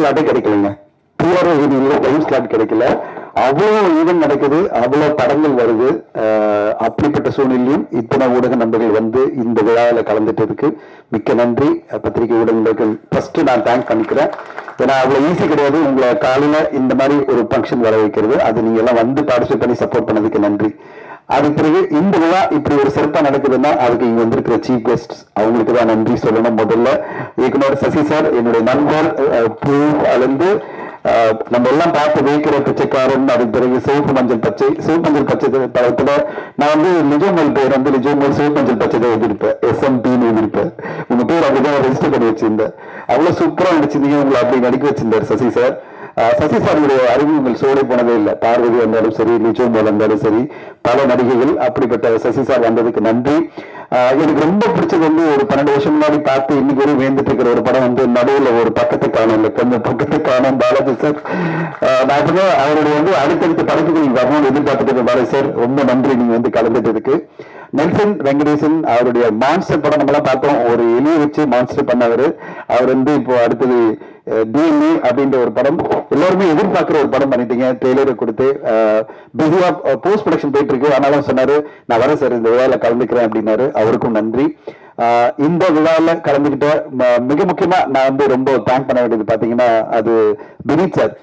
ஸ்லாட்டே கிடைக்கலங்க. Time slot கிடைக்கல. அவ்வளோ event நடக்குது, அவ்வளோ படங்கள் வருது. அப்படிப்பட்ட சூழ்நிலையும் இத்தனை ஊடக நண்பர்கள் வந்து இந்த விழாவில் கலந்துட்டதுக்கு மிக்க நன்றி. பத்திரிகை ஊடகங்களுக்கு ஃபர்ஸ்ட் நான் தேங்க் பண்ணிக்கிறேன். ஏன்னா அவ்வளோ ஈஸி கிடையாது உங்களை காலையில் இந்த மாதிரி ஒரு ஃபங்க்ஷன் வர வைக்கிறது. அது நீங்க எல்லாம் வந்து பார்ட்டிசிபேட் பண்ணி சப்போர்ட் பண்ணதுக்கு நன்றி. அதுக்கு பிறகு இந்த விழா இப்படி ஒரு சிறப்பாக நடக்குதுன்னா அதுக்கு இங்க வந்திருக்கிற சீஃப் கெஸ்ட் அவங்களுக்கு தான் நன்றி சொல்லணும். முதல்ல இயக்குனர் சசி சார், என்னுடைய நண்பர், பூலேருந்து நம்ம எல்லாம் பார்த்து வைக்கிற பிச்சைக்காரன், அதுக்கு பிறகு சிவப்பு மஞ்சள் பச்சை படத்துல நான் வந்து நிஜமல் பேர் வந்து நிஜமல் சிவப்பு மஞ்சள் பச்சை தான் எழுதிருப்பேன், SMP எழுதிருப்பேன். உங்க பேர் அப்படிதான் ரெஜிஸ்டர் பண்ணி வச்சிருந்தேன். அவ்வளவு சூப்பரா நடிச்சிருந்தீங்க, உங்களை அப்படி நடிக்க வச்சிருந்தார் சசி சார். சசி சாருடைய அறிமுகங்கள் சோடை போனதே இல்லை. பார்வதி வந்தாலும் சரி, நிஜோமல் வந்தாலும் சரி, பல நடிகைகள். அப்படிப்பட்ட சசி சார் வந்ததுக்கு நன்றி. எனக்கு ரொம்ப பிடிச்சது வந்து ஒரு 12 வருஷம் முன்னாடி பார்த்து இன்னைக்கு ஒரு வேந்துட்டு இருக்கிற ஒரு படம் வந்து நடுவில் ஒரு பக்கத்தை காணும், இல்லை கொஞ்சம் பக்கத்தை காணும் பாலாஜி சார். நான் அவருடைய வந்து அடுத்தடுத்த படத்துக்கு நீங்க வரணும்னு எதிர்பார்த்துட்டு பாலாஜி சார் ரொம்ப நன்றி நீங்க வந்து கலந்துட்டதுக்கு. நெல்சன் வெங்கடேசன் அவருடைய மான்ஸ்டர் படம் நம்ம எல்லாம் பார்த்தோம், ஒரு எலியை வச்சு மான்ஸ்டர் பண்ணவர். அவர் வந்து இப்போ அடுத்தது DNA அப்படின்ற ஒரு படம் எல்லாருமே எதிர்பார்க்கிற ஒரு படம் பண்ணிட்டீங்க. ட்ரெய்லரை கொடுத்து பிஸியா போஸ்ட் ப்ரொடக்ஷன் போயிட்டு இருக்கு. ஆனாலும் சொன்னாரு நான் வரேன் சார் இந்த விழாவில் கலந்துக்கிறேன் அப்படின்னாரு. அவருக்கும் நன்றி. இந்த விழாவில் கலந்துக்கிட்ட மிக முக்கியமா நான் வந்து ரொம்ப தேங்க் பண்ண வேண்டியது பாத்தீங்கன்னா அது வினீத் சார்.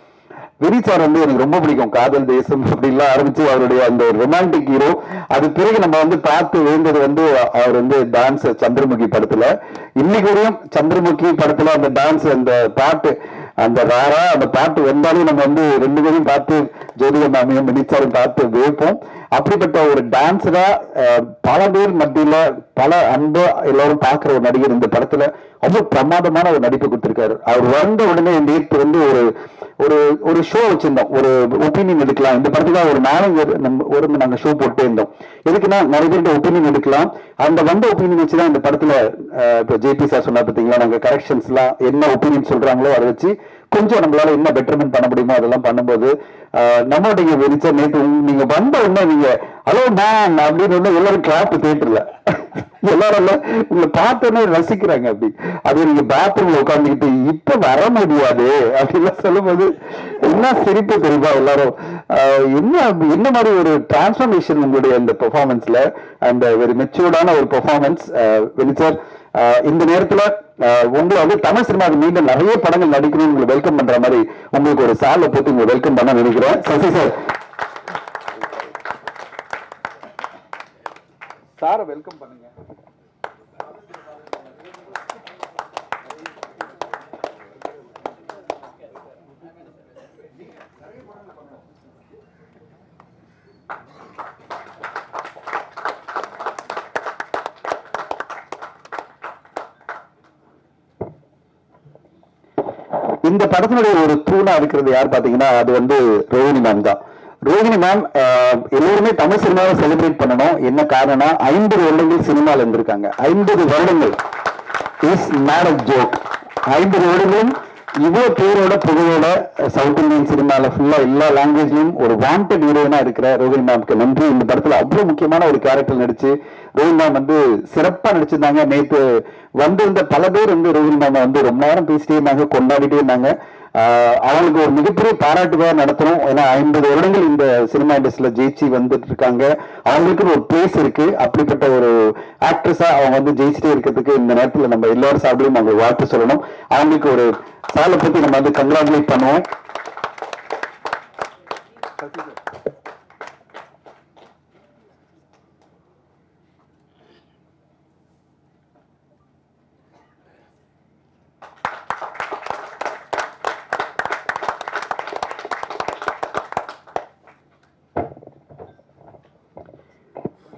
வினீத் சார் வந்து எனக்கு ரொம்ப பிடிக்கும். காதல் தேசம் அப்படின்லாம் ஆரம்பிச்சு அவருடைய அந்த ரொமான்டிக் ஹீரோ. அது பிறகு நம்ம வந்து பார்த்து விழுந்தது வந்து அவர் வந்து டான்ஸ் சந்திரமுகி படத்துல. இன்னைக்கு வரையும் சந்திரமுகி படத்துல அந்த டான்ஸ், அந்த பாட்டு, அந்த ராரா அந்த பாட்டு வந்தாலும் நம்ம வந்து 2 பேரும் பார்த்து ஜோதிகா மாமியும் வினீத் சாரும் பார்த்து வைப்போம். அப்படிப்பட்ட ஒரு டான்ஸரா பல பேர் மத்தியில பல அன்பு எல்லாரும் பார்க்கிற ஒரு நடிகர் இந்த படத்துல அவ்வளவு பிரமாதமான ஒரு நடிப்பு கொடுத்திருக்காரு. அவர் வந்த உடனே நேற்று வந்து ஒரு ஷோ வச்சிருந்தோம், ஒரு ஒப்பீனியன் எடுக்கலாம் இந்த படத்துக்காக. ஒரு நானும் நாங்க ஷோ போட்டே இருந்தோம். எதுக்குன்னா நிறைய பேருக்கு ஒப்பீனியன் எடுக்கலாம். அந்த வந்த ஒப்பீனியன் வச்சுதான் இந்த படத்துல இப்போ JP சார் சொன்னா பார்த்தீங்களா, நாங்க கரெக்ஷன்ஸ் எல்லாம் என்ன ஒப்பீனியன் சொல்றாங்களோ அதை வச்சு கொஞ்சம் நம்மளால என்ன பெட்டர்மெண்ட் பண்ண முடியுமோ அதெல்லாம் பண்ணும்போது நம்மளுடைய வெளிச்சா நேற்று நீங்க வந்த உடனே நீங்க ஹலோ மேன் அப்படின்னு எல்லாரும் கிளாப் தேட்டர்ல எல்லாரும் உங்களை பார்த்தோன்னே ரசிக்கிறாங்க. அப்படி அது நீங்க பாத்ரூம்ல உட்காந்துக்கிட்டு இப்ப வர முடியாது அப்படின்லாம் சொல்லும் போது என்ன சிரிப்பு தெரியுமா எல்லாரும். என்ன மாதிரி ஒரு டிரான்ஸ்ஃபர்மேஷன் உங்களுடைய அந்த பெர்ஃபார்மன்ஸ்ல, அந்த ஒரு மெச்சூர்டான ஒரு பெர்ஃபார்மன்ஸ். வெளிச்சார் இந்த நேரத்துல உங்களை வந்து தமிழ் சினிமாவுக்கு மீண்டும் நிறைய படங்கள் நடிக்கணும்னு உங்களை வெல்கம் பண்ற மாதிரி உங்களுக்கு ஒரு சாலை போட்டு உங்களை வெல்கம் பண்ண நினைக்கிறேன். சசி சார் சாரை வெல்கம் பண்ணுங்க. இந்த படத்தினுடைய ஒரு தூணா இருக்கிறது யார் பாத்தீங்கன்னா அது வந்து ரோஹிணி மேம் தான். ரோஹிணி மேம் எல்லாருமே தமிழ் சினிமாவை செலிப்ரேட் பண்ணணும். என்ன காரணம்னா 50 வருடங்கள் சினிமாவில் இருந்திருக்காங்க. 50 வருடங்கள் இஸ் நாட் அ ஜோக். 50 வருடங்களும் இவ்வளவு பேரோட புகழோட சவுத் இந்தியன் சினிமால ஃபுல்லா எல்லா லாங்குவேஜ்லயும் ஒரு வாண்டட் ஹீரோயினா இருக்கிற ரோஹிணி மேம்க்கு நன்றி. இந்த படத்துல அவ்வளவு முக்கியமான ஒரு கேரக்டர் நடிச்சு ரோஹிணி மேம் வந்து சிறப்பா நடிச்சிருந்தாங்க. நேற்று வந்திருந்த பல பேர் வந்து ரோஹிணி மேம் வந்து ரொம்ப நேரம் பேசிட்டே இருந்தாங்க, கொண்டாடிட்டே இருந்தாங்க. அவங்களுக்கு ஒரு மிகப்பெரிய பாராட்டுவா நடத்தணும். ஏன்னா 50 வருடங்கள் இந்த சினிமா இண்டஸ்ட்ரியில ஜெயிச்சு வந்துட்டு இருக்காங்க. அவங்களுக்கு ஒரு பிளேஸ் இருக்கு. அப்படிப்பட்ட ஒரு ஆக்ட்ரஸா அவங்க வந்து ஜெயிச்சுட்டே இருக்கிறதுக்கு இந்த நேரத்தில் நம்ம எல்லாரும் சார்பிலும் அவங்க வாழ்த்து சொல்லணும். அவங்களுக்கு ஒரு சாலை பத்தி நம்ம வந்து கங்க்ராச்சுலேட் பண்ணுவோம்.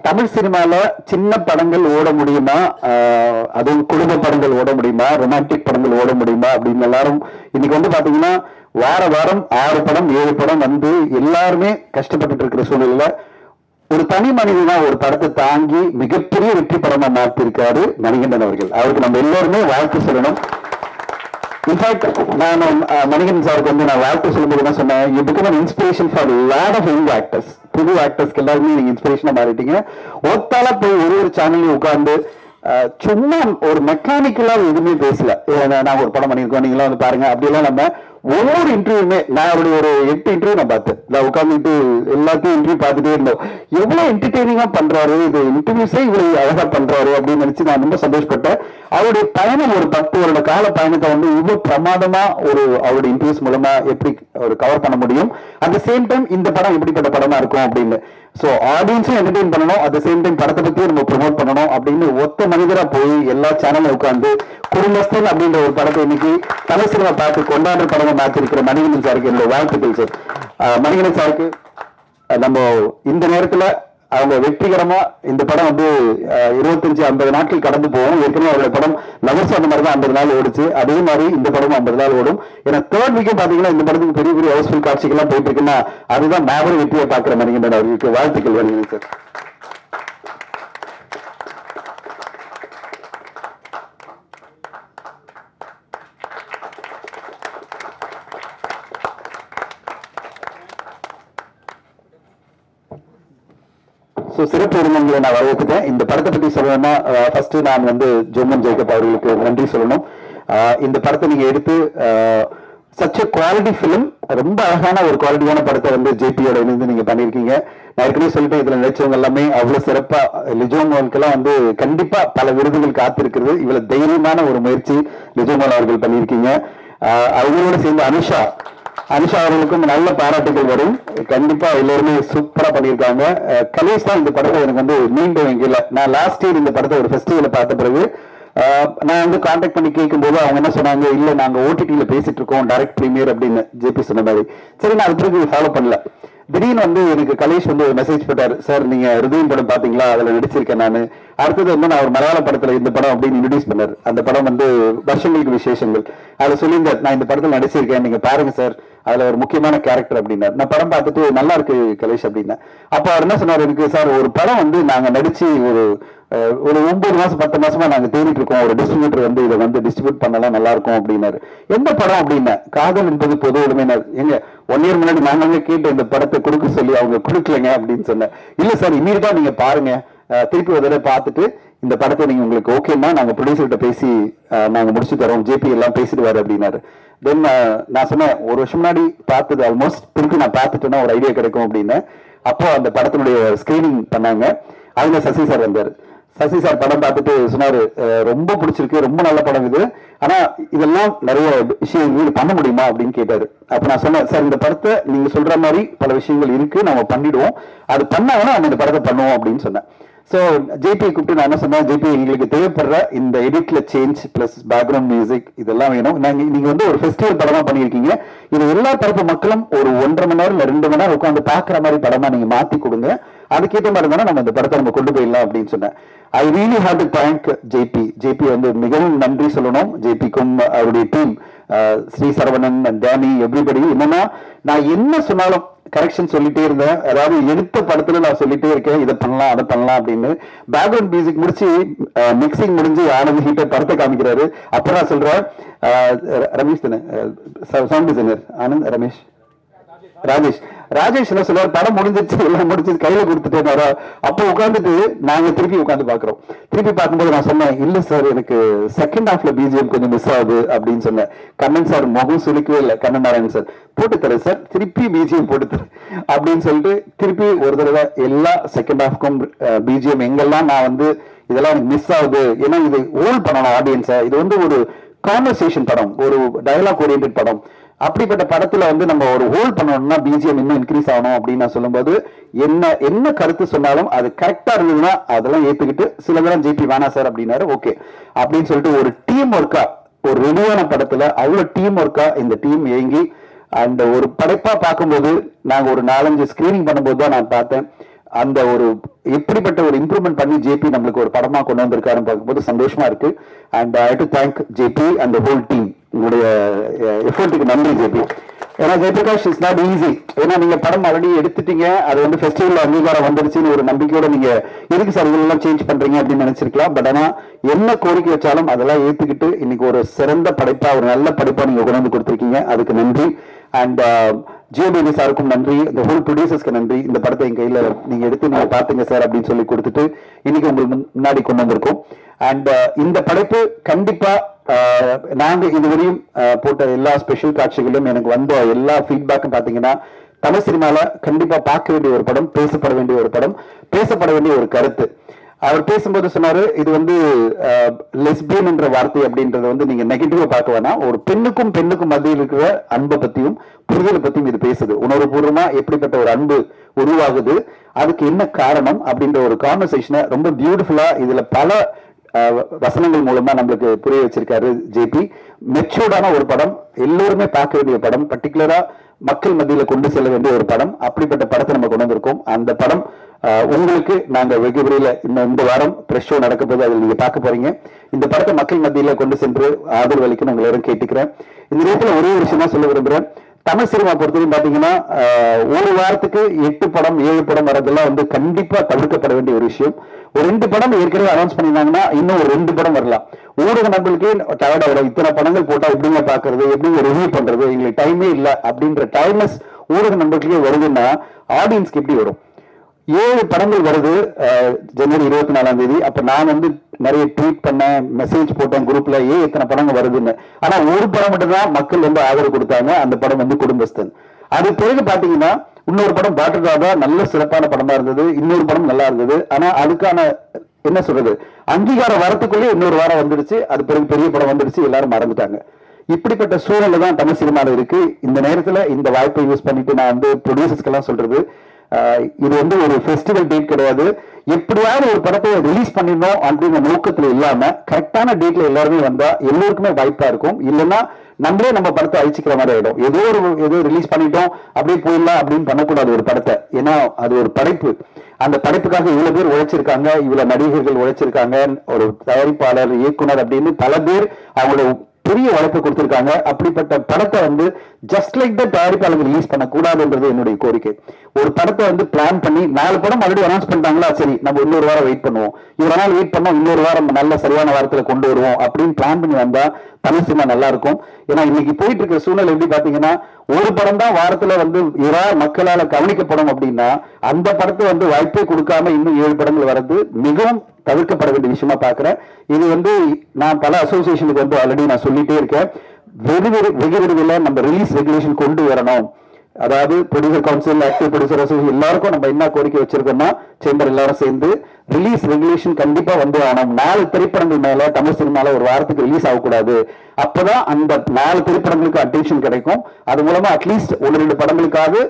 தமிழ் சினிமால சின்ன படங்கள் ஓட முடியுமா, அதுவும் குடும்ப படங்கள் ஓட முடியுமா, ரொமான்டிக் படங்கள் ஓட முடியுமா அப்படின்னு எல்லாரும் இன்னைக்கு வந்து பாத்தீங்கன்னா வாரம் 6 படம் 7 படம் வந்து எல்லாருமே கஷ்டப்பட்டு இருக்கிற சூழ்நிலையில ஒரு தனி மனிதனா ஒரு படத்தை தாங்கி மிகப்பெரிய வெற்றி படமா மாற்றிருக்காரு மணிகண்டன் அவர்கள். அவருக்கு நம்ம எல்லாருமே வாழ்த்து சொல்லணும். இன்ஃபேக்ட் நான் மணிகண்டன் சாருக்கு வந்து நான் வாழ்த்து சொல்லும்போது என்ன சொன்னேன், you become an inspiration for a lot of young actors. புது ஆக்டர்ஸ்க்கு எல்லாருமே நீங்க இன்ஸ்பிரேஷனா மாறிட்டீங்க. ஒத்தால போய் ஒரு சேனல்லையும் உட்கார்ந்து சும்மா ஒரு மெக்கானிக்கலா எதுவுமே பேசல. நான் ஒரு படம் பண்ணியிருக்கோம், நீங்களாம் வந்து பாருங்க அப்படியெல்லாம் நம்ம ஒவ்வொரு இன்டர்வியூமே நான் அவருடைய ஒரு 8 இன்டர்வியூ நான் பார்த்தேன். நான் உட்காந்துட்டு எல்லாத்தையும் இன்டர்வியூ பார்த்துட்டே இருந்தோம். எவ்வளவு என்டர்டெய்னிங்கா பண்றாரு, இது இன்டர்வியூஸே இவ்வளவு அழகா பண்றாரு அப்படின்னு நினைச்சு நான் ரொம்ப சந்தோஷப்பட்டேன். அவருடைய பயணம் ஒரு 10 வருட கால பயணத்தை வந்து இவ்வளவு பிரமாதமா ஒரு அவருடைய இன்டர்வியூஸ் மூலமா எப்படி ஒரு கவர் பண்ண முடியும், அட் சேம் டைம் இந்த படம் எப்படிப்பட்ட படமா இருக்கும் அப்படின்னு. ஸோ ஆடியன்ஸும் என்டர்டெயின் பண்ணணும், அட் சேம் டைம் படத்தை பத்தியும் நம்ம ப்ரொமோட் பண்ணணும் அப்படின்னு ஒத்த மனிதரா போய் எல்லா சேனலும் உட்காந்து குடும்பஸ்தன் அப்படின்ற ஒரு படத்தை இன்னைக்கு தலைசிறமா பார்த்து கொண்டாடுற படமா மாற்றிருக்கிற மணிகண்டன் சாருக்கு என்னோட வாழ்த்துக்கள் சார். மணிகண்டன் சாருக்கு நம்ம இந்த நேரத்துல அவங்க வெற்றிகரமா இந்த படம் வந்து 25-50 நாட்கள் கடந்து போகும். ஏற்கனவே அவருடைய படம் லவர்ஸ் அந்த மாதிரி தான் 50 நாள் ஓடிச்சு. அதே மாதிரி இந்த படம் 50 நாள் ஓடும். ஏன்னா தேர்ட் வீக்கும் பாத்தீங்கன்னா இந்த படத்துக்கு பெரிய பெரிய ஹவுஸ்ஃபுல் காட்சிகள்லாம் போயிட்டு இருக்குன்னா அதுதான் மேபர் வெற்றியை பார்க்கிற மணிகண்டன் அவர்களுக்கு வாழ்த்துக்கள் வருகிறது சார். சிறப்பு விருந்தங்களை நான் வரவேற்கிறேன். இந்த படத்தை பத்தி சொல்லணும்னா ஃபர்ஸ்ட் நான் வந்து ஜோமன் ஜேக்கப் அவர்களுக்கு நன்றி சொல்லணும். இந்த படத்தை நீங்க எடுத்து சச் குவாலிட்டி பிலிம், ரொம்ப அழகான ஒரு குவாலிட்டியான படத்தை வந்து ஜேபியோட இணைந்து நீங்க பண்ணிருக்கீங்க. நான் ஏற்கனவே சொல்லிட்டேன், இதுல நினைச்சவங்க எல்லாமே அவ்வளவு சிறப்பா, லிஜோமோனுக்கெல்லாம் வந்து கண்டிப்பா பல விருதுகள் காத்திருக்கிறது. இவ்வளவு தைரியமான ஒரு முயற்சி லிஜோமோன் அவர்கள் பண்ணியிருக்கீங்க. அவங்களோட சேர்ந்து அனுஷா அவர்களுக்கும் நல்ல பாராட்டுகள் வரும். கண்டிப்பா எல்லாருமே சூப்பரா பண்ணியிருக்காங்க. கலேஷ் தான் இந்த படத்தை எனக்கு வந்து மீண்டும் எங்கல நான் லாஸ்ட் இயர் இந்த படத்தை ஒரு ஃபெஸ்டிவல பார்த்த பிறகு நான் வந்து கான்டாக்ட் பண்ணி கேட்கும் போது அவங்க என்ன சொன்னாங்க, இல்ல நாங்க ஓடிடியில பேசிட்டு இருக்கோம், டைரக்ட் பிரீமியர் அப்படின்னு ஜேபி சொன்ன மாதிரி. சரி, நான் அது பிறகு ஃபாலோ பண்ணல. திடீர்னு வந்து எனக்கு கலேஷ் வந்து ஒரு மெசேஜ் போட்டாரு, சார் நீங்க ஹிருதயம் படம் பாத்தீங்களா, அதுல நடிச்சிருக்கேன் நான். அடுத்தது வந்து நான் ஒரு மலையாள படத்துல இந்த படம் அப்படின்னு இன்ட்ரோடியூஸ் பண்ணாரு. அந்த படம் வந்து வருஷங்களுக்கு விசேஷங்கள். அதுல சொல்லியிருந்தார், நான் இந்த படத்துல நடிச்சிருக்கேன், நீங்க பாருங்க சார், அதுல ஒரு முக்கியமான கேரக்டர் அப்படின்னாரு. நான் படம் பார்த்துட்டு நல்லா இருக்கு கலேஷ் அப்படின்னா. அப்ப அவர் என்ன சொன்னார் எனக்கு, சார் ஒரு படம் வந்து நாங்க நடிச்சு ஒரு 9 மாசம் 10 மாசமா நாங்க தேடிட்டு இருக்கோம், ஒரு டிஸ்ட்ரிபியூட்டர் வந்து இதை வந்து டிஸ்ட்ரிபியூட் பண்ணலாம் நல்லா இருக்கும் அப்படின்னாரு. எந்த படம் அப்படின்னா, காதல் என்பது பொது உடைமையினர். எங்க 1 இயர் முன்னாடி நாங்க கேட்டு இந்த படத்தை கொடுக்க சொல்லி அவங்க கொடுக்கலங்க அப்படின்னு சொன்னேன். இல்ல சார், இமீடியட்டா நீங்க பாருங்க, திருப்பி ஒரு தடவை பார்த்துட்டு இந்த படத்தை நீங்க உங்களுக்கு ஓகேன்னா நாங்க ப்ரொடியூசர்கிட்ட பேசி நாங்க முடிச்சு தரோம், ஜேபி எல்லாம் பேசிடுவாரு அப்படின்னாரு. தென் நான் சொன்னேன், 1 வருஷம் முன்னாடி பார்த்தது ஆல்மோஸ்ட் திருப்பி நான் பார்த்துட்டேன்னா ஒரு ஐடியா கிடைக்கும் அப்படின்னு. அப்போ அந்த படத்தினுடைய ஸ்கிரீனிங் பண்ணாங்க. அதுல சசி சார் வந்தாரு. சசி சார் படம் பார்த்துட்டு சொன்னாரு, ரொம்ப பிடிச்சிருக்கு, ரொம்ப நல்ல படம் இது, ஆனா இதெல்லாம் நிறைய விஷயங்கள் பண்ண முடியுமா அப்படின்னு கேட்டாரு. அப்ப நான் சொன்னேன், சார் இந்த படத்தை நீங்க சொல்ற மாதிரி பல விஷயங்கள் இருக்கு, நம்ம பண்ணிடுவோம், அது பண்ணாங்கன்னா நம்ம இந்த படத்தை பண்ணுவோம் அப்படின்னு சொன்னேன். ஸோ ஜேபி கூப்பிட்டு நான் என்ன சொன்னேன், ஜேபி எங்களுக்கு தேவைப்படுற இந்த எடிட்ல சேஞ்ச் பிளஸ் பேக்ரவுண்ட் மியூசிக் இதெல்லாம் வேணும். நீங்க வந்து ஒரு ஃபெஸ்டிவல் படமா பண்ணியிருக்கீங்க, இது எல்லா தரப்பு மக்களும் ஒரு 1.5 மணி நேரம் இல்ல 2 மணி நேரம் உட்காந்து பாக்குற மாதிரி படமா நீங்க மாத்தி கொடுங்க, அதுக்கேற்ற மாதிரி தானே நம்ம இந்த படத்தை நம்ம கொண்டு போயிடலாம் அப்படின்னு சொன்னேன். I really have to thank JP வந்து மிகவும் நன்றி சொல்லணும். ஜேபிக்கும் அவருடைய team, Sri Saravanan, Danny, everybody. என்னன்னா நான் என்ன சொன்னாலும் கரெக்ஷன் சொல்லிட்டே இருந்தேன். அதாவது எடுத்த படத்துல நான் சொல்லிட்டே இருக்கேன், இதை பண்ணலாம் அதை பண்ணலாம் அப்படின்னு. பேக்ரவுண்ட் மியூசிக் முடிச்சு மிக்சிங் முடிஞ்சு ஆனந்த் ஹீட்டர் படத்தை காமிக்கிறாரு. அப்புறம் நான் சொல்றேன், ரமேஷ் தானே சவுண்ட் டிசைனர், ஆனந்த் ராஜேஷ் என்ன சொல்றாரு, படம் முடிஞ்சிருச்சு, எல்லாம் முடிஞ்சு கையில கொடுத்துட்டேன். அப்போ உட்காந்துட்டு நாங்க திருப்பி உட்காந்து பாக்குறோம். திருப்பி பார்க்கும்போது நான் சொன்னேன், இல்ல சார் எனக்கு செகண்ட் ஹாஃப்ல பிஜிஎம் கொஞ்சம் மிஸ் ஆகுது அப்படின்னு சொன்னேன். கண்ணன் சார் முகம் சுலிக்கவே இல்லை. கண்ணன் நாராயணன் சார், போட்டு தரேன் சார், திருப்பி பிஜிஎம் போட்டு தரேன் அப்படின்னு சொல்லிட்டு திருப்பி ஒரு தடவை எல்லா செகண்ட் ஹாஃப்க்கும் பிஜிஎம் எங்கெல்லாம் நான் வந்து இதெல்லாம் எனக்கு மிஸ் ஆகுது, ஏன்னா இது ஹோல்ட் பண்ணணும் ஆடியன்ஸை, இது வந்து ஒரு கான்வர்சேஷன் படம், ஒரு டயலாக் ஓரியன்ட் படம். அப்படிப்பட்ட படத்துல வந்து நம்ம ஒரு ஹோல்ட் பண்ணணும்னா பிஜிஎம் இன்னும் இன்க்ரீஸ் ஆகணும் அப்படின்னு நான் சொல்லும்போது என்ன கருத்து சொன்னாலும் அது கரெக்டா இருந்ததுன்னா அதெல்லாம் ஏத்துக்கிட்டு சில நேரம் ஜேபி வேணா சார் அப்படின்னாரு. ஓகே அப்படின்னு சொல்லிட்டு ஒரு டீம் ஒர்க்கா, ஒரு ரெடியான படத்துல அவ்வளவு டீம் ஒர்க்கா இந்த டீம் இயங்கி அந்த ஒரு படைப்பா பார்க்கும்போது, நாங்க ஒரு 4-5 ஸ்கிரீனிங் பண்ணும்போது தான் நான் பார்த்தேன் அந்த ஒரு எப்படிப்பட்ட ஒரு இம்ப்ரூவ்மெண்ட் பண்ணி ஜேபி நம்மளுக்கு ஒரு படமா கொண்டு வந்திருக்காருன்னு பார்க்கும்போது சந்தோஷமா இருக்கு. And I to thank JP and whole team. உங்களுடைய எஃபர்ட்டுக்கு நன்றி ஜேபி. ஏன்னா ஜெயபிரகாஷ் இஸ் நாட் ஈஸி. ஏன்னா நீங்க படம் ஆல்ரெடி எடுத்துட்டீங்க, அது வந்து ஃபெஸ்டிவல் அங்கீகாரம் வந்துருச்சுன்னு ஒரு நம்பிக்கையோட நீங்க எதுக்கு சார் இதெல்லாம் சேஞ்ச் பண்றீங்க அப்படின்னு நினைச்சிருக்கலாம். பட் ஆனா என்ன கோரிக்கை வச்சாலும் அதெல்லாம் ஏத்துக்கிட்டு இன்னைக்கு ஒரு சிறந்த படைப்பா, ஒரு நல்ல படைப்பா நீங்க கொண்டு வந்து கொடுத்துருக்கீங்க, அதுக்கு நன்றி. அண்ட் ஜியோபேபி சாருக்கும் நன்றி, இந்த ஹோல் ப்ரொடியூசர்ஸ்க்கு நன்றி. இந்த படத்தை என் கையில நீங்க எடுத்து நீங்க பாத்துங்க சார் அப்படின்னு சொல்லி கொடுத்துட்டு இன்னைக்கு உங்களுக்கு முன்னாடி கொண்டு வந்திருக்கோம். அண்ட் இந்த படைப்பு கண்டிப்பா நாங்க இதுவரையும் போட்ட எல்லா ஸ்பெஷல் காட்சிகளும் எனக்கு வந்த எல்லா ஃபீட்பேக்கும் பாத்தீங்கன்னா தமிழ் சினிமால கண்டிப்பா பார்க்க வேண்டிய ஒரு படம், பேசப்பட வேண்டிய ஒரு படம், பேசப்பட வேண்டிய ஒரு கருத்து. அவர் பேசும்போது சொன்னாரு, இது வந்து லெஸ்பியன் என்ற வார்த்தை அப்படின்றத வந்து நீங்க நெகட்டிவா பார்க்க வேணாம், ஒரு பெண்ணுக்கும் பெண்ணுக்கும் மத்தியில் இருக்கிற அன்பை பத்தியும் புரிதலை பத்தியும் இது பேசுது. உணர்வுபூர்வமா எப்படிப்பட்ட ஒரு அன்பு உருவாகுது, அதுக்கு என்ன காரணம் அப்படின்ற ஒரு கான்வர்சேஷனை ரொம்ப பியூட்டிஃபுல்லா இதுல பல வசனங்கள் மூலமா நம்மளுக்கு புரிய வச்சிருக்காரு ஜேபி. மெச்சூர்டான ஒரு படம், எல்லோருமே பார்க்க வேண்டிய படம், பர்டிகுலரா மக்கள் மத்தியில கொண்டு செல்ல வேண்டிய ஒரு படம். அப்படிப்பட்ட படத்தை நம்ம கொண்டு வந்திருக்கோம். அந்த படம் உங்களுக்கு நாங்க வெகு விரைவில் இந்த வாரம் பிரஸ் ஷோ நடக்க போது அதில் நீங்க பார்க்க போறீங்க. இந்த படத்தை மக்கள் மத்தியில கொண்டு சென்று ஆதரவு அளிக்கணும் உங்களை எல்லாரும் கேட்டுக்கிறேன். இந்த நேரத்தில் ஒரே ஒரு விஷயமா சொல்ல விரும்புறேன். தமிழ் சினிமா பொறுத்தவரைக்கும் பாத்தீங்கன்னா ஒரு வாரத்துக்கு 8 படம் 7 படம் வரதெல்லாம் வந்து கண்டிப்பா தவிர்க்கப்பட வேண்டிய ஒரு விஷயம். ஒரு 2 படம் ஏற்கனவே அனௌன்ஸ் பண்ணியிருந்தாங்கன்னா இன்னும் ஒரு 2 படம் வரலாம். ஊடக நண்பர்களுக்கே டயர்டாக இத்தனை படங்கள் போட்டா எப்படிங்க பாக்குறது, எப்படிங்க ரிவ்யூ பண்றது, எங்களுக்கு டைமே இல்லை அப்படின்ற டைம்லெஸ் ஊடக நண்பர்களுக்கே வருதுன்னா ஆடியன்ஸ்க்கு எப்படி வரும்? 7 படங்கள் வருது ஜனவரி 24 அப்ப நான் வந்து நிறைய ட்வீட் பண்ணேன், மெசேஜ் போட்டேன் குரூப்ல, எத்தனை படங்கள் வருதுன்னு. ஆனா ஒரு படம் மட்டும் தான் மக்கள் வந்து ஆதரவு கொடுத்தாங்க, அந்த படம் வந்து குடும்பஸ்தன். அது பிறகு பாத்தீங்கன்னா இன்னொரு படம் பாட்டுக்காக நல்ல சிறப்பான படமா இருந்தது, இன்னொரு படம் நல்லா இருந்தது. ஆனா அதுக்கான என்ன சொல்றது அங்கீகாரம் வரத்துக்குள்ளே இன்னொரு வாரம் வந்துடுச்சு, அது பிறகு பெரிய படம் வந்துடுச்சு, எல்லாரும் மறந்துட்டாங்க. இப்படிப்பட்ட சூழல்ல தான் தமிழ் சினிமாவில் இருக்கு. இந்த நேரத்துல இந்த வாய்ப்பை யூஸ் பண்ணிட்டு நான் வந்து ப்ரொடியூசர்ஸ்க்கு எல்லாம் சொல்றது, இது வந்து ஒரு ஃபெஸ்டிவல் டேட் கிடையாது. எப்படியாவது ஒரு படத்தை ரிலீஸ் பண்ணிடணும் அப்படிங்கிற நோக்கத்துல இல்லாம கரெக்டான டேட்ல எல்லாருமே வந்தா எல்லோருக்குமே வாய்ப்பா இருக்கும். இல்லைன்னா நம்மளே நம்ம படத்தை அழிச்சிக்கிற மாதிரி ஆயிடும். ஏதோ ரிலீஸ் பண்ணிட்டோம் அப்படியே போயிடலாம் அப்படின்னு பண்ணக்கூடாது ஒரு படத்தை. ஏன்னா அது ஒரு படைப்பு. அந்த படைப்புக்காக இவ்வளவு பேர் உழைச்சிருக்காங்க, இவ்வளவு நடிகர்கள் உழைச்சிருக்காங்க, ஒரு தயாரிப்பாளர், இயக்குனர் அப்படின்னு பல பேர் அவங்களோட பெரிய உழைப்பு கொடுத்திருக்காங்க. அப்படிப்பட்ட படத்தை வந்து ஜஸ்ட் லைக் த தயாரிப்பாளர்கள் ரிலீஸ் பண்ண கூடாதுன்றது என்னுடைய கோரிக்கை. ஒரு படத்தை வந்து பிளான் பண்ணி 4 படம் ஆல்ரெடி அனௌன்ஸ் பண்ணிட்டாங்களா, சரி நம்ம இன்னொரு வாரம் வெயிட் பண்ணுவோம், இவ்வளவு நாள் வெயிட் பண்ணோம், இன்னொரு வாரம் நல்ல சரியான வாரத்துல கொண்டு வருவோம் அப்படின்னு பிளான் பண்ணி வந்தா தமிழ் சினிமா நல்லா இருக்கும். ஏன்னா இன்னைக்கு போயிட்டு இருக்கிற சூழ்நிலை எப்படி பாத்தீங்கன்னா, ஒரு படம் தான் வாரத்துல வந்து மக்களால கவனிக்கப்படும் அப்படின்னா அந்த படத்தை வந்து வாய்ப்பே கொடுக்காம இன்னும் 7 படங்கள் வர்றது மிகவும் தவிர்க்கப்பட வேண்டிய விஷயமா பாக்குறேன். இது வந்து நான் பல அசோசியேஷனுக்கு வந்து ஆல்ரெடி நான் சொல்லிட்டே இருக்கேன். வெகு விரைவில் நம்ம ரிலீஸ் ரெகுலேஷன் கொண்டு வரணும். அதாவது producer council, active producer association எல்லாருக்கும் நம்ம என்ன கோரிக்கை வச்சிருக்கோம்னா, சேம்பர் எல்லாரும் சேர்ந்து ரிலீஸ் ரெகுலேஷன் கண்டிப்பா வந்து ஆகணும். 4 திரைப்படங்கள் மேல தமிழ் சினிமால ஒரு வாரத்துக்கு ரிலீஸ் ஆகக்கூடாது. அப்பதான் அந்த 4 திரைப்படங்களுக்கு அட்டென்ஷன் கிடைக்கும். அது மூலமா அட்லீஸ்ட் 1-2 படங்களுக்காக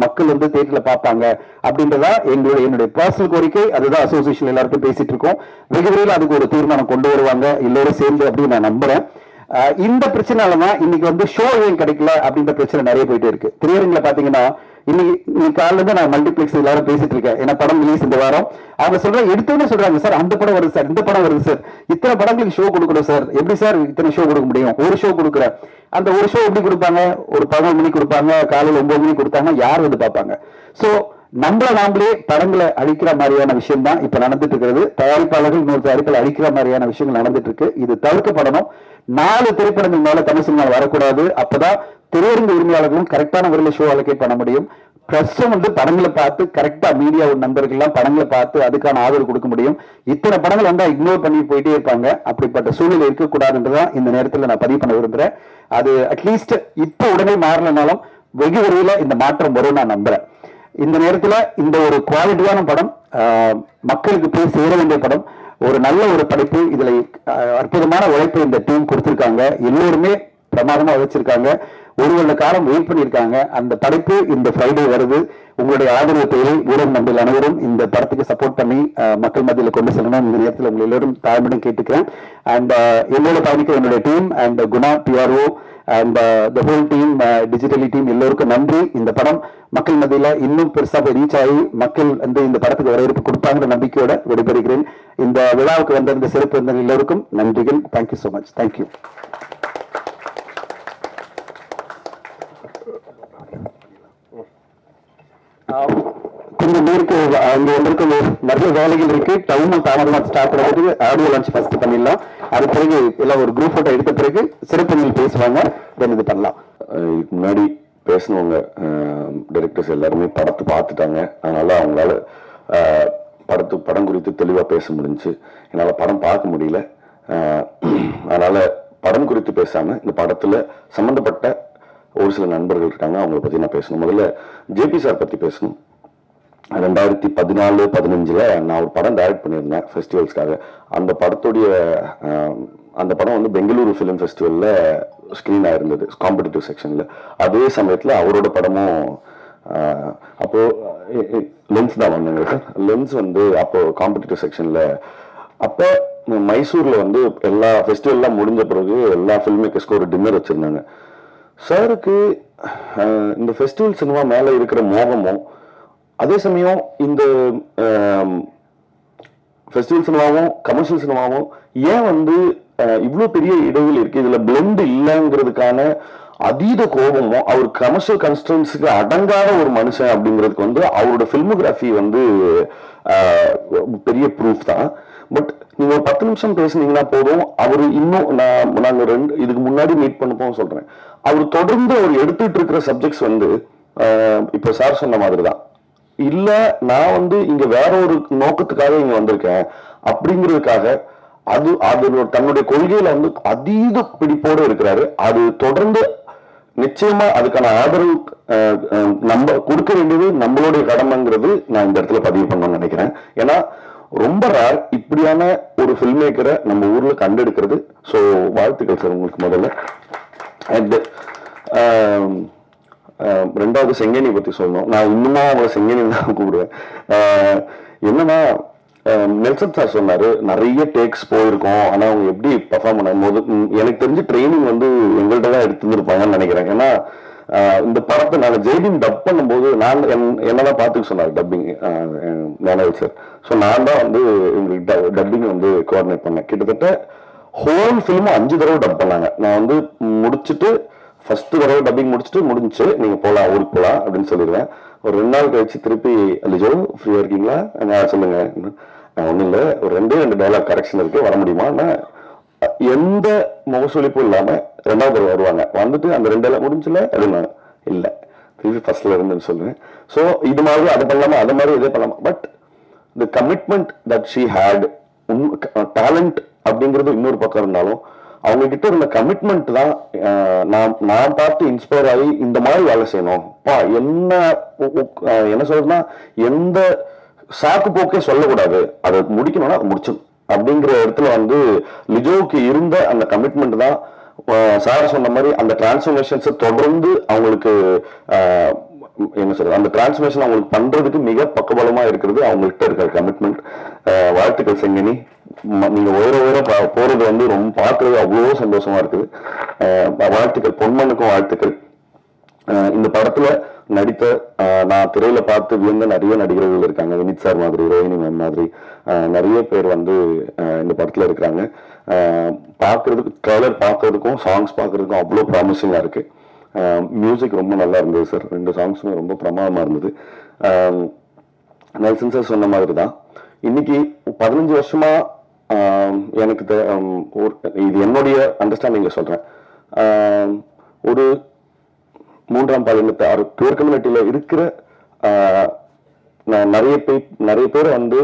மக்கள் வந்து தியேட்டர்ல பார்ப்பாங்க அப்படின்றதா என்னுடைய பர்சனல் கோரிக்கை. அதுதான் அசோசியேஷன் எல்லாருக்கும் பேசிட்டு இருக்கோம். வெகு விரைவில் அதுக்கு ஒரு தீர்மானம் கொண்டு வருவாங்க எல்லோரும் சேர்ந்து அப்படின்னு நான் நம்புறேன். இந்த பிரச்சனைலதான் இன்னைக்கு வந்து ஷோ ஏன் கிடைக்கல அப்படின்ற பிரச்சனை நிறைய போயிட்டே இருக்கு. திரையரங்குல பாத்தீங்கன்னா இன்னைக்கு காலையில இருந்து நான் மல்டிபிளெக்ஸ் எல்லாரும் பேசிட்டு இருக்கேன். ஏன்னா படம் ரிலீஸ் இந்த வாரம். அவங்க சொல்றாங்க, எடுத்தோன்னே சொல்றாங்க, சார் அந்த படம் வருது சார், இந்த படம் வருது சார், இத்தனை படங்களுக்கு ஷோ கொடுக்கணும் சார், எப்படி சார் இத்தனை ஷோ கொடுக்க முடியும்? ஒரு ஷோ கொடுக்குறேன். அந்த ஒரு ஷோ எப்படி கொடுப்பாங்க? ஒரு 11 மணிக்கு கொடுப்பாங்க, காலையில் 9 மணிக்கு கொடுத்தாங்க, யார் வந்து பார்ப்பாங்க? சோ நாமளே படங்களை அழிக்கிற மாதிரியான விஷயம் தான் இப்ப நடந்துட்டு இருக்கிறது. தயாரிப்பாளர்கள் இன்னொரு தயாரிப்பாளர் அழிக்கிற மாதிரியான விஷயங்கள் நடந்துட்டு இருக்கு. இது தவிர்க்கப்படணும். 4 திரைப்படங்கள் மேல தமிழ் சினிமாவில் வரக்கூடாது. அப்பதான் திரையரங்கு உரிமையாளர்களும் கரெக்டான முறையில் ஷோ அலோகேட் பண்ண முடியும். பிரஸ்ஸும் வந்து படங்களை பார்த்து கரெக்டா மீடியா நண்பர்கள் எல்லாம் படங்களை பார்த்து அதுக்கான ஆதரவு கொடுக்க முடியும். இத்தனை படங்கள் வந்தா இக்னோர் பண்ணி போயிட்டே இருப்பாங்க. அப்படிப்பட்ட சூழ்நிலை இருக்கக்கூடாதுன்றதான் இந்த நேரத்தில் நான் பதிவு பண்ண விரும்புறேன். அது அட்லீஸ்ட் இப்ப உடனே மாறலனாலும் வெகு விரைவில் இந்த மாற்றம் வரும் நான் நம்புறேன். இந்த நேரத்துல இந்த ஒரு குவாலிட்டியான படம், மக்களுக்கு போய் சேர வேண்டிய படம், ஒரு நல்ல ஒரு படைப்பு. இதுல அற்புதமான உழைப்பு இந்த டீம் கொடுத்திருக்காங்க. எல்லோருமே பிரமாதமா உழைச்சிருக்காங்க. 1 வருட காலம் வெயிட் பண்ணியிருக்காங்க. அந்த படைப்பு இந்த ஃப்ரைடே வருது. உங்களுடைய ஆதரவு தேவை. ஊடக நண்பர்கள் அனைவரும் இந்த படத்துக்கு சப்போர்ட் பண்ணி மக்கள் மத்தியில் கொண்டு செல்லணும். இந்த நேரத்தில் உங்களை எல்லோரும் தாழ்மையுடன் கேட்டுக்கிறேன். அண்ட் என்னோட பயணிக்க என்னுடைய team and Guna PRO and the whole team, digitally team எல்லோருக்கும் நன்றி. இந்த படம் மக்கள் மத்தியில இன்னும் பெருசா ரீச் ஆகி மக்கள் வந்து இந்த படத்துக்கு வரவேற்பு கொடுப்பாங்கிற நம்பிக்கையோட விடைபெறுகிறேன். இந்த விழாவுக்கு வந்த இந்த சிறப்பு விருந்தினர் எல்லோருக்கும் நன்றிகள். Thank you so much. தேங்க்யூ. கொஞ்சம் பேருக்கு அங்க வந்திருக்கும் நிறைய வேலைகள் இருக்கு. டவுன் தாமதமா ஸ்டார்ட் பண்ணுறதுக்கு ஆடியோ லான்ச் ஃபர்ஸ்ட் பண்ணிடலாம். அது பிறகு எல்லாம் ஒரு குரூப் போட்டோ எடுத்த பிறகு சிறப்பு பேசுவாங்க. தென் இது பண்ணலாம். இதுக்கு முன்னாடி பேசினவங்க டைரக்டர்ஸ் எல்லாருமே படத்தை பார்த்துட்டாங்க. அதனால அவங்களால படம் குறித்து தெளிவாக பேச முடிஞ்சு. என்னால் படம் பார்க்க முடியல. அதனால படம் குறித்து பேசாம இந்த படத்துல சம்பந்தப்பட்ட ஒரு சில நண்பர்கள் இருக்காங்க, அவங்களை பத்தி நான் பேசணும். முதல்ல ஜேபி சார் பத்தி பேசணும். 2014-15 நான் ஒரு படம் டைரக்ட் பண்ணியிருந்தேன் ஃபெஸ்டிவல்ஸ்க்காக. அந்த படத்துடைய அந்த படம் வந்து பெங்களூரு ஃபிலிம் ஃபெஸ்டிவல்ல ஸ்கிரீன் ஆயிருந்தது காம்படிட்டிவ் செக்ஷன்ல. அதே சமயத்துல அவரோட படமும் அப்போ லென்ஸ் தான் வந்தாங்க சார். லென்ஸ் வந்து அப்போ காம்படிட்டிவ் செக்ஷன்ல. அப்ப மைசூர்ல வந்து எல்லா ஃபெஸ்டிவல்லாம் முடிஞ்ச பிறகு எல்லா ஃபில்ம் மேக்கர்ஸ்க்கு ஒரு டின்னர் வச்சிருந்தாங்க. சாருக்கு இந்த ஃபெஸ்டிவல் சினிமா மேல இருக்கிற மோகமும் அதே சமயம் இந்த ஃபெஸ்டிவல் சினிமாவும் கமர்ஷியல் சினிமாவும் ஏன் வந்து இவ்வளவு பெரிய இடைவெளி இருக்கு, இதுல பிளெண்ட் இல்லைங்கிறதுக்கான அதீத கோபமும், அவர் கமர்ஷியல் கன்ஸ்டன்ஸுக்கு அடங்காத ஒரு மனுஷன் அப்படிங்கிறதுக்கு வந்து அவரோட பிலிமோகிராஃபி வந்து பெரிய ப்ரூஃப் தான். பட் நீங்க ஒரு 10 நிமிஷம் பேசுனீங்கன்னா போதும், அவரு இன்னும் நாங்க இதுக்கு முன்னாடி மீட் பண்ணப்போ சொல்றேன், அவர் தொடர்ந்து அவர் எடுத்துட்டு இருக்கிற சப்ஜெக்ட்ஸ் வந்து இப்ப சார் சொன்ன மாதிரி தான். இல்ல நான் வந்து இங்க வேற ஒரு நோக்கத்துக்காக இங்க வந்திருக்கேன் அப்படிங்கிறதுக்காக அது தன்னுடைய கொள்கையில வந்து அதீத பிடிப்போடு இருக்கிறாரு. அது தொடர்ந்து நிச்சயமா அதுக்கான ஆதரவு நம்ம கொடுக்க வேண்டியது நம்மளுடைய கடமைங்கிறது நான் இந்த இடத்துல பதிவு பண்ணணும்னு நினைக்கிறேன். ஏன்னா ரொம்ப ரேர் இப்படியான ஒரு ஃபில்ம் மேக்கரை நம்ம ஊர்ல கண்டெடுக்கிறது. ஸோ வாழ்த்துக்கள் சார் உங்களுக்கு முதல்ல. அண்ட் ரெண்டாவது செங்கனி பத்தி சொல்லணும். நான் இன்னுமா அவங்களை செங்கனி தான் கூப்பிடுவேன். என்னன்னா நெல்சன் சார் சொன்னாரு நிறைய டேக்ஸ் போயிருக்கோம், ஆனா அவங்க எப்படி பெர்ஃபார்ம் பண்ணும்போது எனக்கு தெரிஞ்சு ட்ரைனிங் வந்து எங்கள்கிட்ட தான் எடுத்துருப்பாங்கன்னு நினைக்கிறேன். ஏன்னா இந்த படத்தை நாங்கள் ஜெய்பீம் டப் பண்ணும்போது நான் என்னதான் பார்த்துக்க சொன்னார் டப்பிங் ஞானவேல் சார். ஸோ நான் தான் வந்து இவங்களுக்கு டப்பிங் வந்து கோஆர்டினேட் பண்ணேன். கிட்டத்தட்ட ஹோல் ஃபிலிமும் 5 தடவை டப் பண்ணாங்க. நான் வந்து முடிச்சுட்டு ஃபர்ஸ்ட் தடவை டப்பிங் முடிஞ்சு நீங்க போலாம், ஊருக்கு போலாம் அப்படின்னு சொல்லிடுவேன். ஒரு 2 நாள் கழிச்சு திருப்பி லிஜோ ஃப்ரீயா இருக்கீங்களா சொல்லுங்க, ஒன்றும் இல்லை ஒரு 2 டைலாக் கரெக்ஷன் இருக்கு வர முடியுமா, எந்த முகசொலிப்பும் இல்லாம 2வது தடவை வருவாங்க. வந்துட்டு அந்த 2 டைலாக் முடிஞ்சல அப்படின்னா இல்ல திருப்பி ஃபர்ஸ்ட்ல இருந்துன்னு சொல்லுவேன். ஸோ இது மாதிரி அதை பண்ணலாமா, அதை மாதிரி இதே பண்ணலாமா. But the commitment that she had, talent அப்படிங்கிறது இன்னொரு பக்கம் இருந்தாலும் அவங்க கிட்ட இருந்த கமிட்மெண்ட் தான் நான் பார்த்து இன்ஸ்பயர் ஆகி இந்த மாதிரி வேலை செய்யணும். என்ன சொல்றதுன்னா எந்த சாக்கு போக்கே சொல்லக்கூடாது, அதை முடிக்கணும்னா அதை முடிச்சிடும் அப்படிங்கிற இடத்துல வந்து லிஜோவுக்கு இருந்த அந்த கமிட்மெண்ட் தான் சார் சொன்ன மாதிரி அந்த டிரான்ஸ்ஃபர்மேஷன்ஸை தொடர்ந்து அவங்களுக்கு என்ன சொல்றது அந்த டிரான்ஸ்ஃபர்மேஷன் அவங்களுக்கு பண்றதுக்கு மிக பக்கபலமா இருக்கிறது அவங்கள்ட்ட இருக்கிற கமிட்மெண்ட். வாழ்த்துக்கள் செங்கனி, நீங்க உயர போறது வந்து ரொம்ப பார்க்கறது அவ்வளோ சந்தோஷமா இருக்குது. வாழ்த்துக்கள் பொன்மனுக்கும் வாழ்த்துக்கள். இந்த படத்துல நடித்த நான் திரையில பார்த்து வியந்த நிறைய நடிகர்கள் இருக்காங்க. வினித் சார் மாதிரி, ரோஹினி மேம் மாதிரி நிறைய பேர் வந்து இந்த படத்துல இருக்கிறாங்க. பார்க்கறதுக்கு ட்ரெய்லர் பார்க்கறதுக்கும் சாங்ஸ் பார்க்கறதுக்கும் அவ்வளோ ப்ராமிசிங்கா இருக்கு. மியூசிக் ரொம்ப நல்லா இருந்தது சார். 2 சாங்ஸுமே ரொம்ப பிரமாதமா இருந்தது. நெல்சன் சார் சொன்ன மாதிரி தான் இன்னைக்கு 15 வருஷமா எனக்கு இது என்னுடைய அண்டர்ஸ்டாண்டிங்ல சொல்றேன். ஒரு 3ஆம் பாலினத்து குயர் கம்யூனிட்டியில இருக்கிற நிறைய பேரை வந்து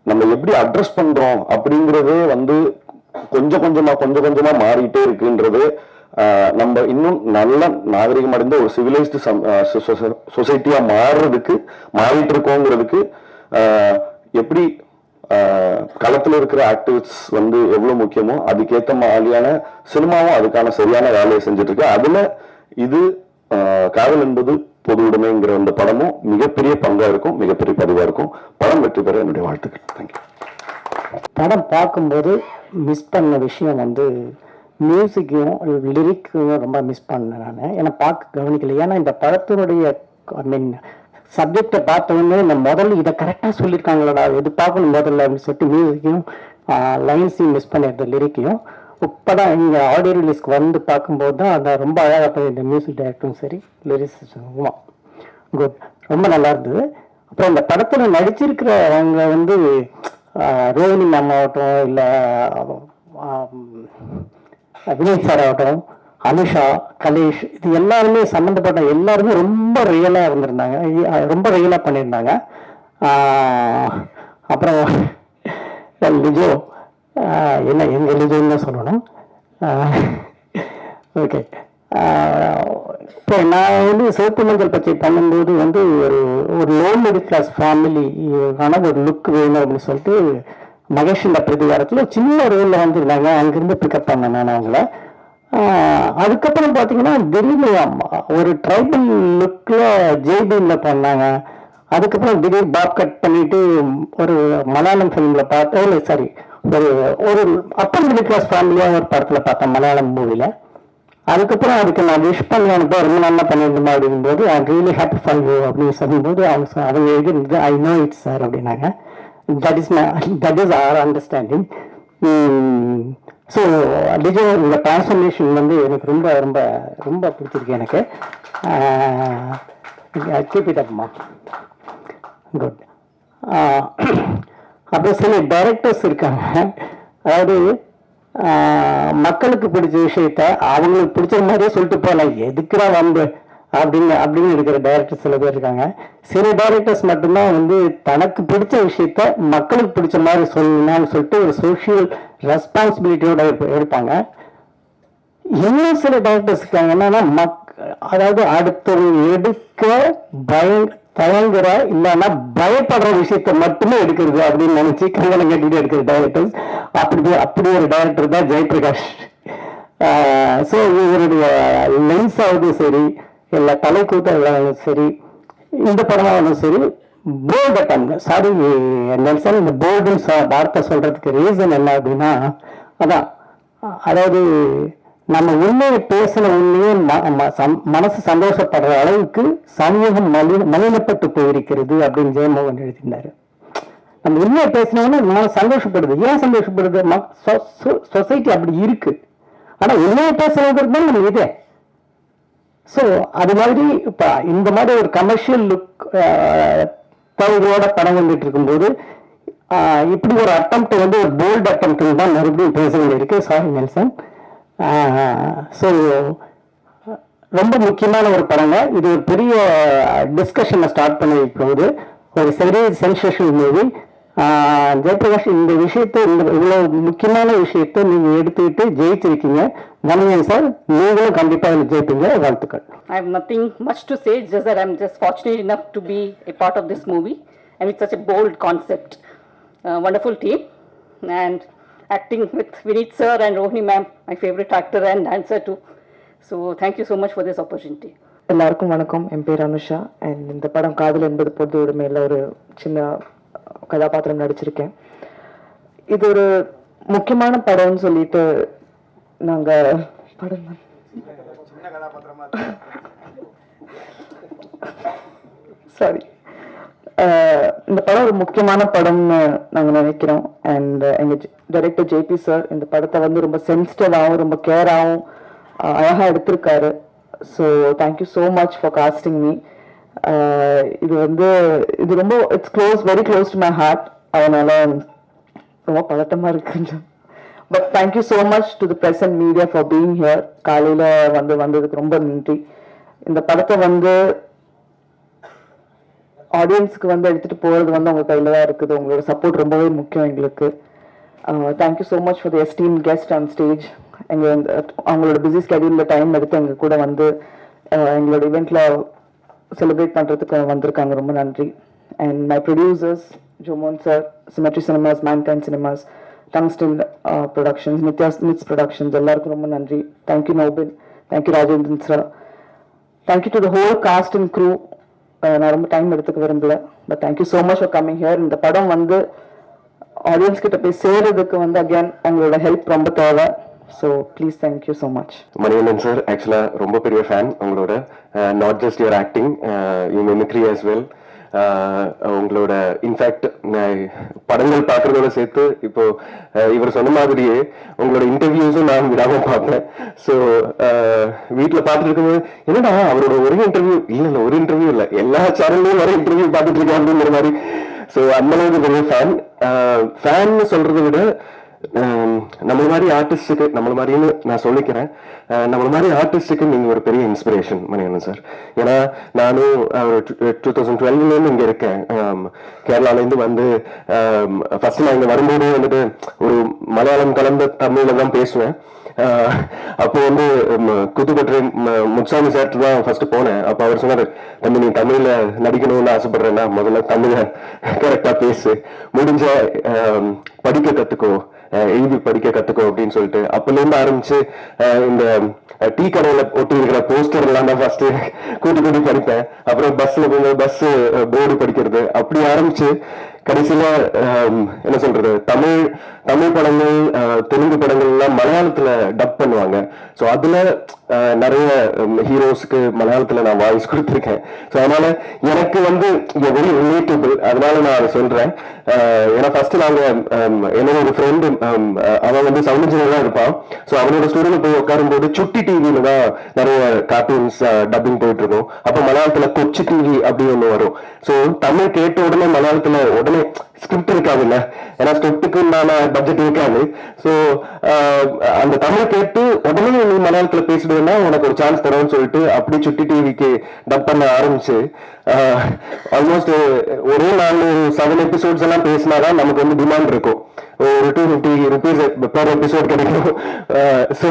நம்ம எப்படி அட்ரஸ் பண்றோம் அப்படிங்கறதே வந்து கொஞ்சம் கொஞ்சமா மாறிட்டே இருக்குன்றது நம்ம இன்னும் நல்ல நாகரிகம் அடைந்த ஒரு சிவிலைஸ்டு சொசைட்டியா மாறிட்டு இருக்கோங்கிறதுக்கு எப்படி களத்துல இருக்கிற ஆக்டிவிஸ்ட் வந்து எவ்வளவு முக்கியமோ அதுக்கேற்ற மாதிரியான சினிமாவும் அதுக்கான சரியான வேலையை செஞ்சுட்டு இருக்கு. அதுல இது காதல் என்பது பொது உடைமைங்கிற அந்த படமும் மிகப்பெரிய பங்கா இருக்கும், மிகப்பெரிய பதிவா இருக்கும். படம் வெற்றி பெற என்னுடைய வாழ்த்துக்கள். தேங்க்யூ. படம் பார்க்கும்போது மிஸ் பண்ண விஷயம் வந்து மியூசிக்கையும் லிரிக்கையும் ரொம்ப மிஸ் பண்ணேன் நான். ஏன்னா பார்க்க கவனிக்கல. ஏன்னா இந்த படத்தினுடைய சப்ஜெக்டை பார்த்தோன்னே நான் முதல்ல இதை கரெக்டாக சொல்லியிருக்காங்களா, இது பார்க்கணும் முதல்ல அப்படின்னு சொல்லிட்டு மியூசிக்கையும் லைன்ஸையும் மிஸ் பண்ணிடுறது, லிரிக்கையும். இப்போதான் இங்கே ஆடியோ ரிலீஸ்க்கு வந்து பார்க்கும்போது தான் அதை ரொம்ப அழகாக பண்ணி இந்த மியூசிக் டைரக்டரும் சரி லிரிக்ஸ் குட், ரொம்ப நல்லா இருந்தது. அப்புறம் இந்த படத்தில் நடிச்சிருக்கிறவங்க வந்து ரோஹினி மேம் ஆகட்டும், இல்லை வினய் சார் ஆகட்டும், அனுஷா, கலேஷ், இது எல்லாருமே சம்மந்தப்பட்ட எல்லாருமே ரொம்ப ரியலாக இருந்திருந்தாங்க, ரொம்ப ரியலாக பண்ணியிருந்தாங்க. அப்புறம் லிஜோ, என்ன எங்கள் லிஜோன்னு தான் சொல்லணும். ஓகே. இப்போ நான் வந்து சிவப்பு மஞ்சள் பச்சை பண்ணும்போது வந்து ஒரு லோ மிடில் கிளாஸ் ஃபேமிலி ஆன ஒரு லுக் வேணும் அப்படின்னு சொல்லிட்டு மகேஷில் பிரதிகாரத்தில் சின்ன ரோலில் வந்துருந்தாங்க. அங்கேருந்து பிக்கப் பண்ணேன் நான் அவங்கள. அதுக்கப்புறம் பார்த்தீங்கன்னா திடீர்னு ஒரு ட்ரைபல் லுக்கில் ஜெய்பீமில் பண்ணாங்க. அதுக்கப்புறம் திடீர் பாப் கட் பண்ணிட்டு ஒரு மலையாளம் ஃபிலிமில் பார்த்தேன். சாரி, ஒரு ஒரு அப்பர் மிடில் கிளாஸ் ஃபேமிலியாக ஒரு படத்தில் பார்த்தேன் மலையாளம் மூவியில். அதுக்கப்புறம் அதுக்கு நான் விஷ் பண்ணி அனுப்ப ரொம்ப நல்லா பண்ணியிருந்தோம் அப்படிங்கும்போது I really happy for you அப்படின்னு சொல்லும்போது அவங்க எழுதிருந்தது ஐ நோ இட்ஸ் சார் அப்படின்னாங்க. That is our understanding. So நிஜம் இந்த டிரான்ஸ்ஃபர்மேஷன் வந்து எனக்கு ரொம்ப ரொம்ப ரொம்ப பிடிச்சிருக்கு எனக்கு. கீப் இட் அப்மா. குட். அப்புறம் சில டைரக்டர்ஸ் இருக்காங்க, அதாவது மக்களுக்கு பிடிச்ச விஷயத்த அவங்களுக்கு பிடிச்ச மாதிரியே சொல்லிட்டு போகலாம், எதுக்குடா வந்து அப்படின்னு இருக்கிற டைரக்டர்ஸ் சில பேர் இருக்காங்க. சில டைரக்டர்ஸ் மட்டும்தான் வந்து தனக்கு பிடிச்ச விஷயத்த மக்களுக்கு பிடிச்ச மாதிரி சொல்லணும்னு சொல்லிட்டு ஒரு சோஷியல் ரெஸ்பான்சிபிலிட்டியோட எடுப்பாங்க. இன்னும் சில டைரக்டர்ஸ் இருக்காங்க என்னன்னா அதாவது அடுத்தவங்க எடுக்க தயங்குற இல்லைன்னா பயப்படுற விஷயத்த மட்டுமே எடுக்கிறது அப்படின்னு நினைச்சு கங்கணம் கட்டிட்டு எடுக்கிற டைரக்டர்ஸ். அப்படி ஒரு டைரக்டர் தான் ஜெயபிரகாஷ். ஸோ இவருடைய லென்ஸ் ஆகுது சரி, இல்லை தலை கூத்தாலும் சரி, இந்த படமாகவும் சரி, போல்ட் அட்டம். சாரி நெல்சன், இந்த போல்டுன்னு வார்த்தை சொல்றதுக்கு ரீசன் என்ன அப்படின்னா அதான், அதாவது நம்ம உண்மையை பேசின உண்மையே மனசு சந்தோஷப்படுற அளவுக்கு சமூகம் மலினப்பட்டு போயிருக்கிறது அப்படின்னு ஜெயமோகன் எழுதியிருந்தாரு. நம்ம உண்மையை பேசினோம்னா மனம் சந்தோஷப்படுது. ஏன் சந்தோஷப்படுது? சொசைட்டி அப்படி இருக்கு. ஆனா உண்மையை பேசுறதுக்கு தான் நம்ம இதே. ஸோ அது மாதிரி இப்ப இந்த மாதிரி ஒரு கமர்ஷியல் லுக் தகுதியோட படம் வந்துட்டு இருக்கும்போது இப்படி ஒரு அட்டம்ப்ட் வந்து ஒரு போல்ட் அட்டம்ப்ட் தான் மறுபடியும் பேச வேண்டியிருக்கு. Sorry Nelson. ஸோ ரொம்ப முக்கியமான ஒரு படங்க இது. ஒரு பெரிய டிஸ்கஷனை ஸ்டார்ட் பண்ணி போகுது. ஒரு சென்சேஷனல் மூவி. ஜெயபிரகாஷ் இந்த விஷயத்தை, இவ்வளவு முக்கியமான விஷயத்தை நீங்க எடுத்துக்கிட்டு ஜெயிச்சிருக்கீங்க. கணேசன் சார், நீங்களும் கண்டிப்பா ஜெயிப்பீங்க. வாழ்த்துக்கள். I have nothing much to say, just that I'm just fortunate enough to be a part of this movie and with such a bold concept. Wonderful team and acting with Vineet sir and Rohini ma'am, my favorite actor and dancer too. So thank you so much for this opportunity. எல்லாருக்கும் வணக்கம். என் பேர் Anusha. And இந்த படம் காதல் என்பது பொது உரிமையில் ஒரு சின்ன கதாபாத்திரம் நடிச்சிருக்கேன். இது ஒரு முக்கியமான படம்னு சொல்லிட்டு நாங்க படம் சாரி இந்த படம் ஒரு முக்கியமான படம்னு நாங்க நினைக்கிறோம். அண்ட் எங்க டைரக்டர் ஜேபி சார் இந்த படத்தை வந்து ரொம்ப சென்சிட்டிவாகவும் ரொம்ப கேராகவும் அழகா எடுத்திருக்காரு. So thank you so much for casting me. இது ரொம்ப very close to my heart. அதனால ரொம்ப பதட்டமா இருக்கு. But thank you so much to the press and media for being here. காலையில வந்ததுக்கு ரொம்ப நன்றி. இந்த படத்தை ஆடியன்ஸுக்கு எடுத்துட்டு போறது உங்க கையில தான் இருக்குது. உங்களோட சப்போர்ட் ரொம்பவே முக்கியம் எங்களுக்கு. Thank you so much for the esteem guest on stage. அவங்களோட பிஸி ஸ்கெடியூல்ல டைம் எடுத்து எங்க கூட எங்களோட இவெண்ட்ல செலிப்ரேட் பண்றதுக்கு வந்திருக்காங்க. ரொம்ப நன்றி. And my producers Jomon sir, Symmetry cinemas, Mankind cinemas, Tungsten productions, Niths productions எல்லாருக்கும் ரொம்ப நன்றி. Thank you Nobin, thank you Rajendran sir, thank you to the whole cast and crew. நான் ரொம்ப டைம் எடுத்துக்க விரும்பல. But thank you so much for coming here. இந்த படம் ஆடியன்ஸ் கிட்ட போய் சேர்றதுக்கு அகைன் உங்களோட ஹெல்ப் ரொம்ப தேவை. So please thank you so much. Manikandan sir, ஆக்சுவலாக ரொம்ப பெரிய ஃபேன் உங்களோட. Not just your acting, you mimicry as well. உங்களோட இன்ஃபேக்ட் படங்கள் பார்க்கறதோட சேர்த்து இப்போ இவர் சொன்ன மாதிரியே உங்களோட இன்டர்வியூஸும் நான் விடாம பார்ப்பேன். ஸோ வீட்டில் பார்த்துட்டு இருக்கும்போது என்னடா அவரோட ஒரு இன்டர்வியூ இல்லை, ஒரு இன்டர்வியூ இல்லை, எல்லா சேனல்லையும் வர இன்டர்வியூ பார்த்துட்டு இருக்கேன் அப்படிங்கிற மாதிரி. ஸோ அந்த அளவுக்கு பெரிய ஃபேன் சொல்றதை விட நம்மள மாதிரி ஆர்டிஸ்டுக்கு, நம்மள மாதிரின்னு நான் சொல்லிக்கிறேன், நம்மள மாதிரி ஆர்டிஸ்டுக்கு நீங்க ஒரு பெரிய இன்ஸ்பிரேஷன் மணிகண்டன் சார். ஏன்னா நானும் 2012 இங்க இருக்கேன். கேரளாலேருந்து ஃபர்ஸ்ட் நான் இங்க வரும்போது ஒரு மலையாளம் கலந்த தமிழ்ல தான் பேசுவேன். அப்போ வந்து கூத்துப்பட்டு முத்துசாமி சார் தான் ஃபர்ஸ்ட் போனேன். அப்போ அவர் சொன்னாரு, தம்பி நீ தமிழ்ல நடிக்கணும்னு ஆசைப்படுறேன்னா முதல்ல தமிழ கரெக்டா பேசு, முடிஞ்ச படிக்க கத்துக்கோ, எழுதி படிக்க கத்துக்கோ அப்படின்னு சொல்லிட்டு அப்பல இருந்து ஆரம்பிச்சு இந்த டீ கடையில ஒட்டி இருக்கிற போஸ்டர் எல்லாம் தான் ஃபர்ஸ்ட் கூட்டி படிப்பேன். அப்புறம் பஸ்ல போகும்போது பஸ் போர்டு படிக்கிறது, அப்படி ஆரம்பிச்சு கடைசியில என்ன சொல்றது, தமிழ் படங்கள் தெலுங்கு படங்கள் எல்லாம் மலையாளத்துல டப் பண்ணுவாங்க. ஸோ அதுல நிறைய ஹீரோஸ்க்கு மலையாளத்துல நான் வாய்ஸ் கொடுத்துருக்கேன். ஸோ அதனால எனக்கு வந்து வெரி ரிலேட்டபிள், அதனால நான் அதை சொல்றேன். ஏன்னா ஃபர்ஸ்ட் நாங்க என்னோட ஒரு ஃப்ரெண்டு அவன் வந்து சவுண்ட் இன்ஜினியர் தான் இருப்பான். ஸோ அவனோட ஸ்டூடியோல போய் உட்காரும்போது சுட்டி டிவியில தான் நிறைய கார்ட்டூன்ஸ் டப்பிங் போயிட்டு இருக்கும். அப்போ மலையாளத்துல கொச்சி டிவி அப்படி ஒண்ணு வரும். ஸோ தமிழ் கேட்ட உடனே மலையாளத்துல உடனே ஸ்கிரிப்ட் இருக்காதுல்ல, ஏன்னா ஸ்கிரிப்டுக்கு பட்ஜெட் இருக்காது. ஸோ அந்த தமிழ் கேட்டு உடனே நீ மலையாளத்துல பேசிடுவேன்னா உனக்கு ஒரு சான்ஸ் தரும்னு சொல்லிட்டு அப்படி சுட்டி டிவிக்கு டப் பண்ண ஆரம்பிச்சு ஆல்மோஸ்ட் ஒரே 7 எபிசோட்ஸ் எல்லாம் பேசினாதான் நமக்கு வந்து டிமாண்ட் இருக்கும். ஒரு 250 rupees பெர் எபிசோட் கிடைக்கும். ஸோ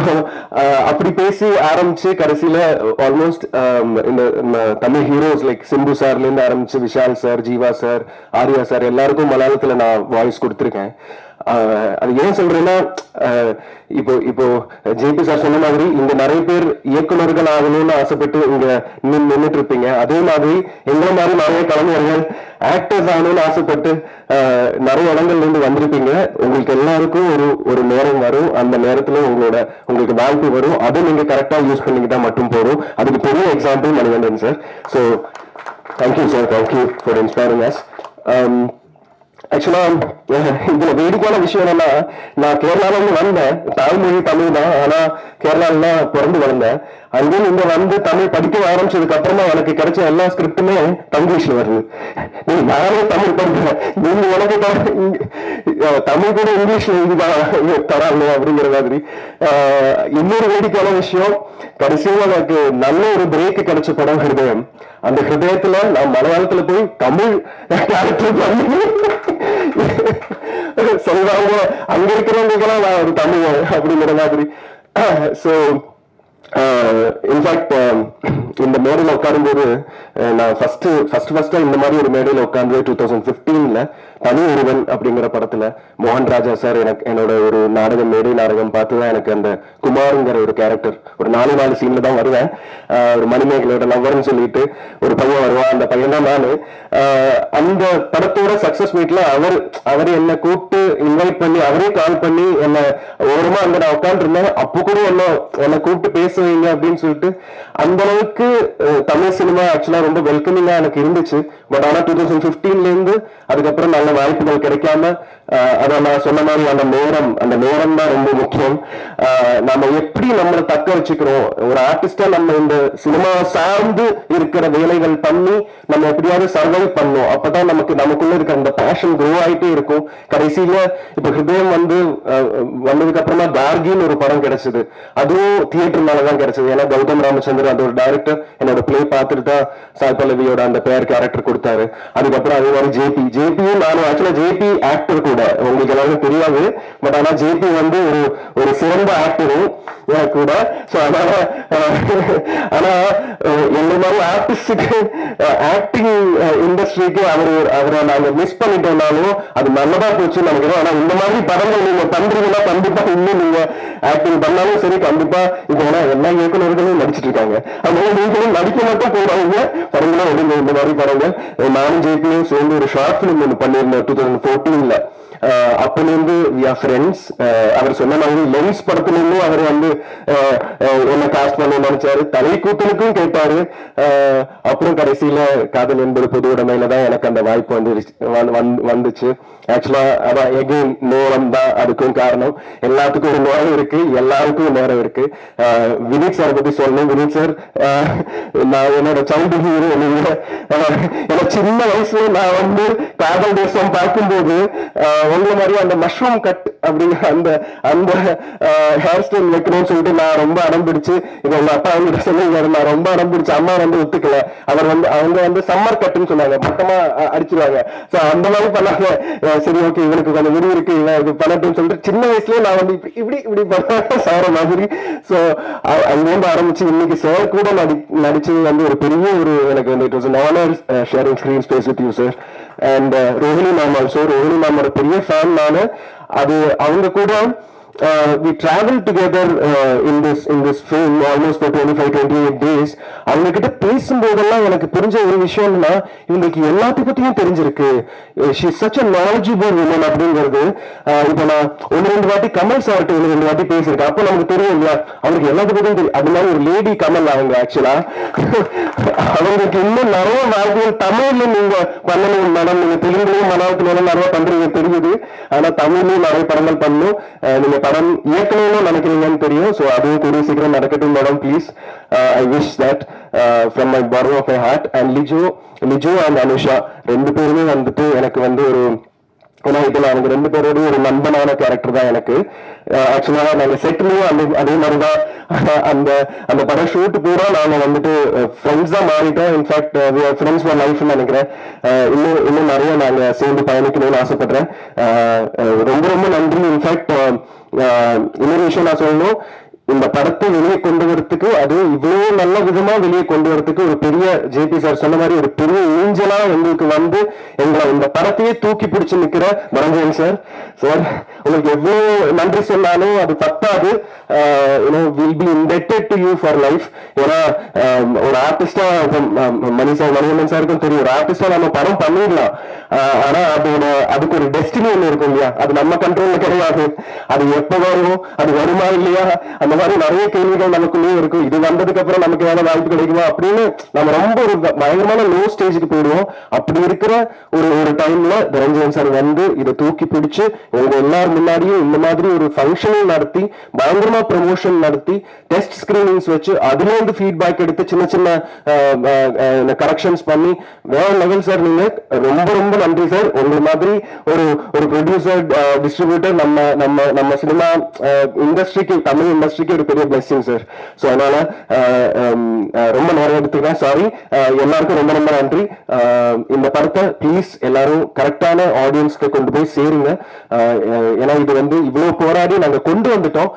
அப்படி பேசி ஆரம்பிச்சு கடைசியில ஆல்மோஸ்ட் இந்த தமிழ் ஹீரோஸ் லைக் சிம்பு சார்ல இருந்து ஆரம்பிச்சு Vishal sir, Jeeva sir, Arya sir எல்லாருக்கும் மலையாளத்துல நான் வாய்ஸ் கொடுத்துருக்கேன். அது ஏன் சொல்றேன்னா, இப்போ ஜேபி சார் சொன்ன மாதிரி இங்க நிறைய பேர் இயக்குநர்கள் ஆகணும்னு ஆசைப்பட்டு இங்க நின்றுட்டு இருப்பீங்க. அதே மாதிரி எங்களை மாதிரி நிறைய கலைஞர்கள் ஆக்டர்ஸ் ஆகணும்னு ஆசைப்பட்டு நிறைய இடங்கள்ல இருந்து வந்திருப்பீங்க. உங்களுக்கு எல்லாருக்கும் ஒரு நேரம் வரும், அந்த நேரத்துல உங்களுக்கு வாய்ப்பு வரும். அதை நீங்க கரெக்டா யூஸ் பண்ணிக்கிட்டா மட்டும் போதும். அதுக்கு பெரிய example Manikandan sir. So thank you sir, thank you for inspiring as. ஆக்சுவலா இதுல வேடிக்கையான விஷயம் என்னன்னா, நான் கேரளால இருந்து வந்தேன், தாய்மொழி தமிழ் தான், ஆனா கேரளால பிறந்து வளர்ந்தேன். அங்கேயும் இங்க வந்து தமிழ் படிக்க ஆரம்பிச்சதுக்கு அப்புறமா எனக்கு கிடைச்ச எல்லா ஸ்கிரிப்டுமே தங்கிலீஷ்ல வருது. நானே தமிழ் படிக்கிறேன், நீங்க எனக்கு தமிழ் கூட இங்கிலீஷ்ல இதுதான் தராங்க அப்படிங்கிற மாதிரி. இன்னொரு வேடிக்கையான விஷயம், கடைசியில் எனக்கு நல்ல ஒரு பிரேக் கிடைச்ச படம் ஹிருதயம். அந்த ஹிருதயத்துல நான் மலையாளத்துல போய் தமிழ் சொல்றாங்க, அங்க இருக்கிறவங்களுக்கெல்லாம் நான் ஒரு தமிழ் அப்படிங்கிற மாதிரி. ஸோ இன்ஃபேக்ட் இந்த மேடையில் உட்காரும்போது நான் ஃபர்ஸ்ட் இந்த மாதிரி ஒரு மேடையில் உட்காந்து 2015 தனி ஒருவன் அப்படிங்கிற படத்துல மோகன் ராஜா சார் என்னோட ஒரு மேடை நாடகம் பார்த்துதான் எனக்கு அந்த குமாருங்கிற ஒரு கேரக்டர், ஒரு 4 சீன்ல தான் வருவேன். ஒரு மணிமேகலோட லவ்வர்னு சொல்லிட்டு ஒரு பையன் வருவான், அந்த பையன் தான் நானு. அந்த படத்தோட சக்சஸ் மீட்ல அவரே என்னை கூப்பிட்டு இன்வைட் பண்ணி, அவரே கால் பண்ணி என்னை ஓரமா அங்க நான் உட்காந்துருந்தேன். அப்போ கூட என்னை கூப்பிட்டு பேசுவீங்க அப்படின்னு சொல்லிட்டு அந்த அளவுக்கு தமிழ் சினிமா ஆக்சுவலா ரொம்ப வெல்கமிங்கா எனக்கு இருந்துச்சு. பட் ஆனா 2015 இருந்து அதுக்கப்புறம் நல்ல வாய்ப்புகள் கிடைக்காம, அதான் நான் சொன்ன மாதிரி அந்த நேரம் தான் ரொம்ப முக்கியம். நம்ம எப்படி நம்மளை தக்க வச்சுக்கிறோம், ஒரு ஆர்டிஸ்டா நம்ம இந்த சினிமா சார்ந்து இருக்கிற வேலைகள் பண்ணி நம்ம எப்படியாவது சர்வை பண்ணோம். அப்பதான் நமக்குள்ள இருக்க அந்த பேஷன் க்ரோ ஆயிட்டே இருக்கும். கடைசியில இப்ப ஹிருதயம் வந்ததுக்கு அப்புறமா கார்கின்னு ஒரு படம் கிடைச்சது. அதுவும் தியேட்டர்னாலதான் கிடைச்சது. ஏன்னா கௌதம் ராமச்சந்திரன் அதோட டைரக்டர் என்னோட பிளே பார்த்துட்டு தான் சாய் பல்லவியோட அந்த பேர் கேரக்டர் கொடுத்தாரு. அதுக்கப்புறம் அதே மாதிரி ஜேபியும் நானும் ஆக்சுவலா ஜேபி ஆக்டர் கூட, உங்களுக்கு எல்லாருக்கும் தெரியாது, பட் ஆனா ஜேபி வந்து ஒரு சிறந்த ஆக்டரும் கூட. சோ அதனால ஆனா எந்த மாதிரி ஆர்டிஸ்டுக்கு ஆக்டிங் இண்டஸ்ட்ரிக்கு அவரை நாங்க மிஸ் பண்ணிட்டோம்னாலும் அது நல்லதா போச்சுன்னு நினைக்கிறோம். ஆனா இந்த மாதிரி படங்கள் நீங்க பண்றீங்கன்னா கண்டிப்பா இன்னும் நீங்க ஆக்டிங் பண்ணாலும் சரி, கண்டிப்பா இப்போ எல்லா இயக்குநர்களும் நடிச்சிட்டு இருக்காங்க. அதனால நீங்களும் நடிக்க மட்டும் போறாங்க படங்களும் எடுங்க. இந்த மாதிரி படங்கள் நானும் ஜேபியும் சேர்ந்து ஒரு ஷார்ட் பிலிம் ஒன்று பண்ணியிருந்தோம் 2014. அப்பலேருந்து வி ஆர் ஃப்ரெண்ட்ஸ். அவர் சொன்ன மாதிரி லென்ஸ் படத்துல அவர் வந்து என்ன காஸ்ட் பண்ண நினைச்சாரு, தலை கூட்டலுக்கும் கேட்டாரு. அப்புறம் கடைசியில காதல் என்பது பொது உடைமையில தான் எனக்கு அந்த வாய்ப்பு வந்துச்சு. ஆக்சுவலா அதான் எகைன் நேரம் தான் அதுக்கும் காரணம். எல்லாத்துக்கும் ஒரு நேரம் இருக்கு, எல்லாருக்கும் நேரம் இருக்கு. வினீத் சார் பத்தி சொல்லணும். வினீத் சார் நான் என்னோட சைல்டு ஹீரோ. எனக்கு சின்ன வயசுல நான் வந்து காதல் தேசம் பார்க்கும்போது உங்களை மாதிரி அந்த மஷ்ரூம் கட் அப்படிங்கிற அந்த அந்த ஹேர் ஸ்டைல் வைக்கணும்னு சொல்லிட்டு நான் ரொம்ப அடம் பிடிச்சு இது உங்க அப்பா அவங்க சொல்லுவாரு, நான் ரொம்ப அடம் பிடிச்சு அம்மா வந்து ஒத்துக்கல. அவங்க வந்து சம்மர் கட்டுன்னு சொன்னாங்க, மொத்தமா அடிச்சிருவாங்க. சோ அந்த மாதிரி பண்ணாங்க. சரி ஓகே இவனுக்கு கொஞ்சம் விரிவு இருக்கு, இவன் இது பண்ணட்டும்னு சொல்லிட்டு சின்ன வயசுலயே நான் வந்து இப்படி இப்படி பண்ண சார மாதிரி. ஸோ அங்கேருந்து ஆரம்பிச்சு இன்னைக்கு சார் கூட நடிச்சு வந்து ஒரு பெரிய ஒரு எனக்கு வந்து it was an honor sharing screen space with you sir. And Rohini ma'am also, Rohini மேமோட பெரிய ஃபேன் நானு. அது அவங்க கூட we traveled together in this film almost for 25-28 days. அவங்க கிட்ட பேசும்போதெல்லாம் எனக்கு புரிஞ்ச ஒரு விஷயம்னா இவங்களுக்கு எல்லாத்தையும் பத்தியும் தெரிஞ்சிருக்கு. she is such a knowledgeable woman அப்படிங்கிறது. இப்போ நான் 1-2 வாட்டி கமல் சார்ட்டு 1-2 வாட்டி பேசியிருக்கேன். அப்போ நமக்கு தெரியும் இல்லையா அவருக்கு எல்லாத்தையும் பத்தியும் தெரியும். அது மாதிரி ஒரு லேடி கமல் அவங்க ஆக்சுவலா அவங்களுக்கு இன்னும் நிறைய வாழ்க்கையில் தமிழ்ல நீங்க பண்ணணும் மேடம். நீங்க தெலுங்குலையும் மலையாளத்திலும் நிறைய பண்றீங்க தெரியுது. ஆனா தமிழ்லயும் நிறைய படங்கள் பண்ணணும். நீங்க படம் இயக்கணும்னு நினைக்கிறீங்கன்னு தெரியும். ஸோ அதுவும் கூடிய சீக்கிரம் நடக்கட்டும் madam please. I wish that from my bottom of my heart. And Lijo and Anusha 2 பேருமே வந்துட்டு எனக்கு வந்து ஒரு ஏன்னா இதுல அவங்க 2 பேரோட ஒரு நண்பனான கேரக்டர் தான் எனக்கு. ஆக்சுவலா நாங்க செட்லயும் அதே மாதிரிதான் அந்த அந்த படம் ஷூட் பூரா நாங்க வந்துட்டு ஃப்ரெண்ட்ஸ் தான் மாறிட்டோம். இன்ஃபேக்ட் ஃப்ரெண்ட்ஸ் ஃபார் லைஃப்னு நினைக்கிறேன். இன்னும் நிறைய நாங்க சேர்ந்து பயணிக்கணும்னு ஆசைப்படுறேன். ரொம்ப ரொம்ப நன்றி. இன்ஃபேக்ட் இன்னொரு விஷயம் நான் சொல்லணும், இந்த படத்தை வெளியே கொண்டு வரதுக்கு அது இவ்வளவு நல்ல விதமா வெளியே கொண்டு வரதுக்கு ஒரு பெரிய ஜேபி சார் சொன்ன மாதிரி ஒரு பெரிய ஊஞ்சலா எங்களுக்கு வந்து எங்களை இந்த படத்தையே தூக்கி பிடிச்சு நிக்கிற மரஞ்சன் சார். சார் உங்களுக்கு எவ்வளவு நன்றி சொன்னாலும் அது பத்தாது. Will be indebted to you for life. ஏன்னா ஒரு ஆர்டிஸ்டா மணிவண்ணன் சாருக்கும் தெரியும், ஒரு ஆர்டிஸ்டா நம்ம படம் பண்ணிடலாம். ஆனா அதுக்கு ஒரு டெஸ்டினி ஒண்ணு இருக்கும் இல்லையா, அது நம்ம கண்ட்ரோல்ல கிடையாது. அது எப்ப வரும், அது வருமா இல்லையா, அந்த மாதிரி நிறைய கேள்விகள் நமக்குள்ளேயே இருக்கும். இது வந்ததுக்கு அப்புறம் நமக்கு ஏதாவது வாய்ப்பு கிடைக்குமா அப்படின்னு நம்ம ரொம்ப ஒரு பயங்கரமான லோ ஸ்டேஜுக்கு போயிடுவோம். அப்படி இருக்கிற ஒரு டைம்ல ரஞ்சன் சார் வந்து இதை தூக்கி பிடிச்சு உங்க எல்லாரும் முன்னாடியும் இந்த மாதிரி ஒரு ஃபங்க்ஷனிங் நடத்தி பயங்கரமா ப்ரமோஷன் நடத்தி டெஸ்ட் ஸ்கிரீனிங்ஸ் வச்சு அதுல இருந்து ஃபீட்பேக் எடுத்து சின்ன சின்ன கரெக்ஷன்ஸ் பண்ணி வேற லெவல் சார். நீங்க ரொம்ப ரொம்ப நன்றி சார். உங்க மாதிரி ஒரு ப்ரொடியூசர் டிஸ்ட்ரிபியூட்டர் நம்ம சினிமா இண்டஸ்ட்ரிக்கு, தமிழ் இண்டஸ்ட்ரிக்கு ஒரு பெரிய பிளெஸிங் சார். ஸோ அதனால ரொம்ப நேரம் எடுத்துக்கிறேன், சாரி. எல்லாருக்கும் ரொம்ப ரொம்ப நன்றி. இந்த படத்தை ப்ளீஸ் எல்லாரும் கரெக்டான ஆடியன்ஸ்க்கு கொண்டு போய் சேருங்க. ஏன்னா இது வந்து இவ்வளவு போராடி நாங்க கொண்டு வந்துட்டோம்.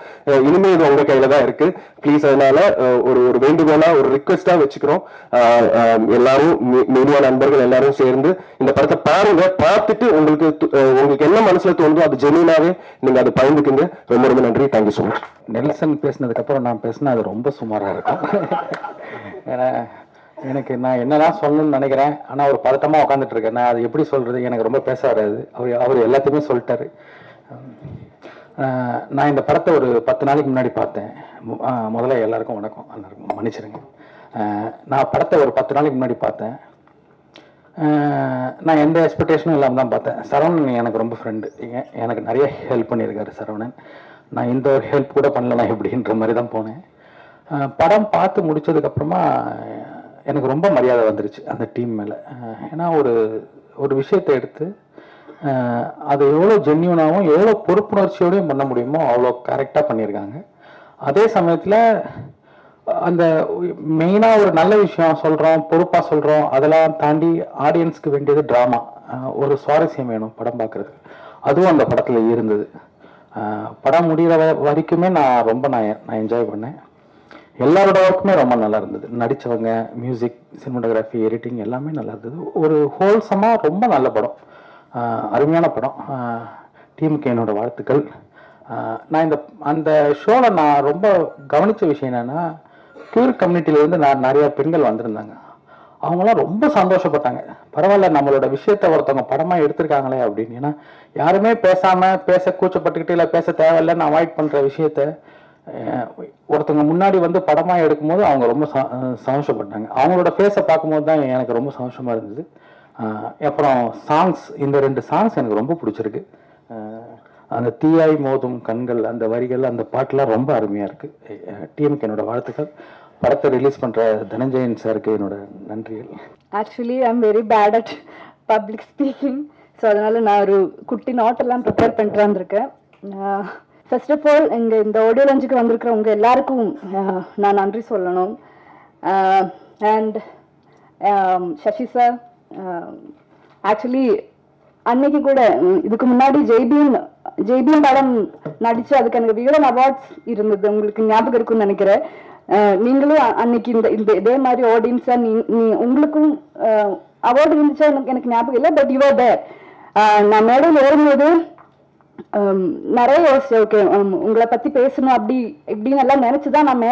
இனிமே இது உங்க கையில தான் இருக்கு. ப்ளீஸ் அதனால ஒரு வேண்டுகோளா ஒரு ரிக்வெஸ்டா வச்சுக்கிறோம். எல்லாரும் மீடியா நண்பர்கள் எல்லாரும் சேர்ந்து இந்த படத்தை பாருங்க. பார்த்துட்டு உங்களுக்கு என்ன மனசுல தோணுதோ அது ஜெனியூனாவே நீங்க அதை பயந்துக்குங்க. ரொம்ப ரொம்ப நன்றி. Thank you so much. நெல்சன் பேசினதுக்கு அப்புறம் நான் பேசினா அது ரொம்ப சுமாரா இருக்கும். ஏன்னா நான் என்னதான் சொல்லணும்னு நினைக்கிறேன், ஆனா ஒரு பதட்டமா உட்காந்துட்டு இருக்கேன். நான் அது எப்படி சொல்றது, எனக்கு ரொம்ப பேச வராது. அவர் எல்லாத்தையுமே சொல்லிட்டாரு. நான் இந்த படத்தை ஒரு 10 நாளைக்கு முன்னாடி பார்த்தேன். முதல்ல எல்லாருக்கும் வணக்கம், எல்லாருக்கும் மன்னிச்சிருங்க. நான் படத்தை ஒரு 10 நாளைக்கு முன்னாடி பார்த்தேன். நான் எந்த எக்ஸ்பெக்டேஷனும் இல்லாமல் தான் பார்த்தேன். சரவணன் எனக்கு ரொம்ப ஃப்ரெண்டு, எனக்கு நிறைய ஹெல்ப் பண்ணியிருக்காரு சரவணன். நான் இந்த ஒரு ஹெல்ப் கூட பண்ணலாம் எப்படின்ற மாதிரி தான் போனேன். படம் பார்த்து முடிச்சதுக்கப்புறமா எனக்கு ரொம்ப மரியாதை வந்துருச்சு அந்த டீம் மேலே. ஏன்னா ஒரு விஷயத்தை எடுத்து அது எவ்வளோ ஜென்யூனாகவும் எவ்வளோ பொறுப்புணர்ச்சியோடையும் பண்ண முடியுமோ அவ்வளோ கரெக்டாக பண்ணியிருக்காங்க. அதே சமயத்தில் அந்த மெயினாக ஒரு நல்ல விஷயம் சொல்கிறோம், பொறுப்பாக சொல்கிறோம், அதெல்லாம் தாண்டி ஆடியன்ஸ்க்கு வேண்டியது ட்ராமா, ஒரு சுவாரஸ்யம் வேணும் படம் பார்க்குறதுக்கு. அதுவும் அந்த படத்தில் இருந்தது. படம் முடிகிற வரைக்குமே நான் என்ஜாய் பண்ணேன். எல்லாரோட ஒர்க்குமே ரொம்ப நல்லா இருந்தது. நடித்தவங்க, மியூசிக், சினிமாட்டோகிராஃபி, எடிட்டிங் எல்லாமே நல்லா இருந்தது. ஒரு ஹோல்சமாக ரொம்ப நல்ல படம், அருமையான படம். டீமுக்கு என்னோட வாழ்த்துக்கள். நான் அந்த ஷோவில் நான் ரொம்ப கவனித்த விஷயம் என்னென்னா, கியூர் கம்யூனிட்டியிலேருந்து நிறைய பெண்கள் வந்திருந்தாங்க. அவங்களாம் ரொம்ப சந்தோஷப்பட்டாங்க. பரவாயில்ல, நம்மளோட விஷயத்த ஒருத்தவங்க படமாக எடுத்திருக்காங்களே அப்படின்னு. ஏன்னா யாருமே பேச கூச்சப்பட்டுக்கிட்டு இல்லை பேச தேவையில்லைன்னு அவாய்ட் பண்ணுற விஷயத்த ஒருத்தவங்க முன்னாடி வந்து படமாக எடுக்கும்போது அவங்க ரொம்ப சந்தோஷப்பட்டாங்க. அவங்களோட ஃபேஸை பார்க்கும்போது தான் எனக்கு ரொம்ப சந்தோஷமாக இருந்தது. அப்புறம் சாங்ஸ், இந்த 2 சாங்ஸ் எனக்கு ரொம்ப பிடிச்சிருக்கு. அந்த தீயாய் மோதும் கண்கள், அந்த வரிகள், அந்த பாட்டெலாம் ரொம்ப அருமையாக இருக்குது. டீமுக்கு என்னோட வாழ்த்துக்கள். படத்தை ரிலீஸ் பண்ணுற தனஞ்சயன் சாருக்கு என்னோட நன்றிகள். Actually, I'm very bad at public speaking. So அதனால நான் ஒரு குட்டி நோட்டெல்லாம் ப்ரிப்பேர் பண்ணிட்டு வந்திருக்கேன். ஃபர்ஸ்ட் ஆஃப் ஆல் இங்கே இந்த ஆடியோ லஞ்சுக்கு வந்திருக்கிறவங்க எல்லாருக்கும் நான் நன்றி சொல்லணும். அண்ட் சசி சார், ஆக்சுவலி அன்னைக்கு கூட இதுக்கு முன்னாடி ஜெய்பீம் படம் நடிச்சு அதுக்கு எனக்கு விகடன் அவார்ட்ஸ் இருந்தது, உங்களுக்கு ஞாபகம் இருக்குன்னு நினைக்கிறேன். நீங்களும் அன்னைக்கு இந்த இதே மாதிரி ஆடியன்ஸா உங்களுக்கும் அவார்டு இருந்துச்சா எனக்கு ஞாபகம் இல்லை, பட் யூஆர் தேர். நான் மேடையில் ஏறும்போது நிறைய யோசிச்சேன், ஓகே உங்களை பத்தி பேசணும் அப்படி இப்படின்னு எல்லாம் நினைச்சுதான் நான்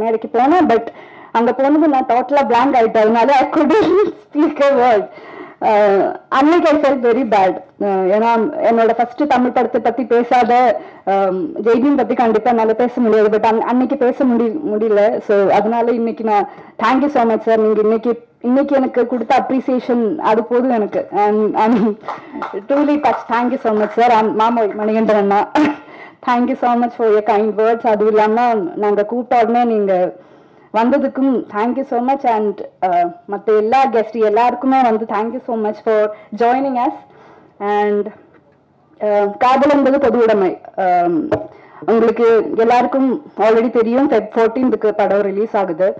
மேடைக்கு போனேன். பட் அங்க போனது நான் டோட்டலா பிளாங்க் ஆயிட்டேன். அதனால ஐ couldn't speak a word. அன்னைக்கு ஐ ஃபெல்ட் வெரி பேட். ஏன்னா என்னோட ஃபர்ஸ்ட் தமிழ் படத்தை பத்தி பேசாத ஜெய்பீம் பத்தி கண்டிப்பா என்னால பேச முடியாது, பட் அன்னைக்கு பேச முடியல. ஸோ அதனால இன்னைக்கு நான் தேங்க்யூ ஸோ மச் சார். நீங்க இன்னைக்கு எனக்கு கொடுத்த அப்ரிசியேஷன் அது போதும் எனக்கு. Truly touch. Thank you so much sir. மாமா மணிகண்டன் அண்ணா, thank you so much for your kind words. அதுவும் இல்லாம நாங்க கூப்பிட்ட உடனே நீங்க வந்ததுக்கும் தேங்க்யூ ஸோ மச். அண்ட் மற்ற எல்லா கெஸ்ட் எல்லாருக்குமே வந்து thank you so much for joining us. And காதல் என்பது பொது உடைமை. உங்களுக்கு எல்லாருக்கும் ஆல்ரெடி தெரியும், Feb 14th படம் ரிலீஸ் ஆகுது.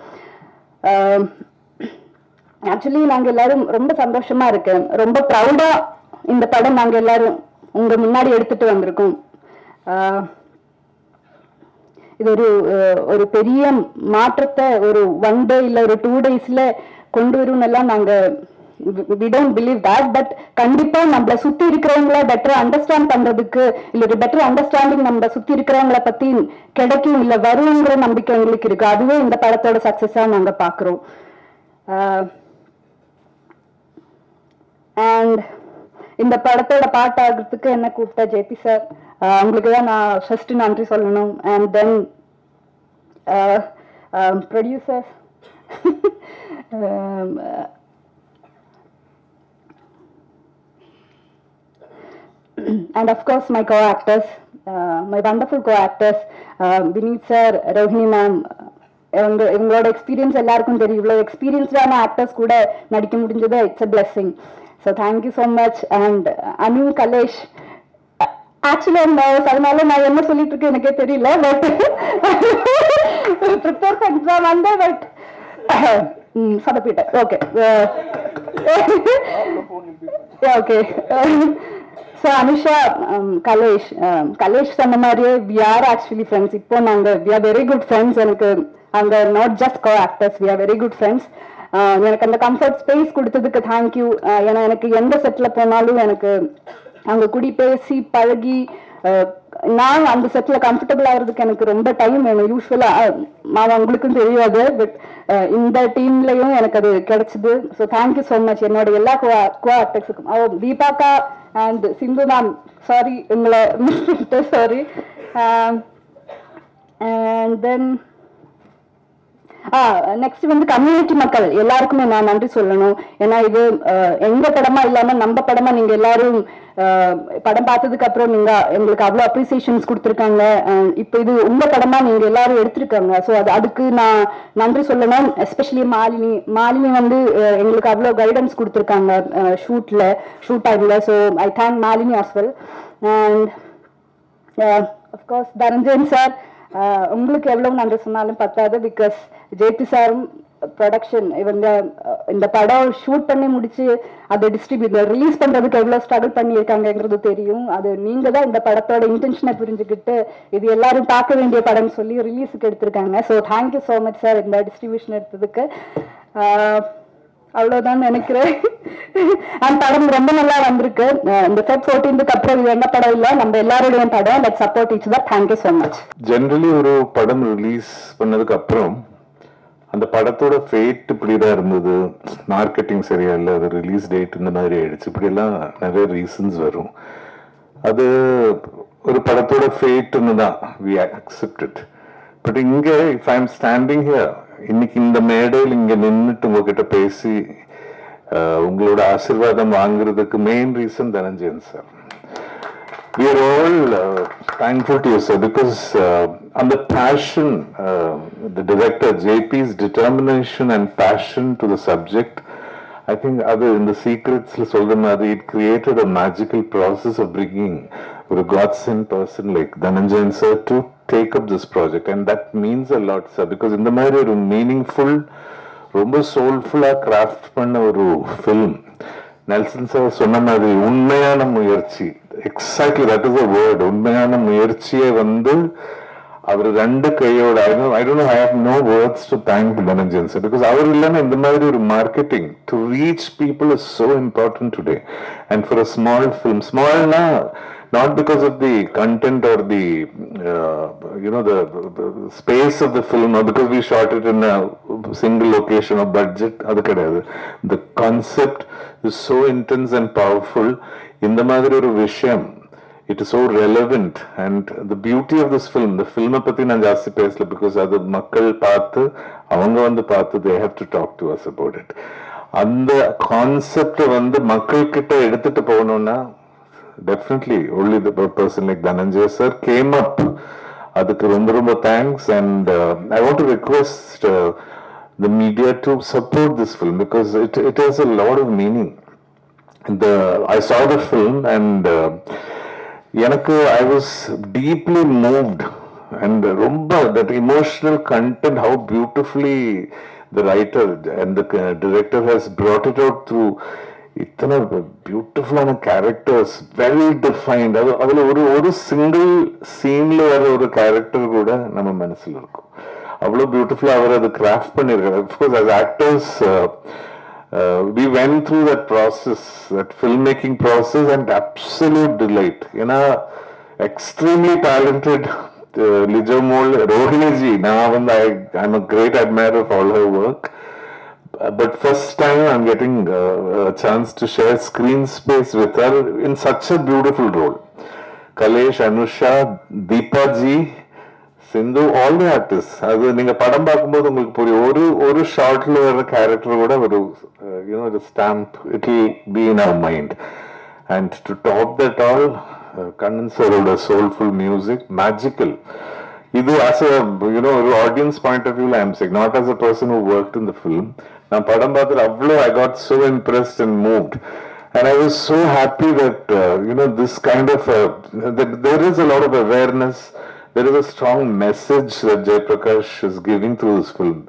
ஆக்சுவலி நாங்க எல்லாரும் ரொம்ப சந்தோஷமா இருக்கேன், ரொம்ப ப்ரௌடா இந்த படம் நாங்க எல்லாரும் உங்க முன்னாடி எடுத்துட்டு வந்திருக்கோம். இது ஒரு பெரிய மாற்றத்தை ஒரு 1 day இல்ல ஒரு 2 daysல கொண்டு வரும் எல்லாம் நாங்க we don't believe that, but கண்டிப்பா நம்மள சுத்தி இருக்கிறவங்கள பெட்டரா அண்டர்ஸ்டாண்ட் பண்றதுக்கு இல்ல ஒரு பெட்டர் அண்டர்ஸ்டாண்டிங் நம்ம சுத்தி இருக்கிறவங்கள பத்தி கிடைக்கும் இல்ல வருங்கிற நம்பிக்கை எங்களுக்கு இருக்கு. அதுவே இந்த படத்தோட சக்சஸா நாங்க பாக்குறோம். அண்ட் இந்த படத்தோட பாட்டாகிறதுக்கு என்ன கூப்பிட்டா ஜேபி சார், உங்களுக்கு தான் நான் ஃபர்ஸ்ட் நன்றி சொல்லணும். And then producers, and of course my co-actors, my wonderful co-actors, Vineet sir, Rohini ma'am. இவங்களோட எக்ஸ்பீரியன்ஸ் எல்லாருக்கும் தெரியும். இவ்வளோ எக்ஸ்பீரியன்ஸ்டான ஆக்டர்ஸ் கூட நடிக்க முடிஞ்சது, it's a blessing. So thank you so much. And Anu, Kalesh, actually அதனால நான் என்ன சொல்லிட்டு இருக்கேன் எனக்கே தெரியல, பட் ப்ரிப்பேர் பண்ணிட்டு வந்தேன், பட் சொதப்பிட்டேன். Okay okay. So Anusha, Kalesh சொன்ன மாதிரியே வி ஆர் ஆக்சுவலி ஃப்ரெண்ட்ஸ். இப்போ நாங்கள் we are very good friends. எனக்கு அங்கே not just co actors, we are very good friends. எனக்கு அந்த கம்ஃபர்ட் ஸ்பேஸ் கொடுத்ததுக்கு தேங்க்யூ. ஏன்னா எனக்கு எந்த செட்டில் போனாலும் எனக்கு அங்கே குடி பேசி பழகி நான் அந்த செட்டில் கம்ஃபர்டபுள் ஆகிறதுக்கு எனக்கு ரொம்ப டைம் வேணும். யூஸ்வலாக உங்களுக்கும் தெரியாது, பட் இந்த டீம்லையும் எனக்கு அது கிடைச்சிது. ஸோ தேங்க்யூ ஸோ மச் என்னோட எல்லா கோ ஆக்டர்ஸுக்கும். தீபாக்கா அண்ட் சிந்து மேம், சாரி உங்களை மிஸ் பண்ணிட்டேன், சாரி. அண்ட் தென் நெக்ஸ்ட் வந்து கம்யூனிட்டி மக்கள் எல்லாருக்குமே நான் நன்றி சொல்லணும். ஏன்னா இது எங்க படமா இல்லாம நம்ம படமா நீங்க எல்லாரும் படம் பார்த்ததுக்கு அப்புறம் நீங்க எங்களுக்கு அவ்வளவு அப்ரிசியேஷன்ஸ் கொடுத்துருக்காங்க. இப்போ இது உங்க படமா நீங்க எல்லாரும் எடுத்திருக்காங்க. ஸோ அதுக்கு நான் நன்றி சொல்லணும். எஸ்பெஷலி மாலினி வந்து எங்களுக்கு அவ்வளோ கைடன்ஸ் கொடுத்துருக்காங்க ஷூட் டைம்ல. So I thank Malini as well. And of course Taranjan sir, உங்களுக்கு எவ்வளவு நன்றி சொன்னாலும் பத்தாது. பிகாஸ் ஜேபி சாரும் ப்ரொடக்ஷன் இவங்க இந்த படம் ஷூட் பண்ணி முடிச்சு அதை ரிலீஸ் பண்றதுக்கு எவ்வளவு ஸ்ட்ரகிள் பண்ணியிருக்காங்கிறது தெரியும். அது நீங்க தான் இந்த படத்தோட இன்டென்ஷனை புரிஞ்சுக்கிட்டு இது எல்லாரும் பார்க்க வேண்டிய படம்னு சொல்லி ரிலீஸுக்கு எடுத்திருக்காங்க. So thank you so much sir இந்த டிஸ்ட்ரிபியூஷன் எடுத்ததுக்கு. அவ்வளவுதான் நினைக்கிறேன். அந்த படம் ரொம்ப நல்லா வந்திருக்கு. இந்த Feb 14th அப்புறம் இது என்ன படம் இல்லை, நம்ம எல்லாரோடையும் படம். Let's support each other. Thank you so much. Generally ஒரு படம் ரிலீஸ் பண்ணதுக்கு அப்புறம் அந்த படத்தோட ஃபேட் இப்படிதான் இருந்தது, மார்க்கெட்டிங் சரியா இல்லை, அது ரிலீஸ் டேட் இந்த மாதிரி ஆயிடுச்சு, இப்படி எல்லாம் நிறைய ரீசன்ஸ் வரும். அது ஒரு படத்தோட ஃபேட்னு தான் வி அக்செப்ட் இட். பட் இங்க if I am standing here, இன்னைக்கு இந்த மேடையில் இங்க நின்றுட்டு உங்ககிட்ட பேசி உங்களோட ஆசீர்வாதம் வாங்குறதுக்கு main reason Dhananjayan sir. We are all thankful to you, sir, because on the passion, the director JP's determination and passion to the subject, I think other in the secrets சொல்ற மாதிரி it created a magical process of bringing a godsend person like Dhananjayan sir to take up this project, and that means a lot, sir, because in the மாதிரி ஒரு meaningful ரொம்ப soulful craft பண்ண ஒரு film Nelson sir சொன்ன மாதிரி உண்மையான முயற்சி, exactly that is a word, உண்மையான முயற்சியை வந்து அவர் ரெண்டு கையோட I don't know, I have no words to thank Dhananjayan sir, because அவர் இல்லைன்னா இந்த மாதிரி ஒரு marketing to reach people is so important today. And for a small film, small na not because of the content or the the space of the film, or because we shot it in a single location or budget, adu kedadu. The concept is so intense and powerful. இந்த மாதிரி ஒரு விஷயம், it is so relevant, and the beauty of this film, the film பத்தி நான் ஜாஸ்தி பேசல because அது மக்கள் பார்த்து அவங்க வந்து பார்த்து they have to talk to us about it. அந்த கான்செப்ட் வந்து மக்கள் கிட்ட எடுத்துட்டு போகணும்னா definitely only the person like Dhananjay sir came up. அதுக்கு ரொம்ப ரொம்ப thanks, and I want to request the media to support this film because it has a lot of meaning. I saw the film and எனக்கு I was deeply moved, and ரொம்ப that emotional content, how beautifully the writer and the director has brought it out through இத்தனை பியூட்டிஃபுல்லான characters, well defined. அதில் ஒரு single சீன்ல வர ஒரு character கூட நம்ம மனசில் இருக்கும். அவ்வளோ பியூட்டிஃபுல்லாக அவர் அதை கிராஃப்ட் பண்ணியிருக்காரு. Of course as actors we went through that process, that filmmaking process, and absolute delight. ஏன்னா extremely talented Lijomol Rohini G, நான் வந்து I'm a great admirer of all her work. But first time I'm getting a chance to share screen space with her in such a beautiful role. Kalesh, Anusha, Deepa ji, Sindhu, all the artists. அது நீங்க படம் பார்க்கும்போது உங்களுக்கு புரியும், ஒரு ஷார்ட்ல வர character கூட ஒரு the stamp, it will be in our mind. And to top that all, Kannan sir soulful music, magical. இது as a ஒரு audience point of view I am saying, not as a person who worked in the film. நான் படம் பார்த்துட்டு அவ்வளோ I got so impressed and moved, and I was so happy that this kind of that there is a lot of awareness, there is a strong message that Jayaprakash is giving through this film,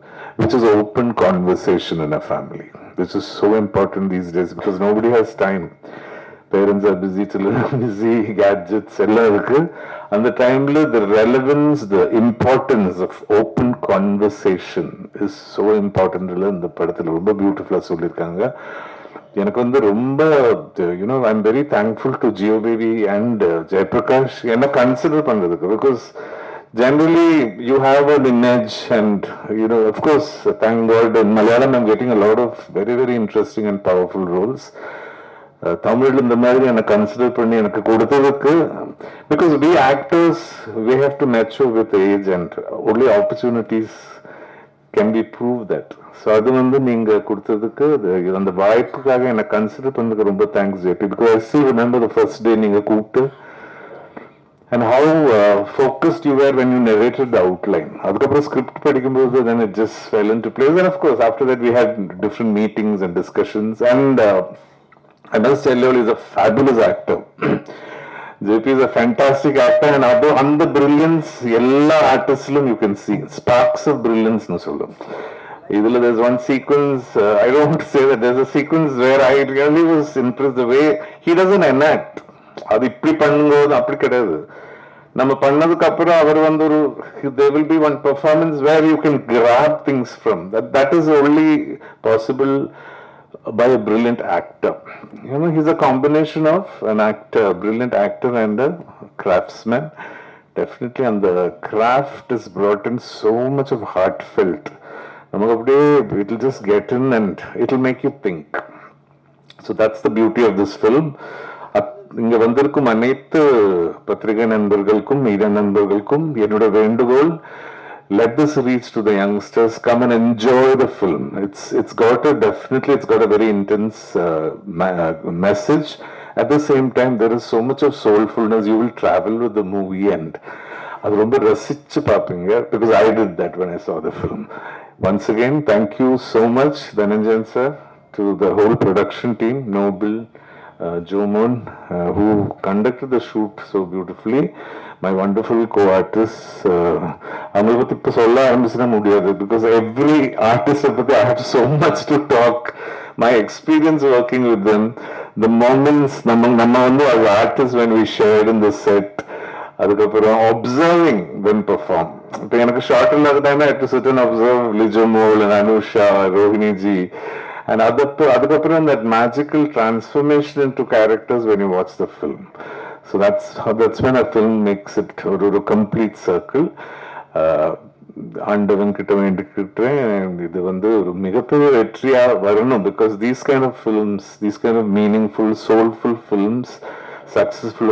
which is open conversation in a family, which is so important these days because nobody has time. Parents are busy, children are busy, gadgets எல்லாம் இருக்கு. அந்த டைம்ல the relevance, the importance of open conversation is so important. இந்த படத்துல ரொம்ப பியூட்டிஃபுல்லா சொல்லியிருக்காங்க. எனக்கு வந்து ரொம்ப I'm very thankful to Geo Baby and Jayaprakash என்ன கன்சிடர் பண்றதுக்கு, because generally you have an image, and of course thank God in Malayalam I'm getting a lot of very very interesting and powerful roles. தமிழ்ல இந்த மாதிரி எனக்கு consider பண்ணி எனக்கு கொடுத்ததுக்கு, because we actors we have to mature with age and only opportunities can be proved that. So அது வந்து நீங்க கொடுத்ததுக்கு, அந்த வாய்ப்புக்காக எனக்கு கன்சிடர் பண்ணதுக்கு ரொம்ப thanks JP, because I still remember the first day நீங்க கூப்பிட்டு and how focused you were when you narrated the outline. அதுக்கப்புறம் ஸ்கிரிப்ட் படிக்கும்போது then it just fell into place, and of course after that we had different meetings and discussions, and I must tell you, he's a fabulous actor. JP is a fantastic actor, and on the brilliance, எல்லா ஆர்டிஸ்ட்லும் you can see sparks of brilliance nu சொல்லும். இதுல there's one sequence, I don't want to say that, there's a sequence where I really was impressed the way he doesn't enact. அது இப்படி பண்ணும்போது அப்படி கிடையாது. நம்ம பண்ணதுக்கு அப்புறம் அவர் வந்து ஒரு there will be one performance where you can grab things from. That is only possible by a brilliant actor. He's a combination of an actor, a brilliant actor, and a craftsman. Definitely, and the craft is brought in so much of heartfelt. It will just get in and it will make you think. So that's the beauty of this film. இங்க வந்திருக்கும் அனைத்து பத்திரிகை நண்பர்களுக்கும் media நண்பர்களுக்கும் என்னோட வேண்டுகோள், let this reach to the youngsters, come and enjoy the film. It's got a very intense message. At the same time there is so much of soulfulness. You will travel with the movie and adu romba rasichu paapinga, because I did that when I saw the film. Once again, thank you so much Dhananjayan sir, to the whole production team, Noble, Jomon, who conducted the shoot so beautifully. My wonderful co-artists. அவங்களை பத்தி இப்ப சொல்ல ஆரம்பிச்சுதான் முடியாது, because every artist பத்தி I have so much to talk. My experience working with them, the moments நம்ம வந்து as artists when we shared in the set, அதுக்கப்புறம் observing them perform. இப்போ எனக்கு ஷார்ட் இல்லாத time I had to sit and observe Lijomol and Anusha, Rohini ji, and அதுக்கப்புறம் that magical transformation into characters when you watch the film. So that's when a film makes it a complete circle. ஆண்டவன் கிட்ட வேண்டிக்கிட்டேன் இது வந்து ஒரு மிகப்பெரிய வெற்றியா வரணும், because these kind of films, these kind of meaningful, soulful films, successful,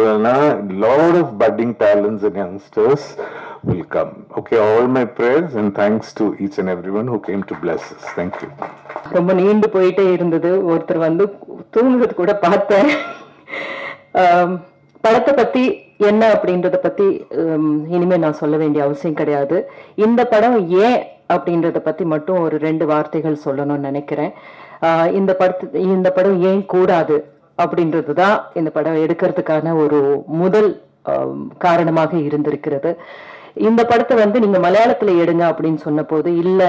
lot of budding talents and youngsters will come. Okay, all my prayers and thanks to each and everyone who came to bless us. Thank you. ரொம்ப நீண்டு போயிட்டே இருந்தது. ஒருத்தர் வந்து தூங்குறது கூட பார்த்தேன். படத்தை பத்தி என்ன அப்படின்றத பத்தி இனிமே நான் சொல்ல வேண்டிய அவசியம் கிடையாது. இந்த படம் ஏன் அப்படின்றத பத்தி மட்டும் ஒரு 2 வார்த்தைகள் சொல்லணும்னு நினைக்கிறேன். இந்த படம் ஏன் கூடாது அப்படின்றதுதான் இந்த படம் எடுக்கிறதுக்கான ஒரு முதல் காரணமாக இருந்திருக்கிறது. இந்த படத்தை வந்து நீங்க மலையாளத்துல எடுங்க அப்படின்னு சொன்ன போது, இல்ல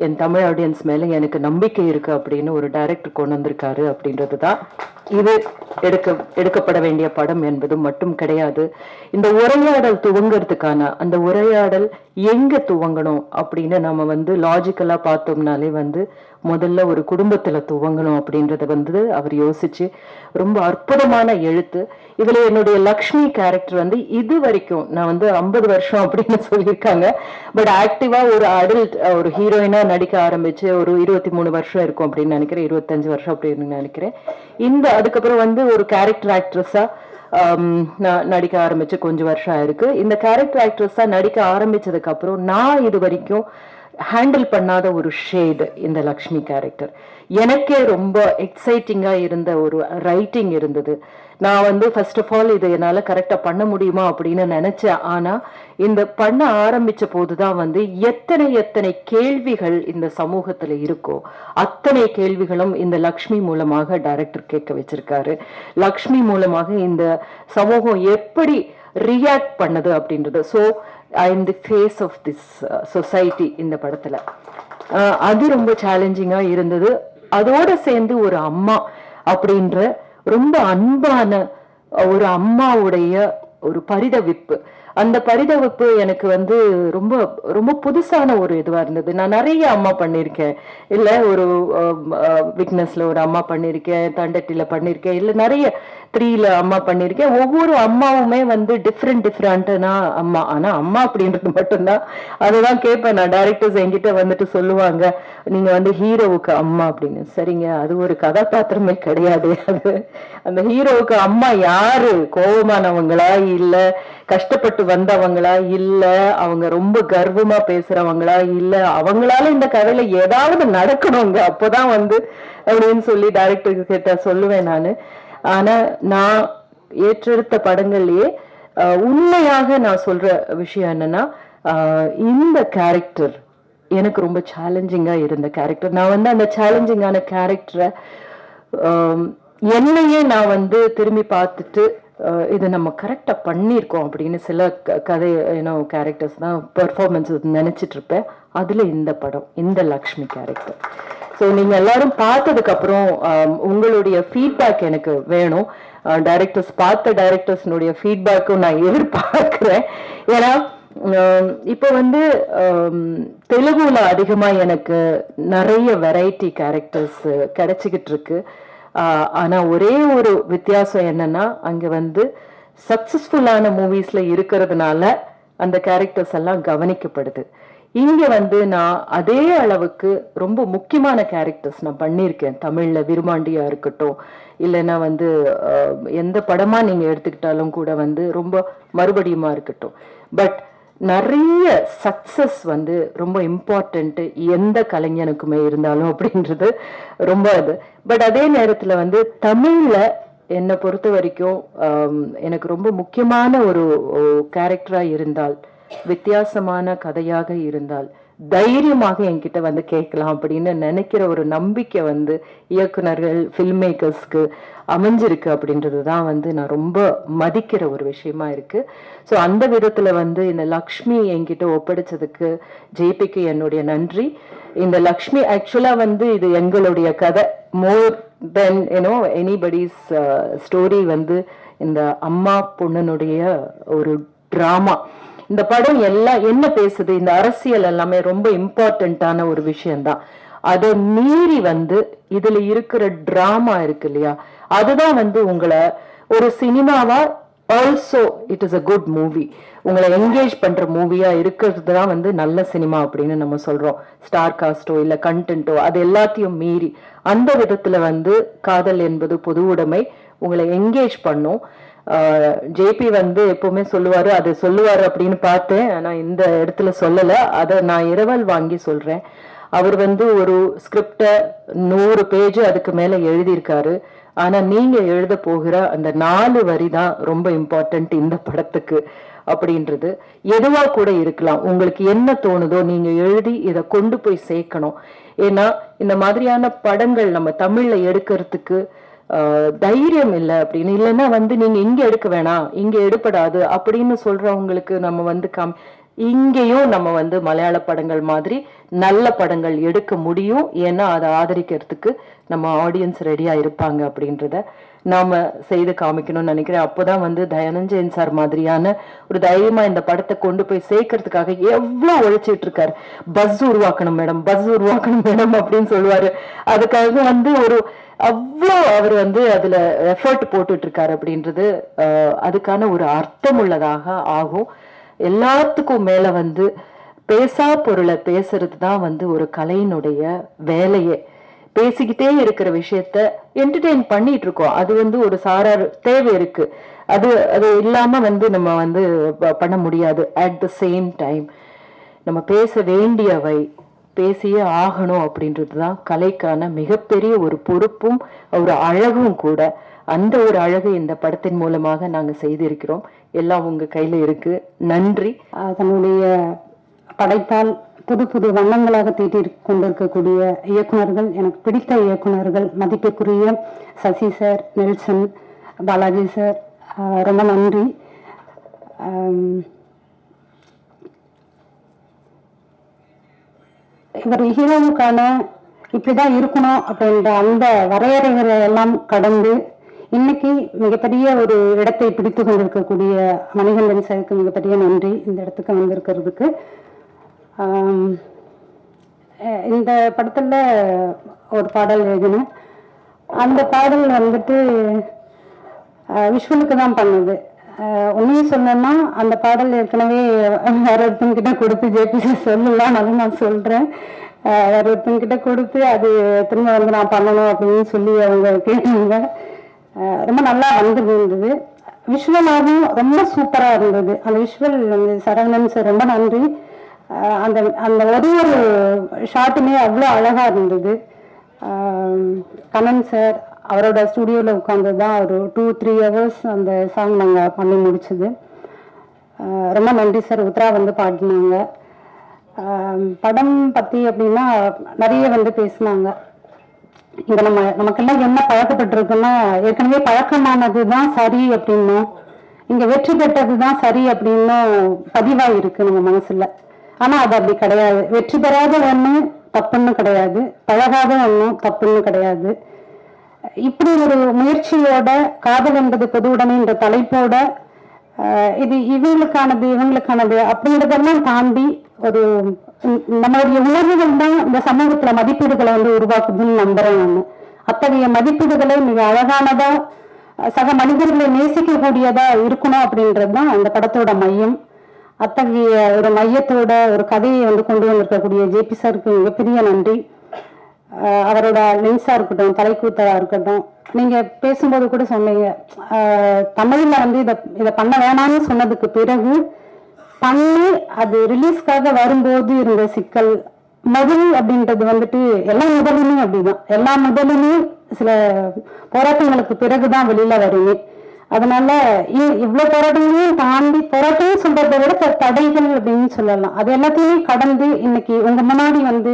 என் தமிழ் ஆடியன்ஸ் மேல எனக்கு நம்பிக்கை இருக்கு அப்படின்னு ஒரு டைரக்டர் கொண்டு வந்திருக்காரு அப்படின்றதுதான் இது எடுக்கப்பட வேண்டிய படம் என்பது மட்டும் கிடையாது. இந்த உரையாடல் துவங்கிறதுக்கான அந்த உரையாடல் எங்க துவங்கணும் அப்படின்னு நம்ம வந்து லாஜிக்கலா பார்த்தோம்னாலே வந்து முதல்ல ஒரு குடும்பத்துல துவங்கணும் அப்படின்றத வந்து அவர் யோசிச்சு ரொம்ப அற்புதமான எழுத்து. இதுல என்னுடைய லக்ஷ்மி கேரக்டர் வந்து இது வரைக்கும் நான் வந்து 50 வருஷம் அப்படின்னு சொல்லியிருக்காங்க, பட் ஆக்டிவா ஒரு அடல்ட் ஒரு ஹீரோயினா நடிக்க ஆரம்பிச்சு ஒரு 23 வருஷம் இருக்கும் அப்படின்னு நினைக்கிறேன், 25 வருஷம் அப்படின்னு நினைக்கிறேன். அதுக்கப்புறம் வந்து ஒரு கேரக்டர் ஆக்ட்ரஸா நடிக்க ஆரம்பிச்சு கொஞ்சம் வருஷம் ஆயிருக்கு. இந்த கேரக்டர் ஆக்ட்ரஸா நடிக்க ஆரம்பிச்சதுக்கு அப்புறம் நான் இது வரைக்கும் ஹேண்டில் பண்ணாத ஒரு ஷேடு இந்த லக்ஷ்மி கேரக்டர். எனக்கே ரொம்ப எக்ஸைட்டிங்கா இருந்த ஒரு ரைட்டிங் இருந்தது. நான் வந்து ஃபர்ஸ்ட் ஆஃப் ஆல் இது என்னால கரெக்டா பண்ண முடியுமா அப்படின்னு நினைச்சேன். ஆனா இந்த பண்ண ஆரம்பிச்ச போதுதான் வந்து எத்தனை கேள்விகள் இந்த சமூகத்துல இருக்கோ அத்தனை கேள்விகளும் இந்த லக்ஷ்மி மூலமாக டைரக்டர் கேட்க வச்சிருக்காரு. லக்ஷ்மி மூலமாக இந்த சமூகம் எப்படி ரியாக்ட் பண்ணது அப்படின்றது. So I am the face of this society இந்த படத்துல. அது ரொம்ப சேலஞ்சிங்கா இருந்தது. அதோட சேர்ந்து ஒரு அம்மா அப்படின்ற ரொம்ப அன்பான ஒரு அம்மாவுடைய ஒரு பரிதவிப்பு, அந்த பரிதவிப்பு எனக்கு வந்து ரொம்ப ரொம்ப புதுசான ஒரு இதுவா இருந்தது. நான் நிறைய அம்மா பண்ணியிருக்கேன், இல்ல ஒரு விக்னஸ்ல ஒரு அம்மா பண்ணியிருக்கேன், தண்டட்டில பண்ணியிருக்கேன், இல்ல நிறைய 3ல அம்மா பண்ணியிருக்கேன். ஒவ்வொரு அம்மாவுமே வந்து டிஃப்ரெண்டான அம்மா. ஆனா அம்மா அப்படின்றது மட்டும்தான் அதுதான் கேட்பேன் நான். டைரக்டர்ஸ் என்கிட்ட வந்துட்டு சொல்லுவாங்க, நீங்க வந்து ஹீரோவுக்கு அம்மா அப்படின்னு. சரிங்க, அது ஒரு கதாபாத்திரமே கிடையாது. அது அந்த ஹீரோவுக்கு அம்மா யாரு? கோபமானவங்களா, இல்ல கஷ்டப்பட்டு வந்தவங்களா, இல்ல அவங்க ரொம்ப கர்வமா பேசுறவங்களா, இல்ல அவங்களால இந்த கதையில ஏதாவது நடக்கணுங்க அப்போதான் வந்து அப்படின்னு சொல்லி டைரக்டருக்கு கேட்ட சொல்லுவேன் நானு. ஆனா நான் ஏற்றெடுத்த படங்கள்லயே உண்மையாக நான் சொல்ற விஷயம் என்னன்னா, இந்த கேரக்டர் எனக்கு ரொம்ப சேலஞ்சிங்கா இருந்த கேரக்டர். நான் வந்து அந்த சேலஞ்சிங்கான கேரக்டரை என்னையே நான் வந்து திரும்பி பார்த்துட்டு இது நம்ம கரெக்டா பண்ணியிருக்கோம் அப்படின்னு சில கதை கேரக்டர்ஸ் தான் பெர்ஃபார்மன்ஸ் நினைச்சிட்டு இருப்பேன். அதுல இந்த படம், இந்த லக்ஷ்மி கேரக்டர். ஸோ நீங்க எல்லாரும் பார்த்ததுக்கு அப்புறம் உங்களுடைய ஃபீட்பேக் எனக்கு வேணும். பார்த்த டைரக்டர்ஸ்னுடைய ஃபீட்பேக்கும் நான் எதிர்பார்க்கிறேன். ஏன்னா இப்போ வந்து தெலுங்குல அதிகமா எனக்கு நிறைய வெரைட்டி கேரக்டர்ஸ் கிடைச்சிக்கிட்டு இருக்கு. ஆனா ஒரே ஒரு வித்தியாசம் என்னன்னா, அங்க வந்து சக்சஸ்ஃபுல்லான மூவிஸ்ல இருக்கிறதுனால அந்த கேரக்டர்ஸ் எல்லாம் கவனிக்கப்படுது. இங்க வந்து நான் அதே அளவுக்கு ரொம்ப முக்கியமான கேரக்டர்ஸ் நான் பண்ணியிருக்கேன். தமிழ்ல விருமாண்டியா இருக்கட்டும், இல்லைன்னா வந்து எந்த படமா நீங்க எடுத்துக்கிட்டாலும் கூட வந்து ரொம்ப மறுபடியுமா இருக்கட்டும். பட் நிறைய சக்சஸ் வந்து ரொம்ப இம்பார்ட்டன்ட் எந்த கலைஞனுக்குமே இருந்தாலும் அப்படின்றது ரொம்ப இது. பட் அதே நேரத்துல வந்து தமிழ்ல என்னை பொறுத்த வரைக்கும் எனக்கு ரொம்ப முக்கியமான ஒரு கேரக்டரா இருந்தால், வித்தியாசமான கதையாக இருந்தால் தைரியமாக என்கிட்ட வந்து கேட்கலாம் அப்படின்னு நினைக்கிற ஒரு நம்பிக்கை வந்து இயக்குனர்கள் ஃபில்ம் மேக்கர்ஸ்க்கு அமைஞ்சிருக்கு அப்படின்றது தான் வந்து நான் ரொம்ப மதிக்கிற ஒரு விஷயமா இருக்கு. ஸோ அந்த விதத்துல வந்து இந்த லக்ஷ்மி என்கிட்ட ஒப்படைச்சதுக்கு ஜேபிக்கு என்னுடைய நன்றி. இந்த லக்ஷ்மி ஆக்சுவலா வந்து இது எங்களுடைய கதை, மோர் தென் எனிபடிஸ் ஸ்டோரி. வந்து இந்த அம்மா பொண்ணுனுடைய ஒரு டிராமா. இந்த படம் எல்லாம் என்ன பேசுது, இந்த அரசியல் எல்லாமே ரொம்ப இம்பார்ட்டன்டான ஒரு விஷயம்தான். அதை மீறி வந்து இதுல இருக்கிற டிராமா இருக்கு இல்லையா, அதுதான் வந்து உங்களை ஒரு சினிமாவா also it is a good movie, உங்களை என்கேஜ் பண்ற மூவியா இருக்கிறது தான் வந்து நல்ல சினிமா அப்படின்னு நம்ம சொல்றோம். ஸ்டார் காஸ்டோ இல்ல கண்டென்ட்டோ அது எல்லாத்தையும் மீறி அந்த விதத்துல வந்து காதல் என்பது பொது உடைமை, உங்களை என்கேஜ் பண்ணும். ஜேபி வந்து எப்பவுமே சொல்லுவாரு, அது சொல்லுவாரு அப்படின்னு பார்த்தேன், ஆனா இந்த இடத்துல சொல்லல. அதை நான் இரவல் வாங்கி சொல்றேன். அவர் வந்து ஒரு ஸ்கிரிப்ட 100 பேஜ் அதுக்கு மேல எழுதியிருக்காரு. ஆனா நீங்க எழுத போகிற அந்த 4 வரி தான் ரொம்ப இம்பார்ட்டன்ட் இந்த படத்துக்கு அப்படின்றது. எதுவா கூட இருக்கலாம், உங்களுக்கு என்ன தோணுதோ நீங்க எழுதி இதை கொண்டு போய் சேர்க்கணும். ஏன்னா இந்த மாதிரியான படங்கள் நம்ம தமிழ்ல எடுக்கிறதுக்கு தைரியம் இல்லை அப்படின்னு, இல்லைன்னா வந்து நீங்க இங்க எடுக்க வேணாம், இங்க எடுப்படாது அப்படின்னு சொல்றவங்களுக்கு நம்ம வந்து இங்கேயும் நம்ம வந்து மலையாள படங்கள் மாதிரி நல்ல படங்கள் எடுக்க முடியும். ஏன்னா அதை ஆதரிக்கிறதுக்கு நம்ம ஆடியன்ஸ் ரெடியா இருப்பாங்க அப்படின்றத நாம செய்து காமிக்கணும்னு நினைக்கிறேன். அப்போதான் வந்து தயானஞ்சயன் சார் மாதிரியான ஒரு தைரியமா இந்த படத்தை கொண்டு போய் சேர்க்கறதுக்காக எவ்வளவு உழைச்சிட்டு இருக்காரு. பஸ் உருவாக்கணும் மேடம், பஸ் உருவாக்கணும் மேடம் அப்படின்னு சொல்லுவாரு. அதுக்காக வந்து ஒரு அவ்வளோ அவர் வந்து அதுல எஃபர்ட் போட்டுட்டு இருக்காரு அப்படின்றது அதுக்கான ஒரு அர்த்தம் உள்ளதாக ஆகும். எல்லாத்துக்கும் மேல வந்து பேசா பொருளை பேசுறது தான் வந்து ஒரு கலையினுடைய வேலையே. பேசிக்கிட்டே இருக்கிற விஷயத்த என்டர்டெயின் பண்ணிட்டு இருக்கோம், அது வந்து ஒரு சாரார் தேவை இருக்கு. அது அது இல்லாம வந்து நம்ம வந்து பண்ண முடியாது. அட் த சேம் டைம் நம்ம பேச வேண்டியவை பேசியே ஆகணும் அப்படின்றது தான் கலைக்கான மிகப்பெரிய ஒரு பொறுப்பும் ஒரு அழகும் கூட. அந்த ஒரு அழகு இந்த படத்தின் மூலமாக நாங்க செய்திருக்கிறோம். எல்லாம் உங்க கையில இருக்கு. நன்றி. தன்னுடைய படைத்தால் புது புது வண்ணங்களாக தீட்டி கொண்டிருக்கக்கூடிய இயக்குனர்கள், எனக்கு பிடித்த இயக்குனர்கள், மதிப்புக்குரிய Sasi sir, Nelson, Balaji sir, ரொம்ப நன்றி. இவர் ஹீரோவுக்கான இப்படிதான் இருக்கணும் அப்படின்ற அந்த வரையறைகளை எல்லாம் கடந்து இன்னைக்கு மிகப்பெரிய ஒரு இடத்தை பிடித்து கொண்டிருக்கக்கூடிய மணிகண்டன் சாருக்கு மிகப்பெரிய நன்றி இந்த இடத்துக்கு வந்திருக்கிறதுக்கு. இந்த படத்துல ஒரு பாடல் எழுதினேன். அந்த பாடல் வந்துட்டு விஷுவலுக்கு தான் பண்ணுது. உண்மையும் சொல்லணும்னா அந்த பாடல் ஏற்கனவே வேற ஒருத்தங்கிட்ட கொடுத்து ஜேபி சொல்லலாம், அதை நான் சொல்றேன். வேற ஒருத்தங்கிட்ட கொடுத்து அது திரும்ப வந்து நான் பண்ணணும் அப்படின்னு சொல்லி அவங்க கேட்டாங்க. ரொம்ப நல்லா இருந்தது. விஷுவலாகவும் ரொம்ப சூப்பரா இருந்தது. அந்த விஷுவல் வந்து சரவணன் சார் ரொம்ப நன்றி. அந்த அந்த ஒரு ஷாட்டுமே அவ்வளோ அழகா இருந்தது. கண்ணன் சார் அவரோட ஸ்டுடியோவில் உட்காந்து தான் ஒரு 2-3 hours அந்த சாங் நாங்கள் பண்ணி முடிச்சது. ரொம்ப நன்றி சார். உத்ரா வந்து பாடினாங்க. படம் பற்றி அப்படின்னா நிறைய வந்து பேசினாங்க. இங்கே நமக்கெல்லாம் என்ன பழக்கப்பட்டிருக்குன்னா, ஏற்கனவே பழக்கமானது தான் சரி அப்படின்னும், இங்கே வெற்றி பெற்றது தான் சரி அப்படின்னும் பதிவாக இருக்கு நம்ம மனசுல. ஆனால் அது அப்படி கிடையாது. வெற்றி பெறாத ஒன்று தப்புன்னு கிடையாது, பழகாத ஒன்றும் தப்புன்னு கிடையாது. இப்படி ஒரு முயற்சியோட காதல் என்பது பொது உடைமைன்ற தலைப்போட இது இவங்களுக்கானது அப்படின்றதெல்லாம் தாண்டி ஒரு நம்மளுடைய உணர்வுகள் தான் இந்த சமூகத்துல மதிப்பீடுகளை வந்து உருவாக்குதுன்னு நம்புறேன் நான். அத்தகைய மதிப்பீடுகளை மிக அழகானதா சக மனிதர்களை நேசிக்கக்கூடியதா இருக்கணும் அப்படின்றது தான் அந்த படத்தோட மையம். அத்தகைய ஒரு மையத்தோட ஒரு கதையை வந்து கொண்டு வந்திருக்கக்கூடிய ஜேபி சாருக்கு மிகப்பெரிய நன்றி. அவரோட லென்ஸா இருக்கட்டும், தலைக்கூத்தா இருக்கட்டும், நீங்க பேசும்போது கூட சொன்னீங்க தமிழ்ல வந்து இதை பண்ண வேணாம்னு சொன்னதுக்கு பிறகு பண்ணி அது ரிலீஸ்க்காக வரும்போது இருந்த சிக்கல். முதல் அப்படின்றது வந்துட்டு எல்லா முதலுமே அப்படிதான், எல்லா முதலுமே சில போராட்டங்களுக்கு பிறகுதான் வெளியில வருமே. அதனால இவ்வளவு போராட்டங்களையும் தாண்டி, போராட்டம்னு சொல்ற அப்படின்றத விட தடைகள் அப்படின்னு சொல்லலாம். அது எல்லாத்தையுமே கடந்து இன்னைக்கு உங்க முன்னாடி வந்து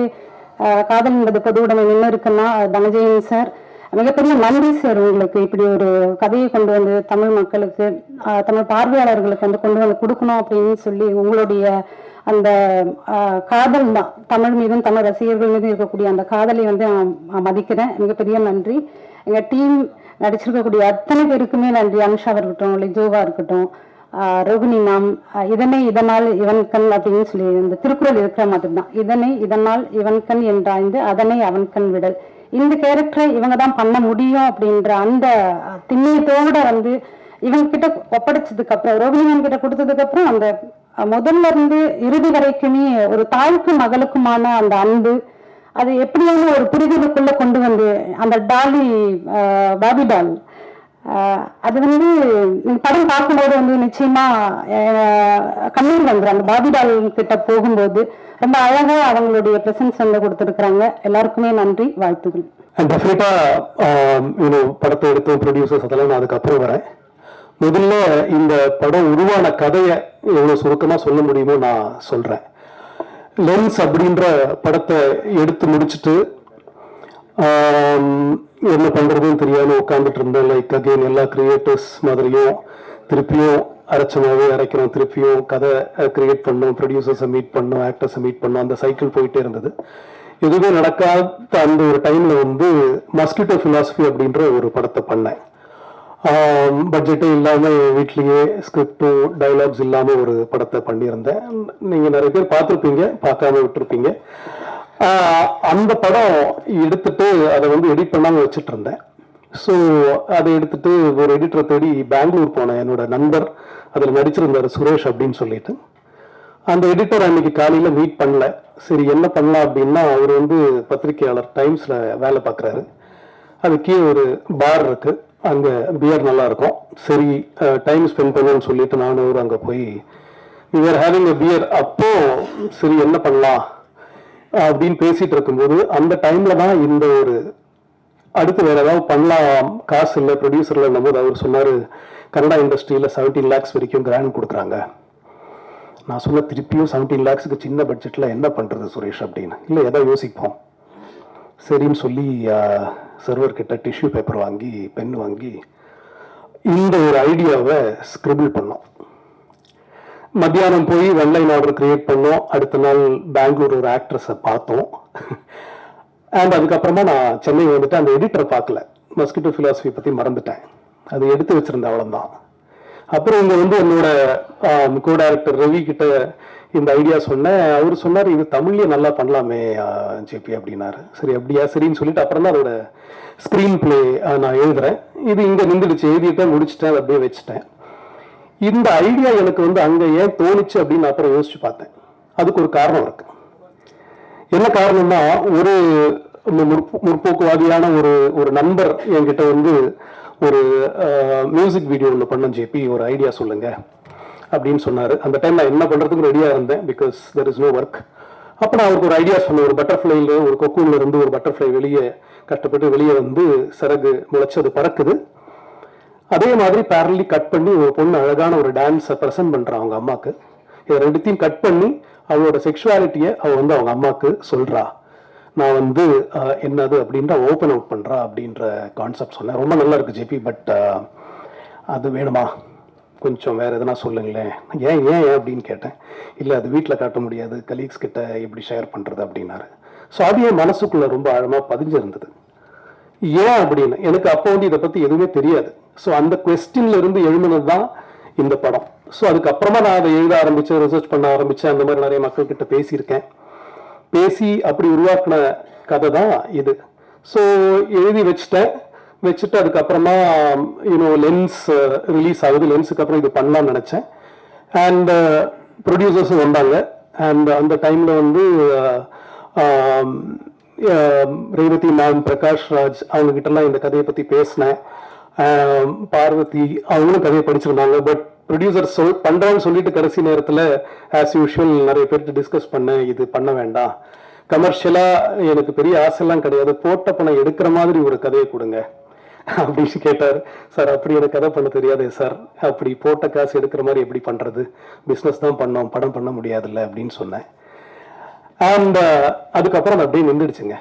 காதல் என்பது பொது உடைமை நின்று இருக்குன்னா தனஜெயன் சார் மிகப்பெரிய நன்றி சார். உங்களுக்கு இப்படி ஒரு கதையை கொண்டு வந்து தமிழ் மக்களுக்கு தமிழ் பார்வையாளர்களுக்கு வந்து கொண்டு வந்து கொடுக்கணும் அப்படின்னு சொல்லி உங்களுடைய அந்த காதல் தான் தமிழ் மீதும் தமிழ் ரசிகர்கள் மீதும் இருக்கக்கூடிய அந்த காதலை வந்து நான் மதிக்கிறேன். மிகப்பெரிய நன்றி. எங்க டீம் நடிச்சிருக்கக்கூடிய அத்தனை பேருக்குமே நன்றி. அனுஷாவா இருக்கட்டும், லிஜோவா இருக்கட்டும், ரோகிணி மேம், இதனை இதனால் இவன் கண் அப்படின்னு சொல்லி இந்த திருக்குறள் இருக்கிற மட்டும்தான். இதனை இதனால் இவன் கண் என்றாய்ந்து அதனை அவன் கண் விடல். இந்த கேரக்டரை இவங்க தான் பண்ண முடியும் அப்படின்ற அந்த திண்ணியத்தோட வந்து இவங்க கிட்ட ஒப்படைச்சதுக்கு அப்புறம், ரோகிணி மேம் கிட்ட கொடுத்ததுக்கு அப்புறம் அந்த முதல்ல இருந்து இறுதி வரைக்குமே ஒரு தாய்க்கும் மகளுக்குமான அந்த அன்பு, அது எப்படியான ஒரு புரிதலுக்குள்ள கொண்டு வந்து அந்த டாலி பாபி டால் அது வந்து படம் பார்க்கும்போது வந்து நிச்சயமா கண்ணீர் வந்துடும். அந்த பாபி டால் கிட்ட போகும்போது ரொம்ப அழகா அவங்களுடைய பிரசன்ஸ் வந்து கொடுத்துருக்குறாங்க. எல்லாருக்குமே நன்றி, வாழ்த்துக்கள். டெஃபினட்டா படத்தை எடுத்த ப்ரொடியூசர்ஸ் அதெல்லாம் நான் அதுக்கப்புறம் வரேன். முதல்ல இந்த படம் உருவான கதையை எவ்வளவு சுருக்கமா சொல்ல முடியுமோ நான் சொல்றேன். லென்ஸ் அப்படின்ற படத்தை எடுத்து முடிச்சுட்டு என்ன பண்றதுன்னு தெரியாம உட்காந்துட்டு இருந்தேன். லைக் அகெயின் எல்லா கிரியேட்டர்ஸ் மாதிரியும் திருப்பியும் அரைச்சமாவே அரைக்கிறோம், திருப்பியும் கதை கிரியேட் பண்ணோம், ப்ரொடியூசர்ஸை மீட் பண்ணோம், ஆக்டர்ஸை மீட் பண்ணோம், அந்த சைக்கிள் போயிட்டே இருந்தது. எதுவுமே நடக்காத அந்த ஒரு டைம்ல வந்து மஸ்கிட்டோ பிலாசபி அப்படின்ற ஒரு படத்தை பண்ணேன். பட்ஜெட்டே இல்லாம வீட்லயே ஸ்கிரிப்டும் டைலாக்ஸ் இல்லாம ஒரு படத்தை பண்ணியிருந்தேன். நீங்க நிறைய பேர் பார்த்துருப்பீங்க, பார்க்காம விட்டுருப்பீங்க. அந்த படம் எடுத்துட்டு அதை வந்து எடிட் பண்ணாம வச்சுட்டு இருந்தேன். ஸோ அதை எடுத்துட்டு ஒரு எடிட்டரை தேடி பெங்களூர் போனேன். என்னோட நண்பர் அதில் நடிச்சிருந்தார் சுரேஷ் அப்படின்னு சொல்லிட்டு. அந்த எடிட்டர் அன்னைக்கு காலையில மீட் பண்ணல. சரி என்ன பண்ணலாம் அப்படின்னா, அவர் வந்து பத்திரிகையாளர், டைம்ஸ்ல வேலை பார்க்குறாரு. அது கீழே ஒரு பார் இருக்கு, அங்க பியர் நல்லா இருக்கும். சரி டைம் ஸ்பெண்ட் பண்ணணும்னு சொல்லிட்டு நானும் அவர் அங்க போய் we were having a beer. அப்போ சரி என்ன பண்ணலாம் அப்படின்னு பேசிட்டு இருக்கும்போது அந்த டைம்ல தான் இந்த ஒரு அடுத்து வேற ஏதாவது பண்ணலாம், காசு இல்லை, ப்ரொடியூசர்ல போது அவர் சொன்னாரு கன்னடா இண்டஸ்ட்ரியில 17 lakhs வரைக்கும் கிராண்ட் கொடுக்குறாங்க. நான் சொன்ன திருப்பியும் 17 lakhsக்கு சின்ன பட்ஜெட்ல என்ன பண்றது சுரேஷ் அப்படின்னு. இல்லை ஏதாவது யோசிப்போம். சரின்னு சொல்லி சர்வர் கிட்ட டிஷ்யூ பேப்பர் வாங்கி பென் வாங்கி இந்த ஒரு ஐடியாவை ஸ்கிரிபிள் பண்ணோம். மத்தியானம் போய் ஒன்லைன் ஆர்டர் கிரியேட் பண்ணோம். அடுத்த நாள் பெங்களூர் ஒரு ஆக்ட்ரஸை பார்த்தோம். அண்ட் அதுக்கப்புறமா நான் சென்னை வந்துட்டு அந்த எடிட்டரை பார்க்கல, மஸ்கிட்டோ பிலாசபி பற்றி மறந்துட்டேன். அது எடுத்து வச்சிருந்தேன், அவ்வளோதான். அப்புறம் இங்கே வந்து என்னோட கோ டைரக்டர் ரவி கிட்ட இந்த ஐடியா சொன்னேன். அவர் சொன்னார் இது தமிழ்லேயே நல்லா பண்ணலாமே ஜேபி அப்படின்னாரு. சரி அப்படியா, சரின்னு சொல்லிட்டு அப்புறம் தான் அதோட ஸ்க்ரீன் பிளே நான் எழுதுறேன். இது இங்கே நின்றுடுச்சு, எழுதிட்டேன், முடிச்சுட்டேன், அதை அப்படியே வச்சுட்டேன். இந்த ஐடியா எனக்கு வந்து அங்கே ஏன் தோணுச்சு அப்படின்னு அப்புறம் யோசிச்சு பார்த்தேன். அதுக்கு ஒரு காரணம் இருக்கு. என்ன காரணம்னா, ஒரு முற்போக்குவாதியான ஒரு நண்பர் என்கிட்ட வந்து ஒரு மியூசிக் வீடியோ ஒன்று பண்ண ஜேபி, ஒரு ஐடியா சொல்லுங்க அப்படின்னு சொன்னாரு. அந்த டைம் நான் என்ன பண்றதுக்கு ரெடியா இருந்தேன், because there is no work. அப்போ நான் அவருக்கு ஒரு ஐடியா சொன்னேன். ஒரு பட்டர்ஃப்ளைல, ஒரு கொக்கூன்ல இருந்து ஒரு பட்டர்ஃப்ளை வெளியே கஷ்டப்பட்டு வெளியே வந்து சிறகு முளைச்சு அது பறக்குது. அதே மாதிரி பேரலி கட் பண்ணி ஒரு பொண்ணு அழகான ஒரு டான்ஸை ப்ரெசென்ட் பண்றான் அவங்க அம்மாக்கு. இதை ரெண்டுத்தையும் கட் பண்ணி அவளோட செக்ஷுவாலிட்டியை அவ வந்து அவங்க அம்மாக்கு சொல்றா. நான் வந்து என்னது அப்படின்ற ஓப்பன் அவுட் பண்றா அப்படின்ற கான்செப்ட் சொன்னேன். ரொம்ப நல்லா இருக்கு ஜேபி, பட் அது வேணுமா, கொஞ்சம் வேற எதனா சொல்லுங்களேன். ஏன் ஏன் அப்படின்னு கேட்டேன். இல்லை அது வீட்டில் காட்ட முடியாது, கலீக்ஸ் கிட்ட எப்படி ஷேர் பண்றது அப்படின்னாரு. ஸோ அது என் மனசுக்குள்ள ரொம்ப ஆழமா பதிஞ்சிருந்தது. ஏன் அப்படின்னு எனக்கு அப்போ வந்து இதை பத்தி எதுவுமே தெரியாது. ஸோ அந்த கொஸ்டின்ல இருந்து எழுதுனது தான் இந்த படம். ஸோ அதுக்கப்புறமா நான் அதை எழுத ஆரம்பிச்சேன், ரிசர்ச் பண்ண ஆரம்பிச்சேன். அந்த மாதிரி நிறைய மக்கள் கிட்ட பேசியிருக்கேன். பேசி அப்படி உருவாக்கின கதை தான் இது. ஸோ எழுதி வச்சுட்டு அதுக்கப்புறமா லென்ஸ் ரிலீஸ் ஆகுது. லென்ஸுக்கு அப்புறம் இது பண்ணலாம்னு நினைச்சேன். அண்ட் ப்ரொடியூசர்ஸும் வந்தாங்க. அண்ட் அந்த டைம்ல வந்து ரேவதி மேம், பிரகாஷ் ராஜ் அவங்க கிட்டலாம் இந்த கதையை பத்தி பேசினேன். பார்வதி அவங்களும் கதையை படிச்சிருந்தாங்க. பட் ப்ரொடியூசர் பண்றான்னு சொல்லிட்டு கடைசி நேரத்தில் ஆஸ் யூஷுவல் நிறைய பேர்கிட்ட டிஸ்கஸ் பண்ணேன், இது பண்ண வேண்டாம், கமர்ஷியலா எனக்கு பெரிய ஆசைலாம் கிடையாது, போட்ட பணம் எடுக்கிற மாதிரி ஒரு கதையை கொடுங்க, அப்படின்னு கேட்டார். சார் அப்படி எனக்கு கதை பண்ண தெரியாதே சார், அப்படி போட்ட காசு எடுக்கிற மாதிரி எப்படி பண்ணுறது, பிஸ்னஸ் தான் பண்ணோம், படம் பண்ண முடியாதுல்ல அப்படின்னு சொன்னேன். அண்ட் அதுக்கப்புறம் அது அப்படியே நின்றுடுச்சுங்க.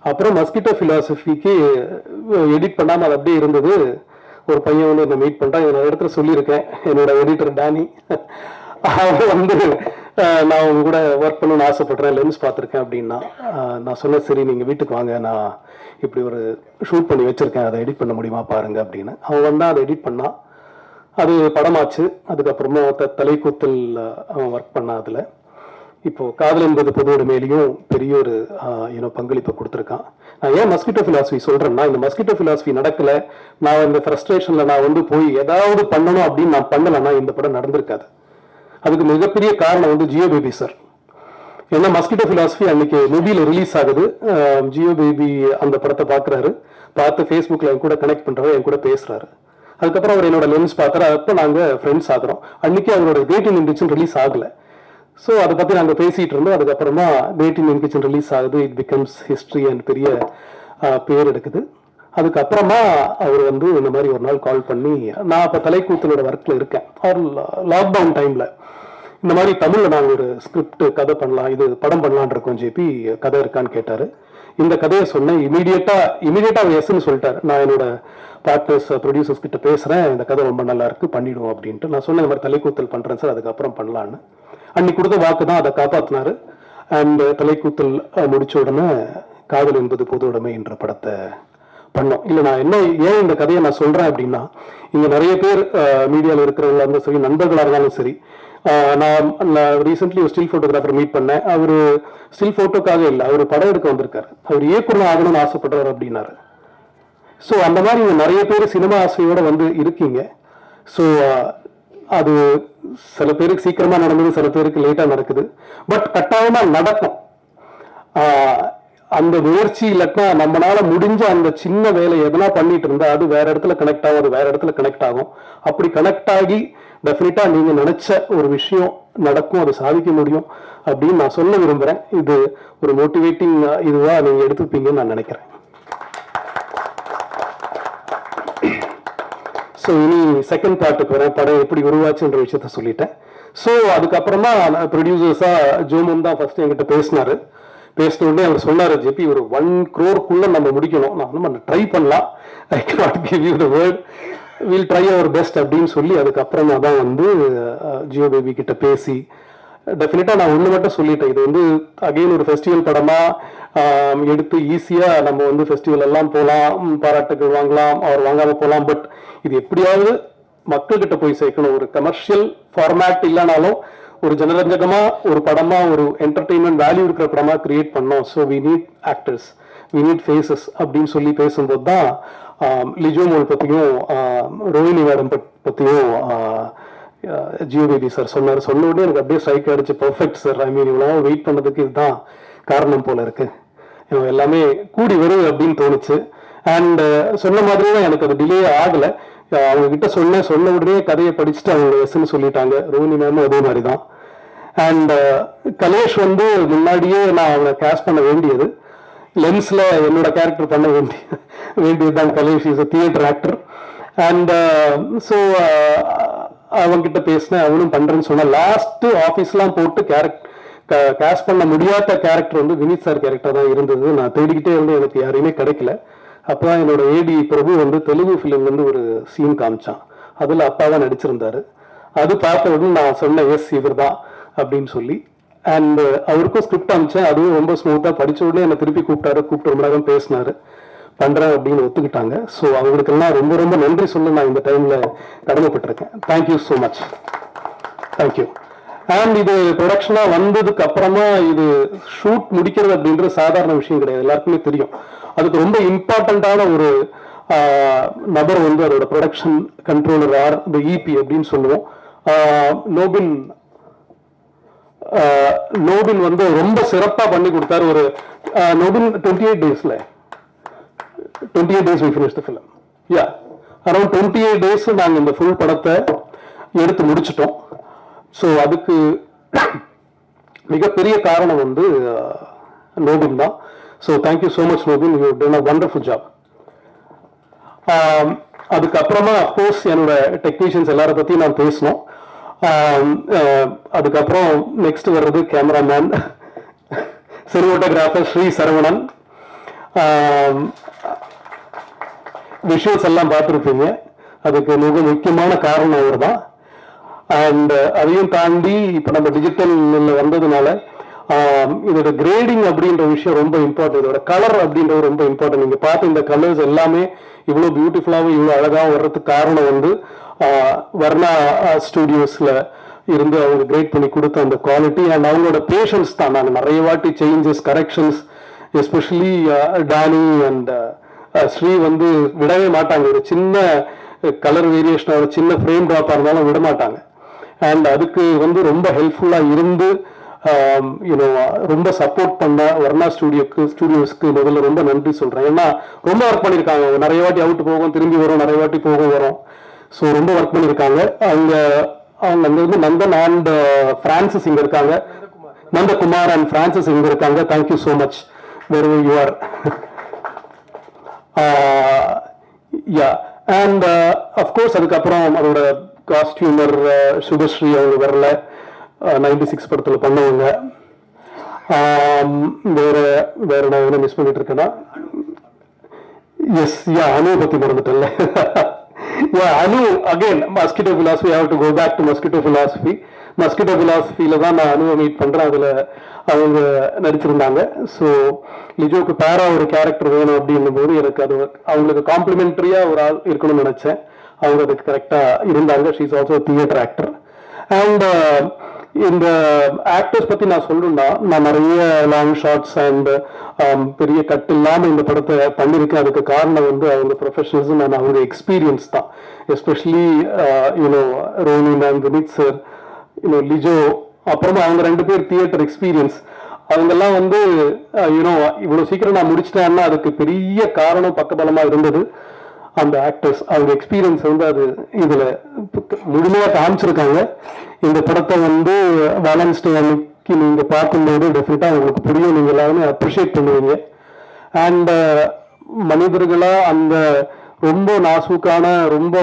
அப்புறம் மஸ்கிட்டோ ஃபிலாசபிக்கு எடிட் பண்ணாமல் அது அப்படியே இருந்தது. ஒரு பையன் வந்து என்னை மீட் பண்ணிட்டான், நான் இடத்துல சொல்லியிருக்கேன், என்னோட எடிட்டர் டேனி, அவன் வந்து நான் அவங்க கூட ஒர்க் பண்ணணும்னு ஆசைப்படுறேன், லென்ஸ் பார்த்துருக்கேன் அப்படின்னா. நான் சொன்னேன், சரி நீங்கள் வீட்டுக்கு வாங்க, நான் இப்படி ஒரு ஷூட் பண்ணி வச்சுருக்கேன், அதை எடிட் பண்ண முடியுமா பாருங்க அப்படின்னு. அவன் வந்தால் அதை எடிட் பண்ணான், அது படமாச்சு. அதுக்கப்புறமா தலைக்கூத்தல் அவன் ஒர்க் பண்ணான். அதில் இப்போ காதல் என்பது பொதுவோட மேலேயும் பெரிய ஒரு பங்களிப்பை கொடுத்துருக்கான். நான் ஏன் மஸ்கிட்டோ ஃபிலாசபி சொல்றேன்னா, இந்த மஸ்கிட்டோ ஃபிலாசபி நடக்கல, நான் இந்த ஃப்ரஸ்ட்ரேஷன்ல நான் வந்து போய் ஏதாவது பண்ணணும் அப்படின்னு நான் பண்ணலைன்னா இந்த படம் நடந்திருக்காது. அதுக்கு மிகப்பெரிய காரணம் வந்து ஜியோ பேபி சார். ஏன்னா மஸ்கிட்டோ ஃபிலாசபி அன்னைக்கு மூவியில் ரிலீஸ் ஆகுது, ஜியோ பேபி அந்த படத்தை பார்க்குறாரு, பார்த்து ஃபேஸ்புக்கில் என் கூட கனெக்ட் பண்ணுறாரு, என் கூட பேசுறாரு. அதுக்கப்புறம் அவர் என்னோட லென்ஸ் பார்க்குறாரு, அப்போ நாங்கள் ஃப்ரெண்ட்ஸ் ஆகிறோம். அன்னைக்கு அவரோட வெயிட்டிங் இன் கிச்சன் ரிலீஸ் ஆகலை. ஸோ அதை பற்றி நாங்கள் பேசிகிட்டு இருந்தோம். அதுக்கப்புறமா வெயிட்டிங் இன் கிச்சன் ரிலீஸ் ஆகுது, இட் பிகம்ஸ் ஹிஸ்ட்ரி அண்ட் பெரிய பேர் எடுக்குது. அதுக்கப்புறமா அவர் வந்து இந்த மாதிரி ஒரு நாள் கால் பண்ணி, நான் அப்போ தலைக்கூத்தலோட ஒர்க்கில் இருக்கேன், அவர் லாக்டவுன் டைமில் இந்த மாதிரி தமிழில் நாங்கள் ஒரு ஸ்கிரிப்ட் கதை பண்ணலாம், இது படம் பண்ணலான் இருக்கோம் ஜேபி, கதை இருக்கான்னு கேட்டார். இந்த கதையை சொன்னேன். இமீடியட்டாக அவர் எஸ்ன்னு சொல்லிட்டார். நான் என்னோட பார்ட்னர்ஸ் ப்ரொடியூசர்ஸ் கிட்ட பேசுகிறேன், இந்த கதை ரொம்ப நல்லா இருக்கு, பண்ணிடுவோம் அப்படின்ட்டு. நான் சொன்னேன், இந்த மாதிரி தலைக்கூத்தல் பண்ணுறேன் சார், அதுக்கப்புறம் பண்ணலான்னு. அன்னைக்கு கொடுத்த வாக்கு தான், அதை காப்பாற்றினாரு. அண்ட் தலைக்கூத்தல் முடிச்ச உடனே காதல் என்பது பொதுவுடைமை என்ற படத்தை பண்ணோம். இல்லை நான் ஏன் இந்த கதையை நான் சொல்கிறேன் அப்படின்னா, இங்கே நிறைய பேர் மீடியாவில் இருக்கிறவங்களா இருந்தாலும் சரி, நண்பர்களாக இருந்தாலும் சரி, நான் ரீசென்ட்லி ஒரு ஸ்டில் ஃபோட்டோகிராஃபர் மீட் பண்ணேன். அவர் ஸ்டில் ஃபோட்டோக்காக இல்லை, அவர் படம் எடுக்க வந்திருக்காரு, அவர் இயக்குனர் ஆகணும்னு ஆசைப்படுறாரு அப்படின்னாரு. ஸோ அந்த மாதிரி நிறைய பேர் சினிமா ஆசையோட வந்து இருக்கீங்க. ஸோ அது சில பேருக்கு சீக்கிரமா நடந்தது, சில பேருக்கு லேட்டா நடக்குது, பட் கட்டாயமா நடக்கும். அந்த முயற்சி இல்லாட்டா நம்மளால முடிஞ்ச அந்த சின்ன வேலை எதனா பண்ணிட்டு இருந்தா அது வேற இடத்துல கனெக்ட் ஆகும், அது வேற இடத்துல கனெக்ட் ஆகும். அப்படி கனெக்ட் ஆகி டெஃபினட்டா நீங்க நினைச்ச ஒரு விஷயம் நடக்கும், அது சாதிக்க முடியும் அப்படின்னு நான் சொல்ல விரும்புறேன். இது ஒரு மோட்டிவேட்டிங் இதுவா நீங்க எடுத்துப்பீங்கன்னு நான் நினைக்கிறேன். ஸோ இனி செகண்ட் பார்ட்டுக்கு வரேன், படம் எப்படி உருவாச்சுன்ற விஷயத்த சொல்லிட்டேன். ஸோ அதுக்கப்புறமா ப்ரொடியூசர்ஸா ஜோமன் தான் ஃபர்ஸ்ட் என்கிட்ட பேசினாரு. பேசின உடனே அவர் சொன்னாரு, ஜெபி ஒரு 1 crore நம்ம முடிக்கணும், நம்ம ட்ரை பண்ணலாம், I cannot give you the word, will try our best அப்படின்னு சொல்லி அதுக்கப்புறமா தான் வந்து ஜியோ பேபி கிட்ட பேசி டெஃபினட்டா நான் ஒன்று மட்டும் சொல்லிட்டேன், இது வந்து அகெயின் ஒரு ஃபெஸ்டிவல் படமா எடுத்து ஈஸியா நம்ம வந்து ஃபெஸ்டிவல் எல்லாம் போகலாம், பாராட்டுகள் வாங்கலாம், அவர் வாங்காம போகலாம், பட் இது எப்படியாவது மக்கள்கிட்ட போய் சேர்க்கணும். ஒரு கமர்ஷியல் ஃபார்மேட் இல்லைனாலும் ஒரு ஜனரஞ்சகமா ஒரு படமா ஒரு என்டர்டெயின்மெண்ட் வேல்யூ இருக்கிற படமா கிரியேட் பண்ணோம். So we need actors, we need faces அப்படின்னு சொல்லி பேசும்போது தான் லிஜோ மோல் பத்தியும் ரோஹினி மேடம் பத்தியும் ஜியோ பேபி சார் சொன்னார். சொன்ன உடனே எனக்கு அப்படியே ஸ்ட்ரைக் ஆயிடுச்சு, பர்ஃபெக்ட் சார், ஐ மீன் இவ்வளோ வெயிட் பண்ணதுக்கு இதுதான் காரணம் போல இருக்கு, எல்லாமே கூடி வருது அப்படின்னு தோணுச்சு. அண்ட் சொன்ன மாதிரி தான் எனக்கு அது டிலே ஆகலை. அவங்க கிட்ட சொன்ன உடனே கதையை படிச்சுட்டு அவங்க எஸ்ன்னு சொல்லிட்டாங்க. ரோஹினி மேமும் அதே மாதிரி தான். அண்ட் கலேஷ் வந்து முன்னாடியே நான் அவனை கேஸ்ட் பண்ண வேண்டியது, லென்ஸ்ல என்னோட கேரக்டர் பண்ண வேண்டியதுதான். Kalesh is a theatre actor. And so அவன்கிட்ட பேசினேன், அவனும் பண்றேன்னு சொன்ன. லாஸ்ட் ஆஃபீஸ்லாம் போட்டு கேஸ்ட் பண்ண முடியாத கேரக்டர் வந்து வினித் சார் கேரக்டர் தான் இருந்தது. நான் தேடிக்கிட்டே இருந்து எனக்கு யாரையுமே கிடைக்கல. அப்பதான் என்னோட ஏடி பிரபு வந்து தெலுங்கு ஃபிலிம் வந்து ஒரு சீன் காமிச்சான், அதுல அப்பா தான் நடிச்சிருந்தாரு. அது பார்த்த உடனே நான் சொன்னேன், எஸ் இவர் தான் அப்படின்னு சொல்லி. அண்ட் அவருக்கும் ஸ்கிரிப்ட் அனுப்பிச்சேன், அதுவும் ரொம்ப ஸ்மூத்தா படிச்ச உடனே என்னை திருப்பி கூப்பிட்டு ரொம்ப நேரம் பேசினாரு, பண்றேன் அப்படின்னு ஒத்துக்கிட்டாங்க. ஸோ அவங்களுக்கெல்லாம் ரொம்ப ரொம்ப நன்றி சொல்ல நான் இந்த டைம்ல கடமைப்பட்டிருக்கேன். Thank you so much, thank you. And இது ப்ரொடக்ஷனா வந்ததுக்கு அப்புறமா இது ஷூட் முடிக்கிறது அப்படின்றது சாதாரண விஷயம் கிடையாது, எல்லாருக்குமே தெரியும். அதுக்கு ரொம்ப இம்பார்ட்டண்டான ஒரு நபர் வந்து அதோட ப்ரொடக்ஷன் கண்ட்ரோலர் ஆர் இந்த இபி அப்படின்னு சொல்லுவோம். நோபின் வந்து ரொம்ப சிறப்பா பண்ணி கொடுத்தாரு. ஒரு நோபின் 28 daysல 28 days we finished the film. Yeah, around 28 days நாங்க இந்த ஃபுல் படத்தை எடுத்து முடிச்சிட்டோம். ஸோ அதுக்கு மிகப்பெரிய காரணம் வந்து நோபின் தான். So thank you so much Nobin, you done a wonderful job. அதுக்கப்புறமா அஃப்கோர்ஸ் என்னோட டெக்னீஷியன்ஸ் எல்லாரை பற்றியும் நான் பேசணும். அதுக்கப்புறம் நெக்ஸ்ட் வர்றது cameraman, cinematographer Shri Saravanan. Visuals எல்லாம் பார்த்துருப்பீங்க, அதுக்கு மிக முக்கியமான காரணம் அவர் தான். அண்ட் அதையும் தாண்டி இப்போ நம்ம டிஜிட்டல் வந்ததுனால இதோட கிரேடிங் அப்படின்ற விஷயம் ரொம்ப இம்பார்ட்டன்ட், இதோட கலர் அப்படின்றது ரொம்ப இம்பார்ட்டன்ட். நீங்கள் பார்த்து இந்த கலர்ஸ் எல்லாமே இவ்வளோ பியூட்டிஃபுல்லாகவும் இவ்வளோ அழகாகவும் வர்றதுக்கு காரணம் வந்து வர்ணா ஸ்டுடியோஸில் இருந்து அவங்க கிரேட் பண்ணி கொடுத்த அந்த குவாலிட்டி அண்ட் அவங்களோட பேஷன்ஸ் தான். நாங்கள் நிறைய வாட்டி changes, corrections, especially Danny and Sri வந்து விடவே மாட்டாங்க. ஒரு சின்ன கலர் வேரியேஷன், ஒரு சின்ன ஃப்ரேம் ட்ராப்பாக இருந்தாலும் விட மாட்டாங்க. அண்ட் அதுக்கு வந்து ரொம்ப ஹெல்ப்ஃபுல்லாக இருந்து ரொம்ப சப்போர்ட் பண்ண வர்ணா ஸ்டுடியோஸ்க்கு முதல்ல ரொம்ப நன்றி சொல்கிறேன். ஏன்னா ரொம்ப ஒர்க் பண்ணியிருக்காங்க. நிறைய வாட்டி அவுட் போகும், திரும்பி வரும், நிறைய வாட்டி போகும் வரும். ஸோ ரொம்ப ஒர்க் பண்ணியிருக்காங்க. அவங்க அங்கேருந்து நந்தன் அண்ட் பிரான்சிஸ் இங்கே இருக்காங்க, நந்தகுமார் அண்ட் பிரான்சிஸ் இங்கே இருக்காங்க. Thank you so much where you are. Yeah and of course அதுக்கப்புறம் அவரோட காஸ்டியூமர் சுபஸ்ரீ அவங்க வரல, 96 படத்தில் பண்ணவங்க. வேற நான் என்ன மிஸ் பண்ணிட்டு இருக்கேன்னா, எஸ் யா அனுவை பற்றி மறந்துட்டேன்ல. Anu again mosquito philosophy, have to go back to mosquito philosophy. Mosquito பிலாசபியில தான் நான் அனுவை மீட் பண்றேன். அதுல அவங்க நடிச்சிருந்தாங்க. ஸோ லிஜோக்கு பேரா ஒரு கேரக்டர் வேணும் அப்படின்னும் போது எனக்கு அது அவங்களுக்கு காம்ப்ளிமெண்டரியா ஒரு ஆள் இருக்கணும்னு நினைச்சேன். அவங்க அதுக்கு கரெக்டா இருந்தாங்க. She is also theatre actor. And இந்த ஆக்டர்ஸ் பத்தி நான் சொல்லணும்னா, நான் நிறைய லாங் ஷார்ட்ஸ் அண்ட் பெரிய கட் இல்லாம இந்த படத்தை பண்ணியிருக்கேன். அதுக்கு காரணம் வந்து அவங்க ப்ரொஃபஷனலிசம் அண்ட் அவங்க எக்ஸ்பீரியன்ஸ் தான். Especially Ronnie ma'am, Vineeth sir, Lijo, அப்புறமா அவங்க 2 பேர் தியேட்டர் எக்ஸ்பீரியன்ஸ். அவங்கெல்லாம் வந்து இவ்வளவு சீக்கிரம் நான் முடிச்சிட்டேன்னா அதுக்கு பெரிய காரணம் பக்கபலமா இருந்தது அந்த ஆக்டர்ஸ். அவங்க எக்ஸ்பீரியன்ஸ் வந்து அது இதுல முழுமையா காமிச்சிருக்காங்க. இந்த படத்தை வந்து வேலன்ஸ் டே அன்னைக்கு நீங்க பார்க்கும்போது டெஃபினட்டா உங்களுக்கு புரியும், நீங்க எல்லாருமே அப்ரிஷியேட் பண்ணுவீங்க. அண்ட் மனிதர்களா அந்த ரொம்ப நாசூக்கான, ரொம்ப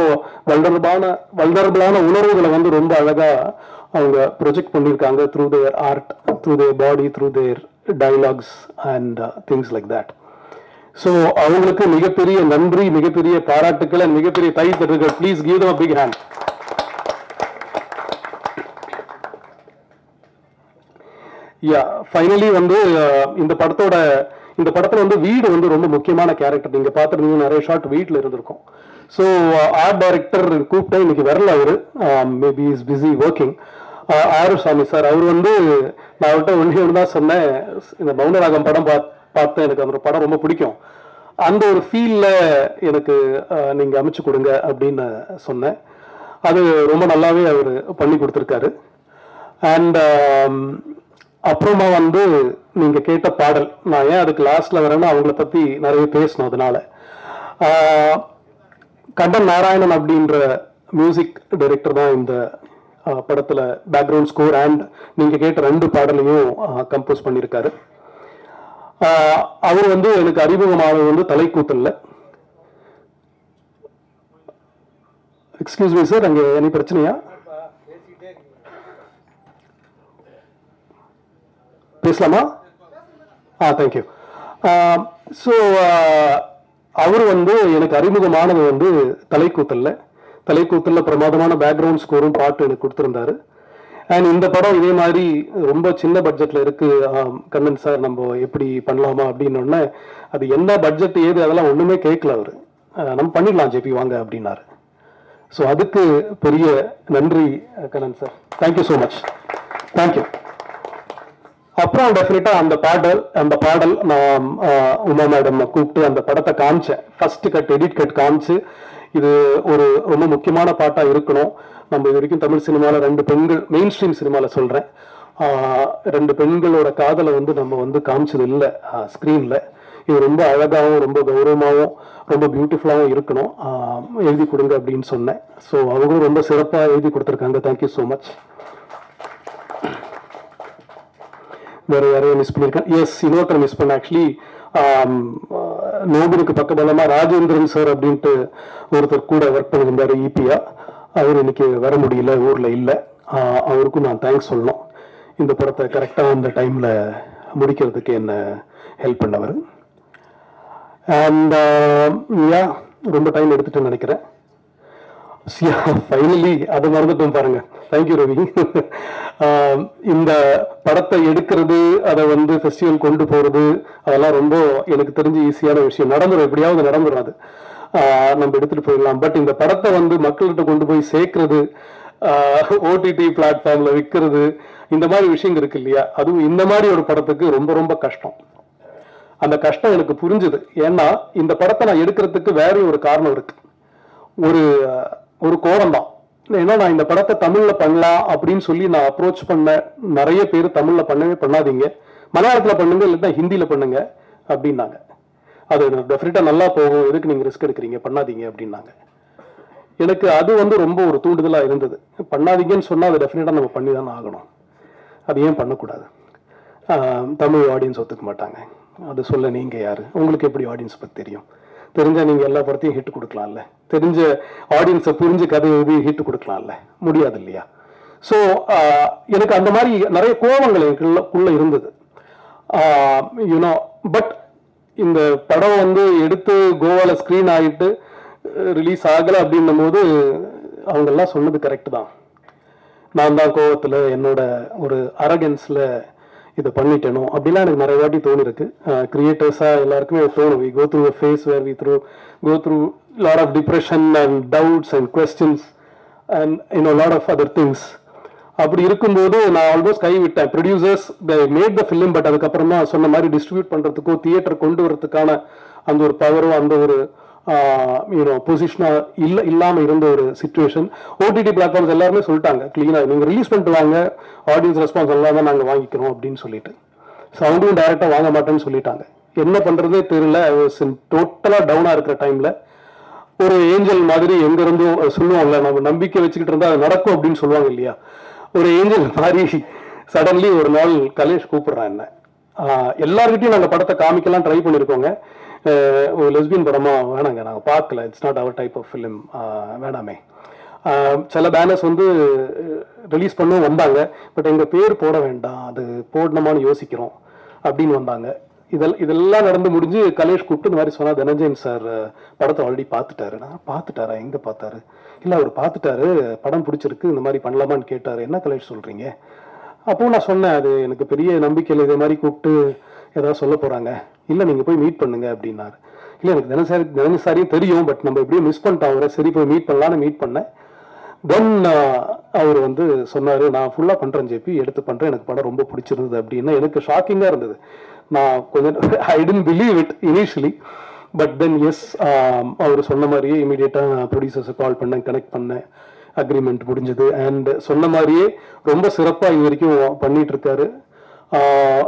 வல்னரபிளான உணர்வுகளை வந்து ரொம்ப அழகா அவங்க ப்ரொஜெக்ட் பண்ணியிருக்காங்க through there art, through there body, through there dialogues and things like that. So அவங்களுக்கு மிகப்பெரிய நன்றி, மிகப்பெரிய பாராட்டுக்கள் அண்ட் மிகப்பெரிய கை தட்டுகள். Please give them a big hand. Yeah finally வந்து இந்த படத்துல வந்து வீடு வந்து ரொம்ப முக்கியமான கேரக்டர். நீங்க பார்த்துருந்தீங்க, நிறைய ஷார்ட் வீட்டில் இருந்திருக்கும். ஸோ ஆர்ட் டைரக்டர் கூப்பிட்டா இன்னைக்கு வரல அவரு, maybe is busy working. Arusamy sir, அவர் வந்து நான் அவர்கிட்ட ஒன்று தான் சொன்னேன், இந்த மௌனராகம் படம் பார்த்தேன், எனக்கு அந்த படம் ரொம்ப பிடிக்கும், அந்த ஒரு ஃபீல்ல எனக்கு நீங்க அமைச்சு கொடுங்க அப்படின்னு சொன்னேன். அது ரொம்ப நல்லாவே அவர் பண்ணி கொடுத்துருக்காரு. அண்ட் அப்புறமா வந்து நீங்க கேட்ட பாடல், நான் ஏன் அதுக்கு லாஸ்ட்ல வரேன்னா அவங்கள பத்தி நிறைய பேசணும். அதனால கண்டன் நாராயணன் அப்படின்ற மியூசிக் டைரக்டர் தான் இந்த படத்துல பேக்ரவுண்ட் ஸ்கோர் அண்ட் நீங்க கேட்ட 2 பாடலையும் கம்போஸ் பண்ணியிருக்காரு. அவர் வந்து எனக்கு அறிமுகமானது வந்து தலைக்கூத்தல்ல. எக்ஸ்கியூஸ் மீ சார், அங்க என்ன பிரச்சனையா? பேசலாமா? தேங்க்யூ. ஸோ அவர் வந்து எனக்கு அறிமுகமானது வந்து தலைக்கூத்தல்ல பிரமாதமான பேக்ரவுண்ட் ஸ்கோரும் பாட்டு எனக்கு கொடுத்துருந்தாரு. அண்ட் இந்த படம் இதே மாதிரி ரொம்ப சின்ன பட்ஜெட்ல இருக்கு கண்ணன் சார், நம்ம எப்படி பண்ணலாமா அப்படின்னு. அது என்ன பட்ஜெட் ஏது அதெல்லாம் ஒண்ணுமே கேட்கல அவரு, நம்ம பண்ணிடலாம் ஜேபி வாங்க அப்படின்னாரு. ஸோ அதுக்கு பெரிய நன்றி Kannan sir, thank you so much, thank you. அப்புறம் டெஃபினட்டா அந்த பாடல் நான் உமா மேடம் கூப்பிட்டு அந்த படத்தை காமிச்சேன். ஃபர்ஸ்ட் கட், எடிட் கட் காமிச்சு, இது ஒரு ரொம்ப முக்கியமான பாட்டா இருக்கணும். நம்ம இது வரைக்கும் தமிழ் சினிமாவில் 2 பெண்கள், மெயின் ஸ்ட்ரீம் சினிமாவில் சொல்றேன், 2 பெண்களோட காதலை வந்து நம்ம வந்து காமிச்சது இல்லை ஸ்க்ரீன்ல. இது ரொம்ப அழகாகவும் ரொம்ப கௌரவமாகவும் ரொம்ப பியூட்டிஃபுல்லாகவும் இருக்கணும், எழுதி கொடுங்க அப்படின்னு சொன்னேன். ஸோ அவங்களும் ரொம்ப சிறப்பாக எழுதி கொடுத்துருக்காங்க. Thank you so much. வேற யாரையும் மிஸ் பண்ணியிருக்கேன்? எஸ், இன்னொருத்தர் மிஸ் பண்ண. ஆக்சுவலி நோபலுக்கு பக்கபலமா ராஜேந்திரன் சார் அப்படின்ட்டு ஒருத்தர் கூட ஒர்க் பண்ணியிருந்தாரு இபியா. அவர் இன்னைக்கு வர முடியல, ஊர்ல இல்லை. அவருக்கும் நான் தேங்க்ஸ் சொல்லணும். இந்த படத்தை கரெக்டாக அந்த டைம்ல முடிக்கிறதுக்கு என்ன ஹெல்ப் பண்ணவர். அண்ட் ரொம்ப டைம் எடுத்துட்டு நினைக்கிறேன். ஃபைனலி அதை மறந்துட்டோம் பாருங்க. தேங்க்யூ ரவி. இந்த படத்தை எடுக்கிறது, அதை வந்து ஃபெஸ்டிவல் கொண்டு போறது, அதெல்லாம் ரொம்ப எனக்கு தெரிஞ்சு ஈஸியான விஷயம். நடந்துடும், எப்படியாவது நடந்துடும். அது நம்ம எடுத்துட்டு போயிடலாம். பட் இந்த படத்தை வந்து மக்கள்கிட்ட கொண்டு போய் சேர்க்கறது, ஓடிடி பிளாட்ஃபார்ம்ல விற்கிறது, இந்த மாதிரி விஷயங்கள் இருக்கு இல்லையா, அதுவும் இந்த மாதிரி ஒரு படத்துக்கு ரொம்ப ரொம்ப கஷ்டம். அந்த கஷ்டம் எனக்கு புரிஞ்சுது. ஏன்னா இந்த படத்தை நான் எடுக்கிறதுக்கு வேற ஒரு காரணம் இருக்கு. ஒரு கோபம் தான். ஏன்னா நான் இந்த படத்தை தமிழ்ல பண்ணலாம் அப்படின்னு சொல்லி நான் அப்ரோச் பண்ண நிறைய பேர் தமிழ்ல பண்ணவே பண்ணாதீங்க, மலையாளத்துல பண்ணுங்க, இல்லைன்னா ஹிந்தியில பண்ணுங்க அப்படின்னாங்க. அது டெஃபினட்டா நல்லா போகும், எதுக்கு நீங்க ரிஸ்க் எடுக்கிறீங்க, பண்ணாதீங்க அப்படின்னாங்க. எனக்கு அது வந்து ரொம்ப ஒரு தூண்டுதலா இருந்தது. பண்ணாதீங்கன்னு சொன்னா அதை டெஃபினட்டா நம்ம பண்ணி தானே ஆகணும். அது ஏன் பண்ணக்கூடாது? தமிழ் ஆடியன்ஸ் ஒத்துக்க மாட்டாங்க. அது சொல்ல நீங்க யாரு? உங்களுக்கு எப்படி ஆடியன்ஸ் பத்தி தெரியும்? தெரிஞ்சா நீங்க எல்லா படத்தையும் ஹிட் கொடுக்கலாம்ல. தெரிஞ்ச ஆடியன்ஸை புரிஞ்சு கதை எழுதி ஹிட் கொடுக்கலாம்ல. முடியாது இல்லையா? ஸோ எனக்கு அந்த மாதிரி நிறைய கோபங்கள் எனக்குள்ள இருந்தது. யூனோ பட் இந்த படம் வந்து எடுத்து கோவால ஸ்கிரீன் ஆகிட்டு ரிலீஸ் ஆகலை அப்படின்னும் போது அவங்க எல்லாம் சொன்னது கரெக்ட் தான். நான் தான் கோவத்தில் என்னோட ஒரு அரகன்ஸ்ல இதை பண்ணிட்டேனோ அப்படிலாம் எனக்கு நிறைய வாட்டி தோணிருக்கு. கிரியேட்டர்ஸா எல்லாருக்குமே தோணும். We go through a phase where we go through lot of depression and doubts and questions and lot of other things. அப்படி இருக்கும்போது நான் ஆல்மோஸ்ட் கைவிட்டேன். Producers made the film, but அதுக்கப்புறமா சொன்ன மாதிரி டிஸ்ட்ரிபியூட் பண்றதுக்கோ தியேட்டர் கொண்டு வரதுக்கான அந்த ஒரு பவரோ அந்த ஒரு பொசிஷனா இல்லாம இருந்த ஒரு சிச்சுவேஷன். ஓடிடி பிளாட்ஃபார்ம்ஸ் எல்லாருமே சொல்லிட்டாங்க கிளீனா, நீங்க ரிலீஸ் பண்ணிட்டு வாங்க, ஆடியன்ஸ் ரெஸ்பான்ஸ் எல்லாம் தான் நாங்க வாங்கிக்கிறோம் அப்படின்னு சொல்லிட்டு. ஸோ அவங்களும் டைரக்டா வாங்க மாட்டேன்னு சொல்லிட்டாங்க. என்ன பண்றதே தெரியல. டோட்டலா டவுனா இருக்கிற டைம்ல ஒரு ஏஞ்சல் மாதிரி எங்க இருந்தும் சொல்லுவாங்கல்ல, நம்ம நம்பிக்கை வச்சுக்கிட்டு இருந்தா அது நடக்கும் அப்படின்னு சொல்லுவாங்க இல்லையா, ஒரு ஏஞ்சல் மாதிரி சடன்லி ஒரு நாள் கலேஷ் கூப்பிடுறான் என்ன. எல்லார்கிட்டையும் நாங்க படத்தை காமிக்கலாம் ட்ரை பண்ணிருக்கோங்க. ஒரு லெஸ்பியன் படமா வேணாங்க, நாங்கள் பார்க்கல, it's not our type of film, வேணாமே. சில பேனர்ஸ் வந்து ரிலீஸ் பண்ணவும் வந்தாங்க, பட் எங்கள் பேர் போட வேண்டாம், அது போடணுமான்னு யோசிக்கிறோம் அப்படின்னு வந்தாங்க. இதெல்லாம் நடந்து முடிஞ்சு கலேஷ் கூப்பிட்டு இந்த மாதிரி சொன்னா, தனஞ்சயன் சார் படத்தை ஆல்ரெடி பார்த்துட்டாரு. நான் பார்த்துட்டாரா? எங்கே பார்த்தாரு? இல்லை அவர் பார்த்துட்டாரு, படம் பிடிச்சிருக்கு, இந்த மாதிரி பண்ணலாமான்னு கேட்டார். என்ன கலேஷ் சொல்கிறீங்க? அப்போ நான் சொன்னேன், அது எனக்கு பெரிய நம்பிக்கையில் இதே மாதிரி கூப்பிட்டு ஏதாவது சொல்ல போகிறாங்க. இல்லை நீங்கள் போய் மீட் பண்ணுங்க அப்படின்னாரு. இல்லை எனக்கு தினசாரியும் தெரியும், பட் நம்ம எப்படியும் மிஸ் பண்ணிட்டோம் அவரை, சரி போய் மீட் பண்ணலான்னு மீட் பண்ணேன். தென் அவர் வந்து சொன்னார், நான் ஃபுல்லாக பண்ணுறேன் ஜேபி, எடுத்து பண்ணுறேன், எனக்கு படம் ரொம்ப பிடிச்சிருந்தது அப்படின்னா. எனக்கு ஷாக்கிங்காக இருந்தது. நான் கொஞ்சம் I didn't believe it initially, but then yes, அவர் சொன்ன மாதிரியே இமீடியட்டாக நான் ப்ரொடியூசர்ஸை கால் பண்ணேன், கனெக்ட் பண்ணேன், அக்ரிமெண்ட் முடிஞ்சது. அண்ட் சொன்ன மாதிரியே ரொம்ப சிறப்பாக இது வரைக்கும் பண்ணிட்டு இருக்காரு.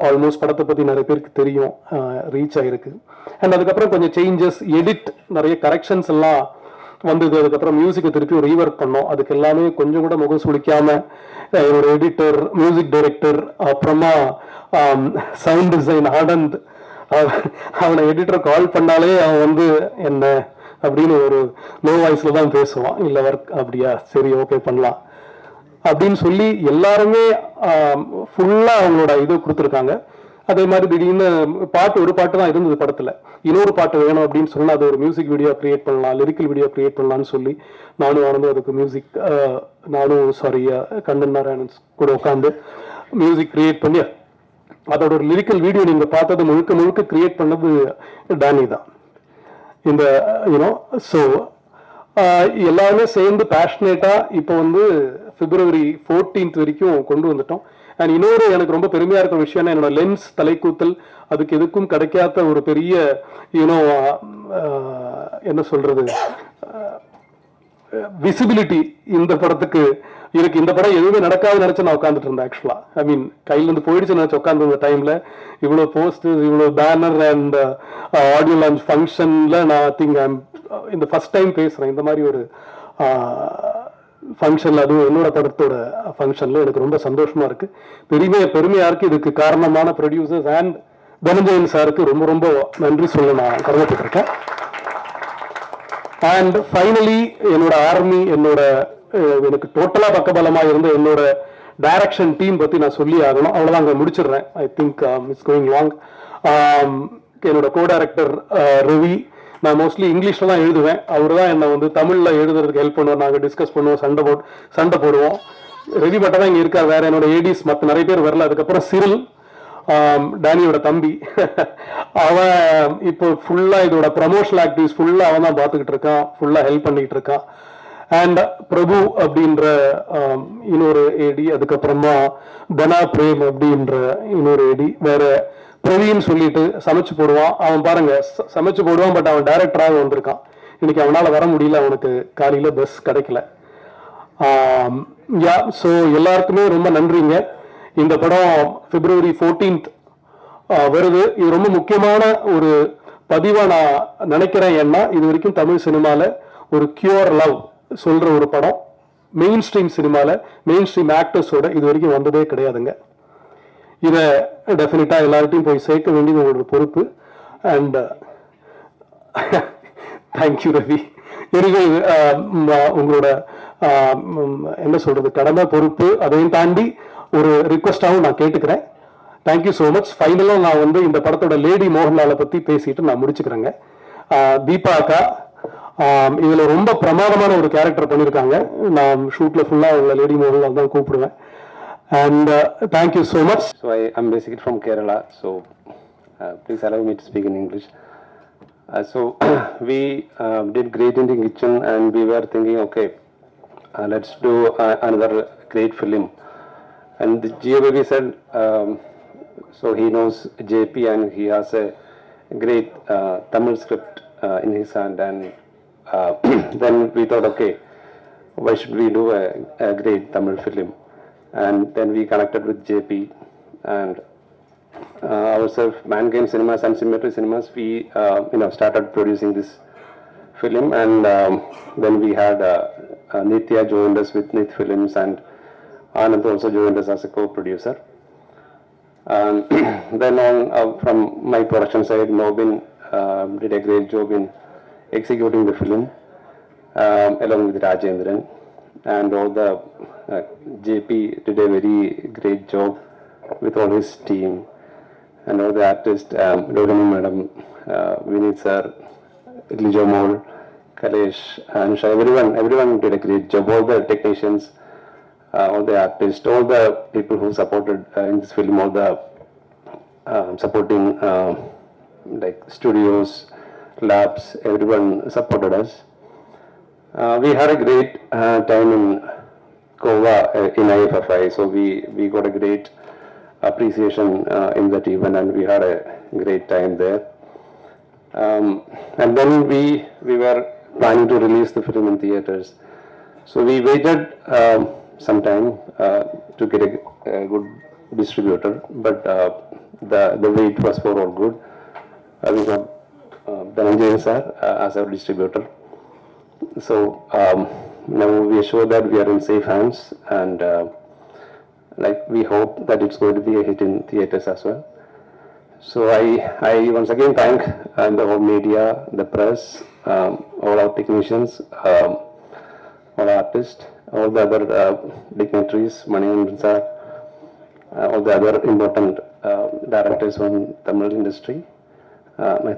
ஆல்மோஸ்ட் படத்தை பற்றி நிறைய பேருக்கு தெரியும், ரீச் ஆகிருக்கு. அண்ட் அதுக்கப்புறம் கொஞ்சம் சேஞ்சஸ், எடிட், நிறைய கரெக்ஷன்ஸ் எல்லாம் வந்தது. அதுக்கப்புறம் மியூசிக்கை திருப்பி ஒரு ரீவொர்க் பண்ணோம். அதுக்கு எல்லாமே கொஞ்சம் கூட முகம் சுளிக்காம ஒரு எடிட்டர், மியூசிக் டைரக்டர், அப்புறமா சவுண்ட் டிசைன் ஆனந்த், அவனை எடிட்டர் கால் பண்ணாலே அவன் வந்து என்ன அப்படின்னு ஒரு லோ வாய்ஸ்ல தான் பேசுவான். இல்லை ஒர்க் அப்படியா, சரி ஓகே பண்ணலாம் அப்படின்னு சொல்லி எல்லாருமே ஃபுல்லா அவங்களோட இது கொடுத்துருக்காங்க. அதே மாதிரி திடீர்னு ஒரு பாட்டு தான் இருந்தது படத்துல, இன்னொரு பாட்டு வேணும் அப்படின்னு சொன்னா அது ஒரு மியூசிக் வீடியோ கிரியேட் பண்ணலாம், லிரிக்கல் வீடியோ கிரியேட் பண்ணலாம்னு சொல்லி நானும் ஆனந்தும் அதுக்கு மியூசிக், கண்ணன் நாராயணன் கூட உட்காந்து மியூசிக் கிரியேட் பண்ணி அதோட ஒரு லிரிக்கல் வீடியோ நீங்க பார்த்தது முழுக்க முழுக்க கிரியேட் பண்ணது டானி தான். இந்த ஸோ எல்லாருமே சேர்ந்து பேஷனேட்டா இப்போ வந்து February 14th வரைக்கும் கொண்டு வந்துட்டோம். அண்ட் இன்னொரு எனக்கு ரொம்ப பெருமையா இருக்கிற விஷயம், என்னோட லென்ஸ் தலைக்கூத்தல் அதுக்கு எதுக்கும் கிடைக்காத ஒரு பெரிய என்ன சொல்றது விசிபிலிட்டி இந்த படத்துக்கு இருக்கு. இந்த படம் எதுவுமே நடக்காது நினைச்சு நான் உட்காந்துட்டு இருந்தேன். ஆக்சுவலா ஐ மீன் கையில இருந்து போயிடுச்சு நினைச்சு உட்காந்து டைம்ல இவ்வளவு போஸ்ட், இவ்வளவு பேனர் அண்ட் ஆடியோ லான்ச் ஃபங்க்ஷன்ல நான் திங்க் இந்த ஃபர்ஸ்ட் டைம் பேசுறேன் இந்த மாதிரி ஒரு ஃபங்க்ஷன்ல, அதுவும் என்னோட படத்தோட ஃபங்க்ஷன்ல. எனக்கு ரொம்ப சந்தோஷமா இருக்கு, பெருமையா இருக்கு. இதுக்கு காரணமான ப்ரொடியூசர்ஸ் அண்ட் தனஞ்சயன் சாருக்கு ரொம்ப ரொம்ப நன்றி சொல்ல நான் கடமைப்பட்டிருக்கேன். அண்ட் ஃபைனலி என்னோட ஆர்மி, எனக்கு டோட்டலா பக்கபலமா இருந்த என்னோட டைரக்ஷன் டீம் பத்தி நான் சொல்லி ஆகணும். அவ்வளவுதான் அங்க முடிச்சிடுறேன். I think it's going long. என்னோட கோ டைரக்டர் ரவி, நான் மோஸ்ட்லி இங்கிலீஷ்ல தான் எழுதுவேன். அவர் தான் என்னை வந்து தமிழ்ல எழுதுறதுக்கு ஹெல்ப் பண்ணுவார். நாங்கள் டிஸ்கஸ் பண்ணுவோம், சண்டை போடுவோம். ரவி மட்டும் தான் இங்க இருக்கார், வேற என்னோட ஏடிஸ் மற்ற நிறைய பேர் வரல. அதுக்கப்புறம் சிரில், டேனியோட தம்பி, அவன் இப்போ ஃபுல்லா இதோட ப்ரமோஷனல் ஆக்டிவிட்டிஸ் ஃபுல்லா அவன் தான் பார்த்துக்கிட்டு இருக்கான், ஃபுல்லா ஹெல்ப் பண்ணிட்டு இருக்கான். அண்ட் பிரபு அப்படின்ற இன்னொரு ஏடி, அதுக்கப்புறமா தனா பிரேம் அப்படின்ற இன்னொரு ஏடி, வேற பிரவீன் சொல்லிட்டு சமைச்சு போடுவான். அவன் பாருங்க சமைச்சு போடுவான், பட் அவன் டைரக்டராக வந்திருக்கான். இன்னைக்கு அவனால வர முடியல, அவனுக்கு காலையில பஸ் கிடைக்கல. ஸோ எல்லாருக்குமே ரொம்ப நன்றிங்க. இந்த படம் February 14th வருது. இது ரொம்ப முக்கியமான ஒரு பதிவா நான் நினைக்கிறேன். ஏன்னா இது வரைக்கும் தமிழ் சினிமால ஒரு கியூர் லவ் சொல்ற ஒரு படம் மெயின் ஸ்ட்ரீம் சினிமால மெயின் ஸ்ட்ரீம் ஆக்டர்ஸோட இது வரைக்கும் வந்ததே கிடையாதுங்க. இதை டெஃபினட்டா எல்லார்ட்டையும் போய் சேர்க்க வேண்டியது உங்களோட பொறுப்பு. And thank you Ravi. எனவே உங்களோட என்ன சொல்றது, கடமை பொறுப்பு, அதையும் தாண்டி ஒரு ரிக்வெஸ்டாகவும் நான் கேட்டுக்கிறேன். Thank you so much. ஃபைனலாக நான் வந்து இந்த படத்தோட லேடி மோகன்லாலை பற்றி பேசிட்டு நான் முடிச்சுக்கிறேங்க. தீபா அக்கா இதுல ரொம்ப பிரமாதமான ஒரு கேரக்டர் பண்ணியிருக்காங்க. நான் ஷூட்ல ஃபுல்லா உள்ள லேடி மோகன்லால் தான் கூப்பிடுவேன். And thank you so much. So I'm basically from Kerala, so please allow me to speak in English. So we did great in the kitchen, and we were thinking, okay, let's do another great film. And the GABB said, so he knows JP and he has a great Tamil script in his hand, and then we thought, okay, why should we do a great Tamil film? And then we connected with JP and ourselves, Man Game Cinemas and Symmetry Cinemas, we started producing this film. And then we had Nitya joined us with Nith Films, and Anand also joined us as a co-producer. Then on from my production side, Nobin did a great job in executing the film along with Rajendran, and all the JP did a very great job with all his team, and all the artists, Rohini Madam, Vinith sir, Lijo Mol, Kalesh, Anusha, everyone did a great job. All the technicians, all the artists, all the people who supported in this film, all the supporting like studios, labs, everyone supported us. We had a great time in Goa in IFFI, so we got a great appreciation in that event, and we had a great time there. And then we were planning to release the film in theaters, so we waited some time to get a good distributor, but the wait was for all good. We got Dhananjayan sir as our distributor. So now we are sure that we are in safe hands, and like we hope that it's going to be a hit in theaters as well. So I once again thank the whole media, the press, all our technicians, all artists, all the other dignitaries, Maniyandan sir, all the other important directors from Tamil industry.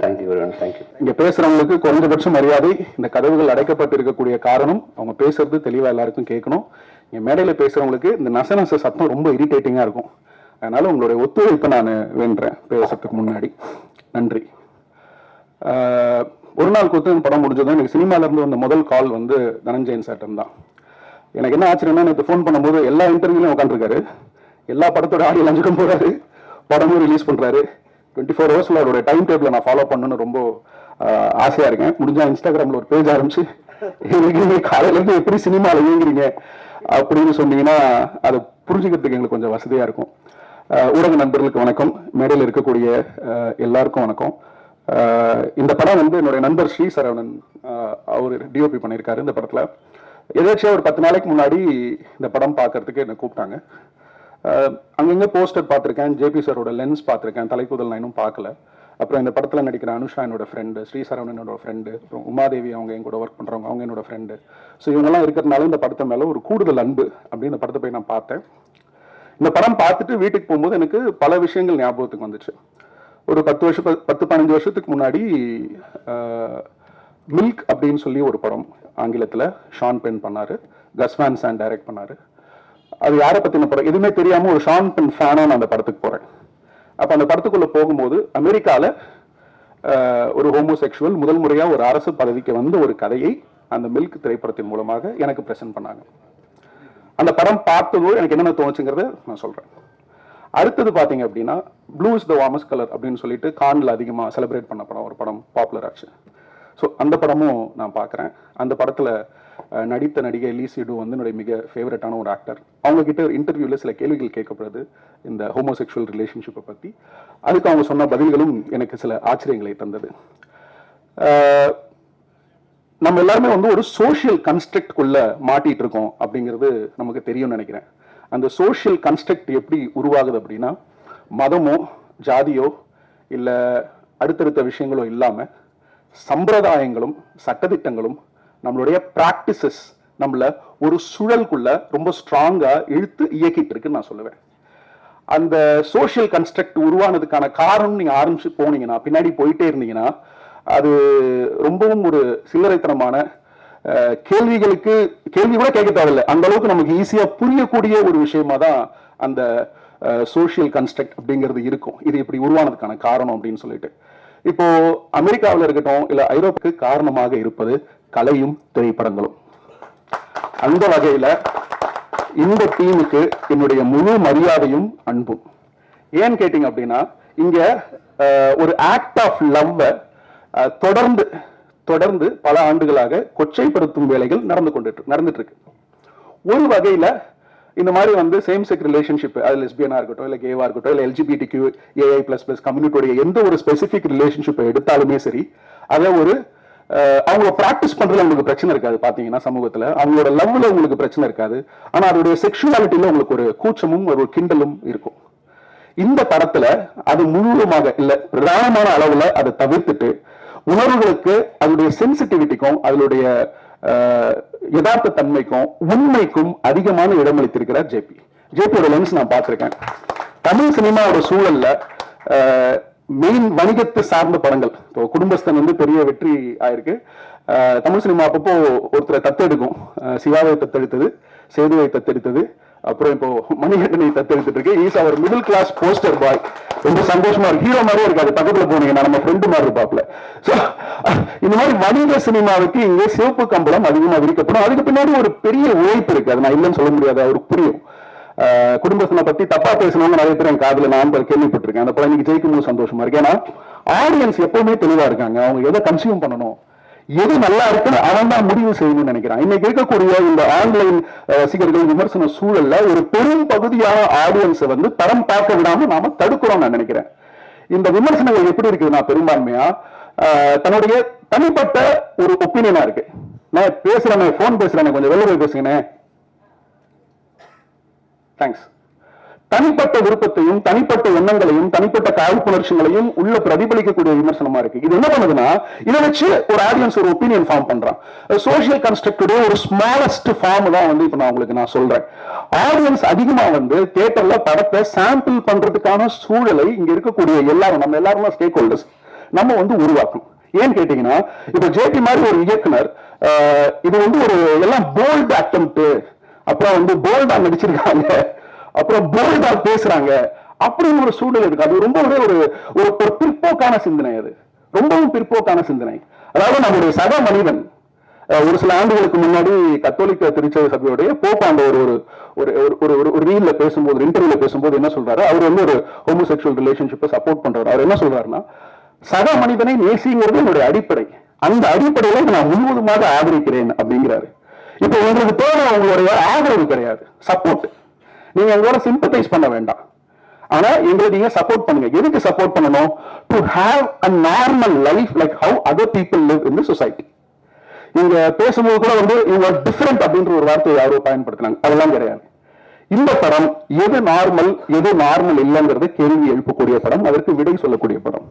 Thank you everyone. Thank you. இங்க பேசுறவங்களுக்கு குறைஞ்சபட்ச மரியாதை. இந்த கதவுகள் அடைக்கப்பட்டிருக்கக்கூடிய காரணம் அவங்க பேசுறது தெளிவா எல்லாருக்கும் கேட்கணும். இங்க மேடையில பேசுறவங்களுக்கு இந்த நச சத்தம் ரொம்ப இரிட்டேட்டிங்கா இருக்கும். அதனால உங்களுடைய ஒத்துழைப்பை நான் வேண்டுறேன் பேசுறதுக்கு முன்னாடி. நன்றி. ஒரு நாள் கூத்து படம் முடிஞ்சதும் எனக்கு சினிமால இருந்து வந்த முதல் கால் வந்து தனஞ்சயன் சார்டன் தான். எனக்கு என்ன ஆச்சரியம்னா, நேற்று ஃபோன் பண்ணும்போது எல்லா இன்டர்வியூலையும் உட்காந்துருக்காரு, எல்லா படத்தோட ஆடியோ லஞ்சுக்கும் போறாரு, படமும் ரிலீஸ் பண்றாரு. 24 hours அவருடைய டைம் டேபிளை நான் ஃபாலோ பண்ணணும்னு ரொம்ப ஆசையா இருக்கேன். முடிஞ்சா இன்ஸ்டாகிராம்ல ஒரு பேஜ் ஆரம்பிச்சு காலையில இருந்து எப்படி சினிமாவில் இயங்குறீங்க அப்படின்னு சொன்னீங்கன்னா அதை புரிஞ்சுக்கிறதுக்கு எங்களுக்கு கொஞ்சம் வசதியா இருக்கும். ஊடக நண்பர்களுக்கு வணக்கம், மேடையில் இருக்கக்கூடிய எல்லாருக்கும் வணக்கம். இந்த படம் வந்து என்னுடைய நண்பர் ஸ்ரீ சரவணன் அவர் டிஓபி பண்ணியிருக்காரு. இந்த படத்துல எதாச்சும் ஒரு 10 நாளைக்கு முன்னாடி இந்த படம் பார்க்கறதுக்கு என்னை கூப்பிட்டாங்க. அங்கங்கே போஸ்டர் பார்த்துருக்கேன், ஜேபி சாரோட லென்ஸ் பார்த்துருக்கேன், தலைப்புதல் நான் இன்னும் பார்க்கல. அப்புறம் இந்த படத்தில் நடிக்கிற அனுஷா என்னோட ஃப்ரெண்டு, ஸ்ரீசரவணன் என்னோட ஃப்ரெண்டு, அப்புறம் உமாதேவி அவங்க என் கூட ஒர்க் பண்ணுறவங்க, அவங்க என்னோட ஃப்ரெண்டு. ஸோ இவங்கெல்லாம் இருக்கிறதுனால இந்த படத்தை மேலே ஒரு கூடுதல் அன்பு அப்படின்னு இந்த படத்தை போய் நான் பார்த்தேன். இந்த படம் பார்த்துட்டு வீட்டுக்கு போகும்போது எனக்கு பல விஷயங்கள் ஞாபகத்துக்கு வந்துச்சு. ஒரு 10-15 வருஷத்துக்கு முன்னாடி மில்க் அப்படின்னு சொல்லி ஒரு படம் ஆங்கிலத்தில் ஷான் பென் பண்ணார், கஸ் வான் சாண்ட் டைரக்ட் பண்ணார். அது யாரை பற்றின படம் எதுவுமே தெரியாமல் ஒரு ஷான் பென் ஃபேனாக நான் அந்த படத்துக்கு போகிறேன். அப்போ அந்த படத்துக்குள்ளே போகும்போது அமெரிக்காவில் ஒரு ஹோமோசெக்சுவல் முதல் முறையாக ஒரு அரசு பதவிக்கு வந்த ஒரு கதையை அந்த மில்க் திரைப்படத்தின் மூலமாக எனக்கு ப்ரெசென்ட் பண்ணாங்க. அந்த படம் பார்த்ததோ எனக்கு என்னென்ன தோணுச்சுங்கிறத நான் சொல்கிறேன். அடுத்தது பார்த்தீங்க அப்படின்னா blue is the warmest colour அப்படின்னு சொல்லிட்டு கானில் அதிகமாக செலிப்ரேட் பண்ண படம், ஒரு படம் பாப்புலர் ஆச்சு. ஸோ அந்த படமும் நான் பார்க்குறேன். அந்த படத்தில் நடித்த நடிகை லீ சிடு வந்து என்னுடைய மிக ஃபேவரட்டான ஒரு ஆக்டர். அவங்கக்கிட்ட இன்டர்வியூவில் சில கேள்விகள் கேட்கப்படுது இந்த ஹோமோசெக்சுவல் ரிலேஷன்ஷிப்பை பற்றி. அதுக்கு அவங்க சொன்ன பதில்களும் எனக்கு சில ஆச்சரியங்களை தந்தது. நம்ம எல்லாருமே வந்து ஒரு சோஷியல் கன்ஸ்ட்ரக்ட்குள்ளே மாட்டிகிட்டு இருக்கோம் அப்படிங்கிறது நமக்கு தெரியும்னு நினைக்கிறேன். அந்த சோஷியல் கன்ஸ்ட்ரக்ட் எப்படி உருவாகுது அப்படின்னா மதமோ ஜாதியோ இல்லை அடுத்தடுத்த விஷயங்களோ இல்லாமல் சம்பிரதாயங்களும் சட்டதிட்டங்களும் நம்மளுடைய பிராக்டிசஸ் நம்மள ஒரு சுழலுக்குள்ள ரொம்ப ஸ்ட்ராங்கா இழுத்து இயக்கிட்டு இருக்குன்னு நான் சொல்லுவேன். அந்த சோஷியல் கன்ஸ்ட்ரக்ட் உருவானதுக்கான காரணம் நீங்க ஆரம்பிச்சு போனீங்கன்னா, பின்னாடி போயிட்டே இருந்தீங்கன்னா, அது ரொம்பவும் ஒரு சில்லறைத்தனமான கேள்விகளுக்கு கேள்வி கூட கேட்க தேவையில்லை, அந்த அளவுக்கு நமக்கு ஈஸியா புரியக்கூடிய ஒரு விஷயமா தான் அந்த சோஷியல் கன்ஸ்ட்ரக்ட் அப்படிங்கிறது இருக்கும். இது இப்படி உருவானதுக்கான காரணம் அப்படின்னு சொல்லிட்டு இப்போ அமெரிக்காவில் இருக்கட்டும் இல்ல ஐரோப்பாவுக்கு காரணமாக இருப்பது கலையும் திரைப்படங்களும். அந்த வகையில இந்த டீமுக்கு என்னுடைய முழு மரியாதையும் அன்பும். ஏன்னு கேட்டீங்க அப்படின்னா இங்க ஒரு ஆக்ட் ஆஃப் லவ் தொடர்ந்து பல ஆண்டுகளாக கொச்சைப்படுத்தும் வேலைகள் நடந்துட்டு இருக்கு. ஒரு வகையில இந்த மாதிரி வந்து சேம் செக் ரிலேஷன்ஷிப், அது லெஸ்பியனா இருக்கட்டும் இல்ல கேவா இருக்கட்டும் இல்ல LGBTQ AI++ கம்யூனிட்டியோட எந்த ஒரு ஸ்பெசிபிக் ரிலேஷன்ஷிப்பை எடுத்தாலுமே சரி, அதை ஒரு அவங்க பிராக்டிஸ் பண்றதுல உங்களுக்கு பிரச்சனை இருக்காது. பாத்தீங்கன்னா சமூகத்துல அவங்களோட லவ்ல உங்களுக்கு பிரச்சனை இருக்காது, ஆனா அதோடைய செக்ஷுவாலிட்டியில உங்களுக்கு ஒரு கூச்சமும் ஒரு கிண்டலும் இருக்கும். இந்த படத்துல அது முழுவதுமாக இல்ல, பிரதானமான அளவுல அதை தவிர்த்துட்டு உணர்வுகளுக்கு அதோடைய சென்சிட்டிவிட்டிக்கும் அதனுடைய யதார்த்த தன்மைக்கும் உண்மைக்கும் அதிகமான இடமளித்திருக்கிறார் ஜேபியோட லென்ஸ் நான் பார்த்திருக்கேன். தமிழ் சினிமாவோட சூழல்ல மெயின் வணிகத்தை சார்ந்த படங்கள், இப்போ குடும்பஸ்தன் வந்து பெரிய வெற்றி ஆயிருக்கு. தமிழ் சினிமா அப்பப்போ ஒருத்தரை தத்தெடுக்கும். சிவாவை தத்தெடுத்தது, சேதுவை தத்தெடுத்தது, அப்புறம் இப்போ மணிகண்டனை தத்தெடுத்துட்டு இருக்கு. Is our middle class poster boy. ரொம்ப சந்தோஷமா இருக்கு. ஹீரோ மாதிரியே இருக்காது, பக்கத்துல போனீங்கன்னா நம்ம ஃப்ரெண்டு மாதிரி இருப்பாப்ல. ஸோ இந்த மாதிரி வணிக சினிமாவுக்கு இங்கே சிவப்பு கம்பளம் அதிகமாக விரிக்கப்படும். அதுக்கு பின்னாடி ஒரு பெரிய உழைப்பு இருக்கு, அது நான் இல்லைன்னு சொல்ல முடியாது, அவருக்கு புரியும். குடும்பத்தினை பத்தி தப்பா பேசணும்னு நிறைய பேர் என் காதுல நான் கேள்விப்பட்டிருக்கேன். அந்த படம் இன்னைக்கு ஜெயிக்கும் போது சந்தோஷமா இருக்கு. ஏன்னா ஆடியன்ஸ் எப்பவுமே தெளிவா இருக்காங்க, அவங்க எதை கன்சியூம் பண்ணணும், எது நல்லா இருக்குன்னு அவன் தான் முடிவு செய்யணும்னு நினைக்கிறான். இன்னைக்கு இருக்கக்கூடிய இந்த ஆன்லைன் ரசிகர்கள் விமர்சன சூழல்ல ஒரு பெரும் பகுதியான ஆடியன்ஸை வந்து படம் பார்க்க விடாம நாம தடுக்கிறோம் நான் நினைக்கிறேன். இந்த விமர்சனங்கள் எப்படி இருக்குதுன்னா பெரும்பான்மையா தன்னுடைய தனிப்பட்ட ஒரு ஒப்பீனியனா இருக்கு. நான் பேசுறேன், போன் பேசுறேன், கொஞ்சம் வெளியே போய் பேசுங்கண்ணே, தேங்க்ஸ். தனிப்பட்ட விருப்பத்தையும் தனிப்பட்ட எண்ணங்களையும் தனிப்பட்ட காழ்ப்புணர்ச்சிகளையும் உள்ள பிரதிபலிக்கக்கூடிய விமர்சனமா இருக்கு. இது என்ன பண்ணுதுன்னா, இதை வச்சு ஒரு ஆடியன்ஸ் ஒரு ஒப்பீனியன் ஃபார்ம் பண்றான். சோசியல் கன்ஸ்ட்ரக்டுடைய ஒரு ஸ்மாலஸ்ட் ஃபார்ம் தான் வந்து இப்ப நான் சொல்றேன். ஆடியன்ஸ் அதிகமா வந்து தியேட்டர்ல படத்தை சாம்பிள் பண்றதுக்கான சூழலை இங்க இருக்கக்கூடிய எல்லாரும், நம்ம எல்லாரும் ஸ்டேக் ஹோல்டர்ஸ் நம்ம வந்து உருவாக்கணும். ஏன்னு கேட்டீங்கன்னா, இப்ப ஜேபி மாதிரி ஒரு இயக்குனர் இது வந்து ஒரு எல்லாம் போல்ட் அட்டெம்ப்ட், அப்புறம் வந்து போல்டா நடிச்சிருக்காங்க, அப்புறம் போல்டா பேசுறாங்க அப்படின்னு ஒரு சூழல் இருக்கு. அது ரொம்பவே ஒரு பிற்போக்கான சிந்தனை, அது ரொம்பவும் பிற்போக்கான சிந்தனை. அதாவது நம்முடைய சக மனிதன் ஒரு சில ஆண்டுகளுக்கு முன்னாடி கத்தோலிக்க திருச்சபை சபையுடைய போப்பாண்ட ஒரு ரீல்ல பேசும்போது, இன்டர்வியூல பேசும்போது என்ன சொல்றாரு, அவர் வந்து ஒரு ஹோமோசெக்சுவல் ரிலேஷன்ஷிப்பை சப்போர்ட் பண்றாரு. அவர் என்ன சொல்றாருன்னா, சக மனிதனை நேசிங்கிறது என்னுடைய அடிப்படை, அந்த அடிப்படையில நான் முழுவதுமாக ஆதரிக்கிறேன் அப்படிங்கிறாரு. இப்ப உங்களுக்கு தேவை உங்களுடைய ஆதரவு கிடையாது, சப்போர்ட். நீங்க எங்களோட சிம்பத்தைஸ் பண்ண வேண்டாம், ஆனா எங்களை நீங்க சப்போர்ட் பண்ணுங்க. எதுக்கு சப்போர்ட் பண்ணணும்? To have a normal life like how other people live in the society. இங்க பேசும்போது கூட வந்து யூ ஆர் டிஃபரெண்ட் அப்படின்ற ஒரு வார்த்தையை யாரோ பயன்படுத்தினாங்க, அதெல்லாம் கிடையாது. இந்த படம் எது நார்மல் எது நார்மல் இல்லைங்கிறது கேள்வி எழுப்பக்கூடிய படம், அதற்கு விடை சொல்லக்கூடிய படம்.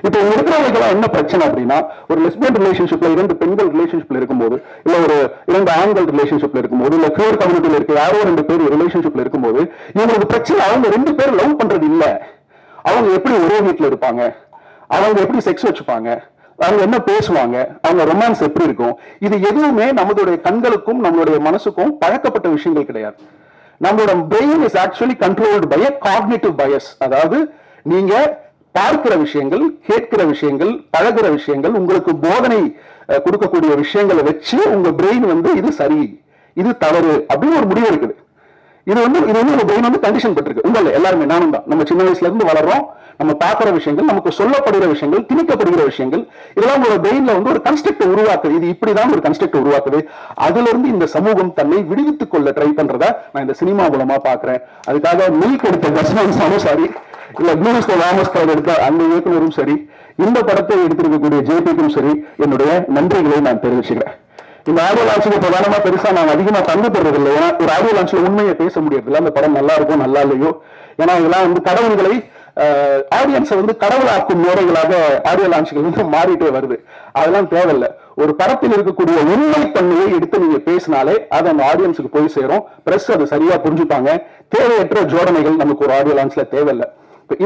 இப்போ இருக்கிறவங்களுக்கெல்லாம் என்ன பிரச்சனை அப்படின்னா, ஒரு லெஸ்பியன் ரிலேஷன்ஷிப்ல 2 பெண்கள் ரிலேஷன்ஷிப்ல இருக்கும்போது, இல்ல ஒரு 2 ஆண்கள் ரிலேஷன்ஷிப்ல இருக்கும்போது, இல்ல கியூர் கம்யூனிட்டியில இருக்க யாரோ 2 பேர் ரிலேஷன்ஷிப்ல இருக்கும்போது, இவங்களுக்கு பிரச்சனை அவங்க 2 பேர் லவ் பண்றது இல்ல, அவங்க எப்படி ஒரே வீட்டுல இருப்பாங்க, அவங்க எப்படி செக்ஸ் வச்சுப்பாங்க, அவங்க என்ன பேசுவாங்க, அவங்க ரொமான்ஸ் எப்படி இருக்கும், இது எதுவுமே நம்மளுடைய கண்களுக்கும் நம்மளுடைய மனசுக்கும் பழக்கப்பட்ட விஷயங்கள் கிடையாது. நம்மளோட brain is actually controlled by cognitive bias. அதாவது நீங்க பார்க்கிற விஷயங்கள், கேட்கிற விஷயங்கள், பழகிற விஷயங்கள், உங்களுக்கு போதனை கொடுக்கக்கூடிய விஷயங்களை வச்சு உங்க பிரெயின் வந்து இது சரி இது தவறு அப்படின்னு ஒரு முடிவு இருக்குது. இது வந்து உங்க பிரெயின் வந்து கண்டிஷன் பட்டிருக்கு. உங்கள எல்லாருமே, நானும் தான், நம்ம சின்ன வயசுல இருந்து வளர்றோம், நம்ம பார்க்கிற விஷயங்கள், நமக்கு சொல்லப்படுகிற விஷயங்கள், திணிக்கப்படுகிற விஷயங்கள், இதெல்லாம் உங்களோட பிரெயின்ல வந்து ஒரு கன்ஸ்ட்ரக்ட் உருவாக்குது. இது இப்படிதான் ஒரு கன்ஸ்ட்ரக்ட் உருவாக்குது. அதுல இருந்து இந்த சமூகம் தன்னை விடுவித்துக் கொள்ள ட்ரை பண்றதா நான் இந்த சினிமா மூலமா பாக்குறேன். அதுக்காக மில்க் எடுத்த பஸ்மான்ஸாலும் சரி, இல்ல ப்ளூஸ் ராமஸ்கார் எடுத்த அந்த இயக்குனரும் சரி, இந்த படத்தை எடுத்திருக்கக்கூடிய ஜேபிக்கும் சரி, என்னுடைய நன்றிகளை நான் தெரிவிச்சுக்கிறேன். இந்த ஆடியோ லான்ச்சுக்கு பிரதானமா பெருசா நான் அதிகமா பங்கு பெறுறது இல்லை. ஏன்னா ஒரு ஆடியோ லான்ச்ல உண்மையை பேச முடியாது இல்லை, அந்த படம் நல்லா இருக்கும் நல்லா இல்லையோ. ஏன்னா இதெல்லாம் வந்து கடவுள்களை ஆடியன்ஸை வந்து கடவுளாக்கும் முறைகளாக ஆடியோ லான்ச்சுகள் வந்து மாறிட்டே வருது. அதெல்லாம் தேவையில்லை. ஒரு படத்தில் இருக்கக்கூடிய உண்மை தன்மையை எடுத்து நீங்க பேசினாலே அது அந்த ஆடியன்ஸுக்கு போய் சேரும். பிரஸ் அதை சரியா புரிஞ்சுப்பாங்க. தேவையற்ற ஜோடனைகள் நமக்கு ஒரு ஆடியோ லான்ச்ல தேவையில்லை.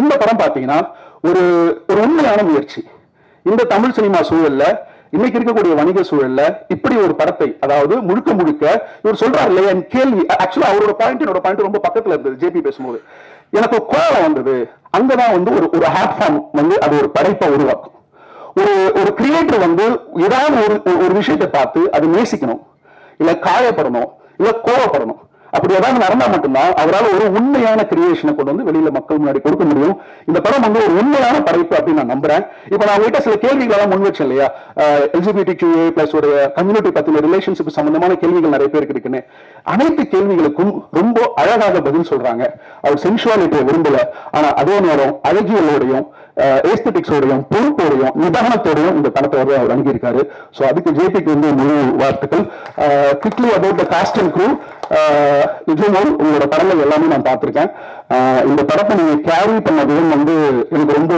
இந்த படம் பாத்தீங்கன்னா ஒரு உண்மையான முயற்சி. இந்த தமிழ் சினிமா சூழல்ல, இன்னைக்கு இருக்கக்கூடிய வணிக சூழல்ல இப்படி ஒரு படத்தை, அதாவது முழுக்க முழுக்க இவர் சொல்றாரு இல்லையா, என் கேள்வி ஆக்சுவலா அவரோட பாயிண்ட் என்னோட பாயிண்ட் ரொம்ப பக்கத்துல இருந்தது. ஜேபி பேசும்போது எனக்கு கோவம் வந்தது. அங்கதான் வந்து ஒரு ஹார்ட் ஃபார்ம் வந்து அது ஒரு படைப்பை உருவாக்கும். ஒரு கிரியேட்டர் வந்து ஏதாவது ஒரு விஷயத்தை பார்த்து அது நேசிக்கணும், இல்ல காயப்படணும், இல்ல கோவப்படணும். அப்படி ஏதாவது நடந்தா மட்டும்தான் அவரால் ஒரு உண்மையான கிரியேஷனை கொண்டு வந்து வெளியில மக்கள் முன்னாடி கொடுக்க முடியும். இந்த படம் வந்து ஒரு உண்மையான படைப்பு அப்படின்னு நான் நம்புறேன். இப்ப நான் உங்ககிட்ட சில கேள்விகள் எல்லாம் முன் வச்சேன் இல்லையா, LGBTQA+ உடைய கம்யூனிட்டி பத்தின ரிலேஷன்ஷிப் சம்பந்தமான கேள்விகள் நிறைய பேருக்கு இருக்குன்னு. அனைத்து கேள்விகளுக்கும் ரொம்ப அழகாக பதில் சொல்றாங்க. அவர் சென்சுவாலிட்டியை விரும்பல, ஆனா அதே நேரம் அழகியலோடையும் ஏஸ்தட்டிக்ஸோடையும் பொறுப்போடையும் நிதானத்தோடையும் இந்த படத்தை வந்து அவர் அணுகியிருக்காரு. ஸோ அதுக்கு ஜேபிக்கு வந்து முழு வாழ்த்துக்கள். Quickly about the cast and crew, நிஜமும் உங்களோட படங்கள் எல்லாமே நான் பார்த்திருக்கேன். இந்த படத்தை நீங்க கேரி பண்ண விதம் வந்து எனக்கு ரொம்ப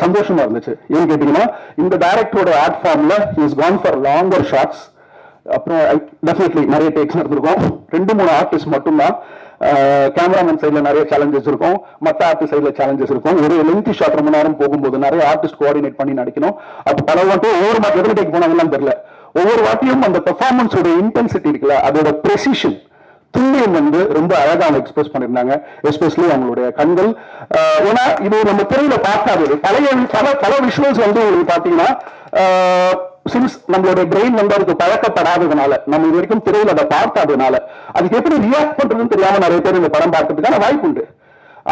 சந்தோஷமா இருந்துச்சு. ஏன்னு கேட்டீங்கன்னா, இந்த டைரக்டரோட ஆர்ட் ஃபார்ம்ல is gone for longer shots. அப்புறம் டெஃபினெட்லி நிறைய டேக்ஸ் நடந்திருக்கும். 2-3 ஆர்டிஸ்ட் மட்டும்தான். கேமராமேன் சைட்ல நிறைய சேலஞ்சஸ் இருக்கும், மற்ற ஆர்டிஸ்ட் சைட்ல சேலஞ்சஸ் இருக்கும். ஒரு லென்த்தி ஷாட் ரொம்ப நேரம் போகும்போது நிறைய ஆர்டிஸ்ட் கோஆர்டினேட் பண்ணி நடிக்கணும். அப்ப பல வாட்டி ஒவ்வொரு மாதிரி எதிர்ப்பு டேக் போனாங்கன்னு தெரியல. ஒவ்வொரு வாட்டியும் அந்த பெர்ஃபார்மன்ஸோட இன்டென்சிட்டி இருக்குல்ல, அதோட ப்ரெசிஷன், துல்லியம் வந்து ரொம்ப அழகா அவங்க எக்ஸ்பிரஸ் பண்ணிருந்தாங்க. எஸ்பெஷலி அவங்களுடைய கண்கள். ஏன்னா இது நம்ம திரையில பார்க்காதது. பல விஷுவல்ஸ் வந்து உங்களுக்கு பாத்தீங்கன்னா, சின்ஸ் நம்மளுடைய பிரெயின் வந்து அதுக்கு பழக்கப்படாததுனால, நம்ம இது வரைக்கும் திரையில அதை பார்க்காததுனால, அதுக்கு எப்படி ரியாக்ட் பண்றதுன்னு தெரியாம நிறைய பேர் இந்த படம் பார்க்கறதுக்கான வாய்ப்பு உண்டு.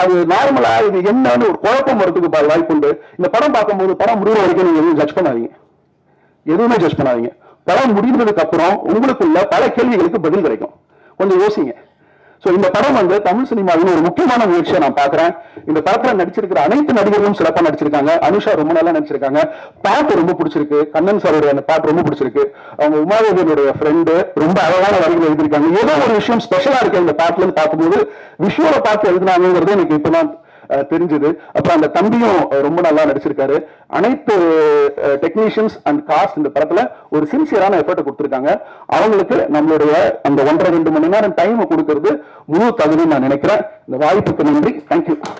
அது நார்மலா இது என்னன்னு ஒரு குழப்பம் வரதுக்கு வாய்ப்பு உண்டு. இந்த படம் பார்க்கும்போது படம் முடிவு வரைக்கும் நீங்க எதுவும் ஜட்ஜ் பண்ணாதீங்க, எதுவுமே ஜட்ஜ் பண்ணாதீங்க. படம் முடிந்ததுக்கு அப்புறம் உங்களுக்குள்ள பல கேள்விகளுக்கு பதில் கிடைக்கும். கொஞ்சம் யோசிங்க. சோ இந்த படம் வந்து தமிழ் சினிமாவின் ஒரு முக்கியமான முயற்சியை நான் பாக்குறேன். இந்த படத்துல நடிச்சிருக்கிற அனைத்து நடிகர்களும் சிறப்பா நடிச்சிருக்காங்க. அனுஷா ரொம்ப நல்லா நடிச்சிருக்காங்க. பாட்டு ரொம்ப பிடிச்சிருக்கு. கண்ணன் சாருடைய அந்த பாட்டு ரொம்ப பிடிச்சிருக்கு. அவங்க உமாதேவியுடைய ஃப்ரெண்டு ரொம்ப அழகான வரிகள் எழுதியிருக்காங்க. ஏதோ ஒரு விஷயம் ஸ்பெஷலா இருக்கு இந்த பாட்டுல இருந்து பார்க்கும்போது. விஷுவலை பார்த்து எழுதினாங்கிறது எனக்கு இப்பதான் தெரிஞ்சது. அப்புறம் அந்த தம்பியும் ரொம்ப நல்லா நடிச்சிருக்காரு. அனைத்து டெக்னீஷியன்ஸ் அண்ட் காஸ்ட் இந்த படத்துல ஒரு சின்சியரான எஃபர்ட் கொடுத்திருக்காங்க. அவங்களுக்கு நம்மளுடைய அந்த 1.5-2 மணி நேரம் டைம் கொடுக்கறது முழு தகுதின்னு நான் நினைக்கிறேன். இந்த வாய்ப்புக்கு நன்றி. தேங்க்யூ.